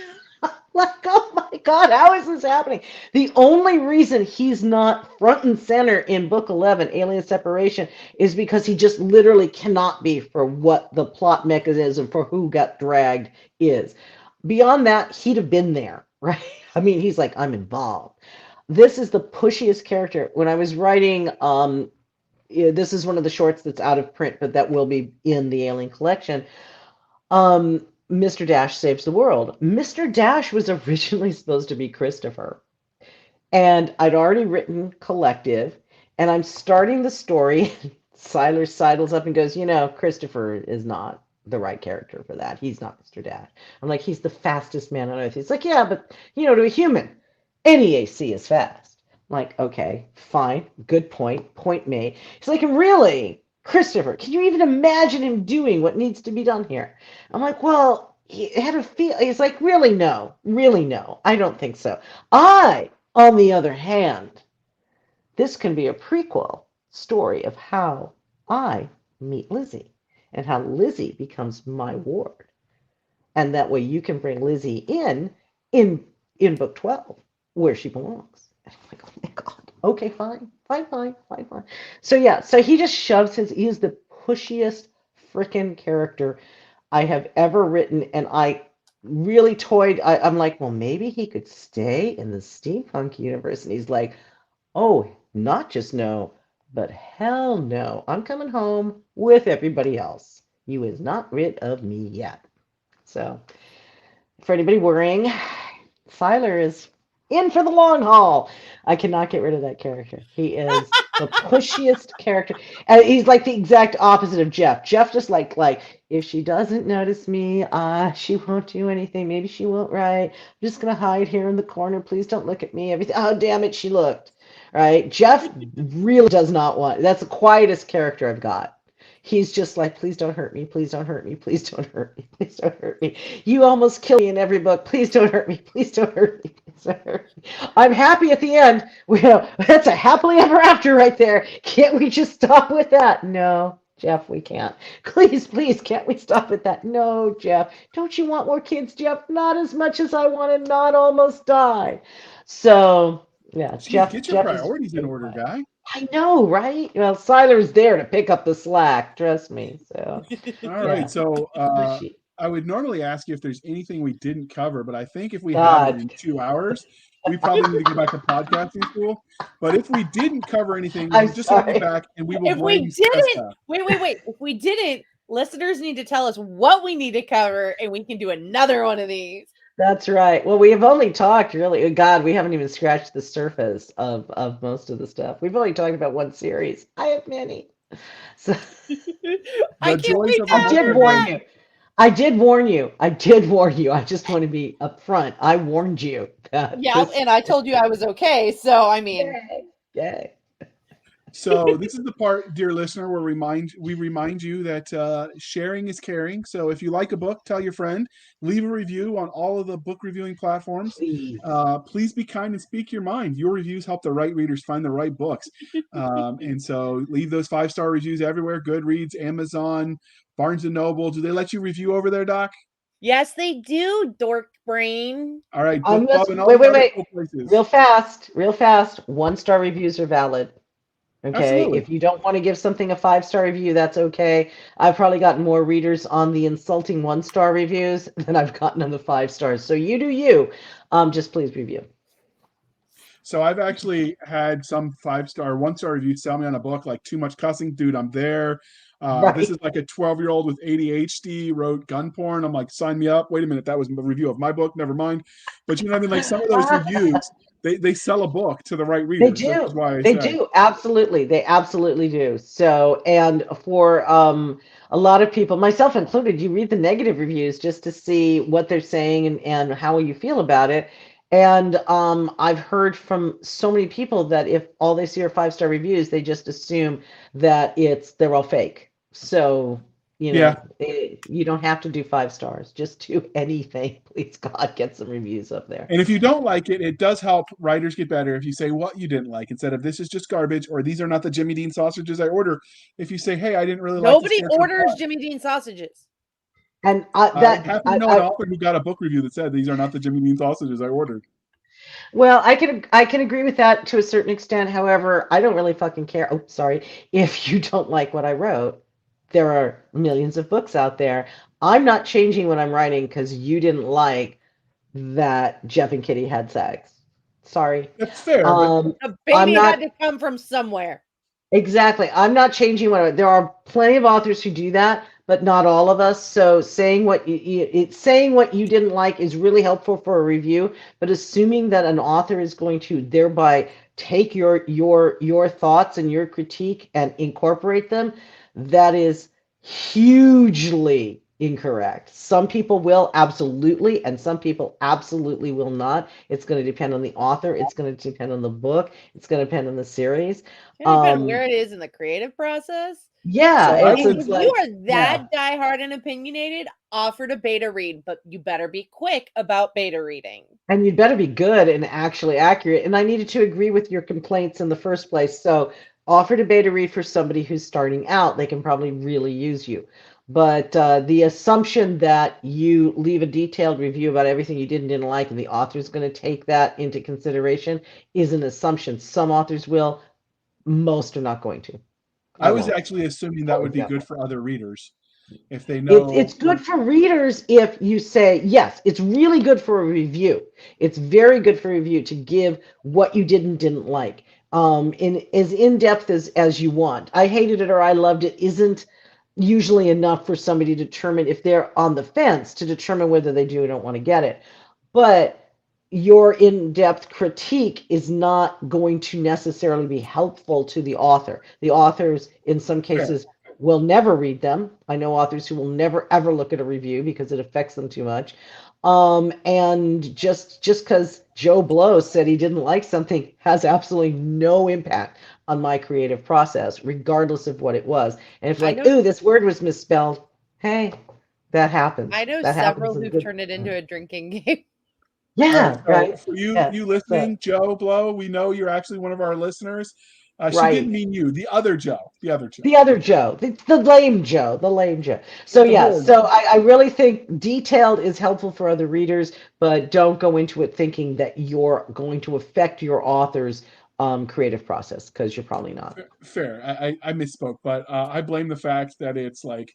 like, oh my God, how is this happening? The only reason he's not front and center in book 11, Alien Separation, is because he just literally cannot be for what the plot mechanism for who got dragged is. Beyond that, he'd have been there, right? I mean, he's like, I'm involved. This is the pushiest character. When I was writing, this is one of the shorts that's out of print, but that will be in the Alien collection. Mr. Dash Saves the World. Mr. Dash was originally supposed to be Christopher. And I'd already written Collective, and I'm starting the story. Siler sidles up and goes, Christopher is not the right character for that. He's not Mr. Dash. I'm like, he's the fastest man on earth. He's like, yeah, but, to a human, any AC is fast. I'm like, okay, fine, good point, point made. He's like, really? Christopher, can you even imagine him doing what needs to be done here? I'm like, well, he had a feel. He's like, really, no, I don't think so. On the other hand, this can be a prequel story of how I meet Lizzie and how Lizzie becomes my ward. And that way you can bring Lizzie in book 12 where she belongs. And I'm like, oh my God. Okay, fine. So yeah, so he just shoves he's the pushiest freaking character I have ever written. And I really toyed. I'm like, well, maybe he could stay in the steampunk universe. And he's like, oh, not just no, but hell no. I'm coming home with everybody else. You is not rid of me yet. So for anybody worrying, Siler is in for the long haul. I cannot get rid of that character. He is the pushiest character. And he's like the exact opposite of Jeff. Jeff just like if she doesn't notice me, she won't do anything. Maybe she won't write. I'm just gonna hide here in the corner. Please don't look at me. Everything. Oh, damn it, she looked. Right? Jeff really does not want. That's the quietest character I've got. He's just like, please don't hurt me. Please don't hurt me. Please don't hurt me. Please don't hurt me. You almost kill me in every book. Please don't hurt me. Please don't hurt me. Please don't hurt me. I'm happy at the end. That's a happily ever after right there. Can't we just stop with that? No, Jeff, we can't. Please, can't we stop at that? No, Jeff. Don't you want more kids, Jeff? Not as much as I want to not almost die. So, yeah,
Jeez, get your
Jeff is
priorities in order, guy.
I know, right? Well, Siler's there to pick up the slack, trust me. So,
All
yeah.
right. So I would normally ask you if there's anything we didn't cover, but I think if we have it in 2 hours, we probably need to go back to podcasting school. But if we didn't cover anything,
I'm
just
sorry.
hold me back and we will
If we
blame
didn't,
Cisca.
wait. If we didn't, listeners need to tell us what we need to cover, and we can do another one of these.
That's right. Well, we have only talked really, God, we haven't even scratched the surface of most of the stuff. We've only talked about one series. I have many. So
I
The
can't
joys
wait
of
to
a
I
have
book
did
her
warn
back.
you. I did warn you. I did warn you. I just want to be upfront. I warned you that
Yeah,
this.
and I told you I was okay. So I mean,
Yay. Yay.
So this is the part, dear listener, where we remind you that sharing is caring. So if you like a book, tell your friend, leave a review on all of the book reviewing platforms.
Please.
Please be kind and speak your mind. Your reviews help the right readers find the right books. And so leave those 5-star reviews everywhere. Goodreads, Amazon, Barnes and Noble. Do they let you review over there, Doc?
yes, they do, dork brain.
All right,
I
Book Club
must
and all
wait,
the
wait,
other
wait.
cool places.
Real fast, real fast. 1-star reviews are valid. Okay.
Absolutely.
If you don't want to give something a 5-star review, that's okay. I've probably gotten more readers on the insulting 1-star reviews than I've gotten on the 5 stars. So you do you. Just please review.
So I've actually had some 5-star, 1-star reviews tell me on a book like too much cussing, dude. I'm there. This
Right.
is like a 12-year-old with ADHD wrote gun porn. I'm like, sign me up. Wait a minute, that was a review of my book. Never mind. But you know what I mean? Like some of those reviews, they sell a book to the right
They
readers. This is
do.
why I
They
say,
do. Absolutely. They absolutely do. So, and for a lot of people, myself included, you read the negative reviews just to see what they're saying and how you feel about it. And I've heard from so many people that if all they see are 5-star reviews, they just assume that they're all fake. So,
yeah.
you don't have to do 5 stars. Just do anything. Please God, get some reviews up there.
And if you don't like it, it does help writers get better if you say what you didn't like instead of this is just garbage or these are not the Jimmy Dean sausages I order. If you say, hey, I didn't really like the
Nobody
Stanford
orders Jimmy Dean sausages.
And
I happen to know an author who got a book review that said these are not the Jimmy Dean sausages I ordered.
Well, I can agree with that to a certain extent. However, I don't really fucking care. Oh, sorry. If you don't like what I wrote, there are millions of books out there. I'm not changing what I'm writing because you didn't like that Jeff and Kitty had sex. Sorry.
That's fair, but
A
I'm
baby
not
had to come from somewhere.
exactly. I'm not changing there are plenty of authors who do that, but not all of us. So saying saying what you didn't like is really helpful for a review, but assuming that an author is going to thereby take your thoughts and your critique and incorporate them, that is hugely incorrect. Some people will absolutely, and some people absolutely will not. It's going to depend on the author. It's going to depend on the book. It's going to depend on the series.
It depends on where it is in the creative process.
Yeah,
So I
it's,
would,
If
it's
you
like,
are that diehard and opinionated, offer to beta read, but you better be quick about beta reading.
and you'd better be good and actually accurate. And I needed to agree with your complaints in the first place. So offer to beta read for somebody who's starting out. They can probably really use you. But the assumption that you leave a detailed review about everything you did and didn't like, and the author's going to take that into consideration is an assumption. Some authors will, most are not going to.
I
I
was
won't.
actually assuming that
For
would be
example.
good for other readers if they
It's
know.
good for readers if you say, yes, it's really good for a review. It's very good for a review to give what you didn't like. In as in-depth as you want. I hated it or I loved it isn't usually enough for somebody to determine if they're on the fence to determine whether they do or don't want to get it. But your in-depth critique is not going to necessarily be helpful to the author. The authors, in some
Fair.
cases, will never read them. I know authors who will never ever look at a review because it affects them too much. And just because Joe Blow said he didn't like something has absolutely no impact on my creative process, regardless of what it was. And if
I
like,
know-
ooh, this word was misspelled, hey, that happens.
I know
That
several
happens.
who've turned it into a drinking game.
All right.
Yeah,
So
right.
for you,
Yeah.
you
So,
listening, Joe Blow, we know you're actually one of our listeners. She didn't
right.
mean you, the other Joe, the other Joe.
The other Joe, the lame Joe, the lame Joe. So
The
yeah,
bored.
so I really think detailed is helpful for other readers, but don't go into it thinking that you're going to affect your author's creative process because you're probably not.
Fair. I misspoke, but I blame the fact that it's like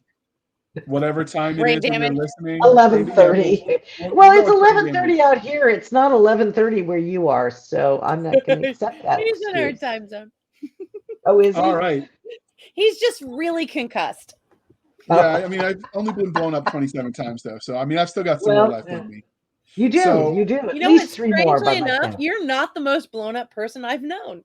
whatever time it
Brain
is when you're
damage.
listening. Yeah,
11:30.
we
Well,
know
it's
it's brain damage.
11:30 out here. It's not 11:30 where you are, so I'm not going to accept that
He's in our
excuse.
time zone.
Oh, is
All
he?
right.
He's just really concussed.
Yeah, I mean, I've only been blown up 27 times though, so I mean, I've still got some more
Well,
left in me.
you do.
So
You do.
You
At
know what?
least 3 more by
Strangely
my
enough,
count.
you're not the most blown up person I've known.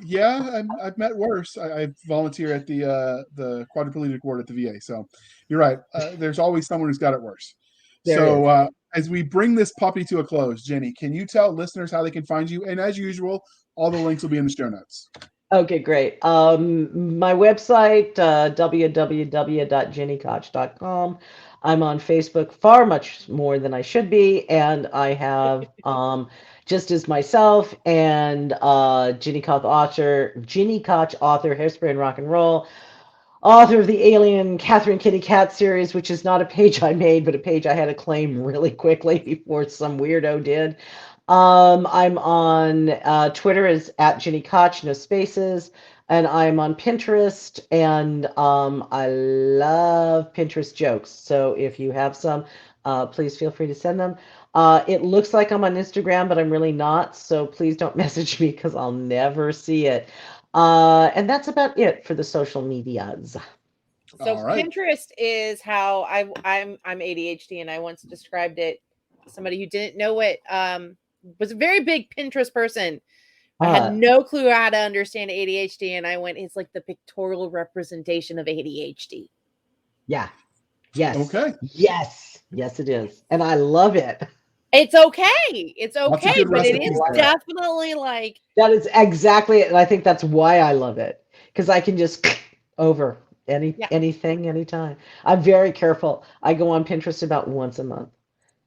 Yeah, I've met worse. I volunteer at the quadriplegic ward at the VA. So you're right. There's always someone who's got it worse.
There
So
is.
as we bring this puppy to a close, Jenny, can you tell listeners how they can find you? And as usual, all the links will be in the show notes.
Okay, great. My website, www.ginnykoch.com. I'm on Facebook far much more than I should be, and I have just as myself and Ginny Koch author, Hairspray and Rock and Roll, author of the Alien Catherine Kitty Cat series, which is not a page I made, but a page I had to claim really quickly before some weirdo did. I'm on Twitter as at Gini Koch, no spaces, and I'm on Pinterest, and I love Pinterest jokes. So if you have some, please feel free to send them. It looks like I'm on Instagram, but I'm really not. So please don't message me because I'll never see it. And that's about it for the social medias.
So
All right.
Pinterest is how I'm ADHD, and I once described it to somebody who didn't know it. Was a very big Pinterest person. I had no clue how to understand ADHD, and I went, it's like the pictorial representation of ADHD.
Yeah. Yes.
Okay.
Yes. Yes, it is. And I love it.
It's okay. It's
Lots of
okay,
good
but it
recipes
is
there.
definitely like
That is exactly it. And I think that's why I love it. Because I can just over anything, anytime. I'm very careful. I go on Pinterest about once a month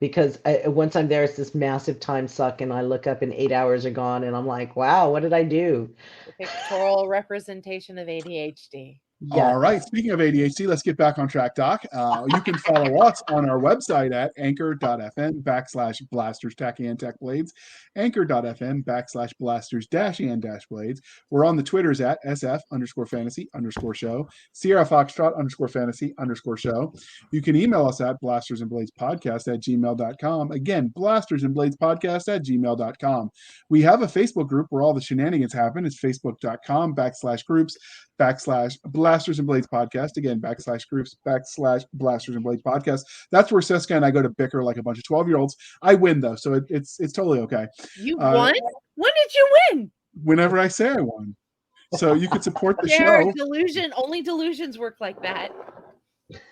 because once I'm there, it's this massive time suck, and I look up and 8 hours are gone, and I'm like, wow, what did I do?
the pictorial representation of ADHD.
All
Yes.
right. Speaking of ADHD, let's get back on track, Doc. You can follow us on our website at anchor.fm/blasters tacky and tech blades, anchor.fm/blasters -and blades. We're on the Twitters at SF_fantasy_show, Sierra Foxtrot _fantasy_show. You can email us at blastersandbladespodcast@gmail.com. Again, blastersandbladespodcast@gmail.com. We have a Facebook group where all the shenanigans happen. It's facebook.com/groups/Blasters and Blades Podcast. Again, /groups/Blasters and Blades Podcast. That's where Cisca and I go to bicker like a bunch of 12-year-olds. I win though, so it's totally okay.
You won? When did you win?
Whenever I say I won. So you could support the
There
show.
only delusions work like that.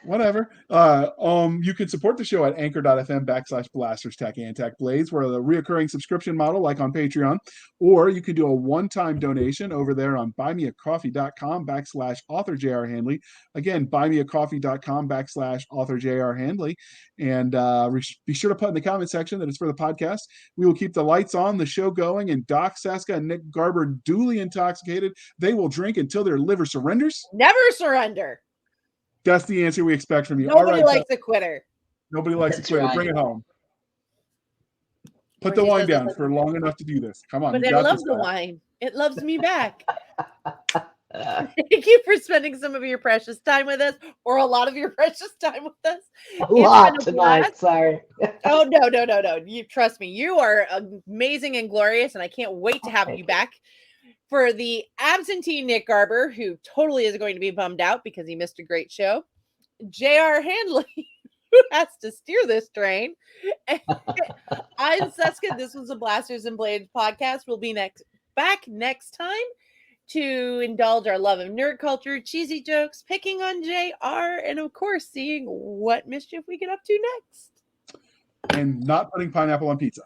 Whatever. You can support the show at anchor.fm/blasters tacky and tech blades. We're a reoccurring subscription model like on Patreon, or you can do a one-time donation over there on buymeacoffee.com/author J.R. Handley. Again, buymeacoffee.com/author J.R. Handley. And be sure to put in the comment section that it's for the podcast. We will keep the lights on, the show going, and Doc Cisca and Nick Garber duly intoxicated. They will drink until their liver surrenders.
Never surrender.
That's the answer we expect from you.
Nobody likes a quitter.
Nobody likes a quitter.
Right.
Bring it home. Put the wine down for long enough to do this. Come on.
But I love the wine. It loves me back. Thank you for spending some of your precious time with us, or a lot of your precious time with us.
A lot tonight. Sorry.
Oh, no. You trust me. You are amazing and glorious, and I can't wait to have you back. For the absentee Nick Garber, who totally is going to be bummed out because he missed a great show, J.R. Handley, who has to steer this train. I'm Cisca. This was a Blasters and Blades podcast. We'll be back next time to indulge our love of nerd culture, cheesy jokes, picking on J.R., and of course, seeing what mischief we get up to next.
And not putting pineapple on pizza.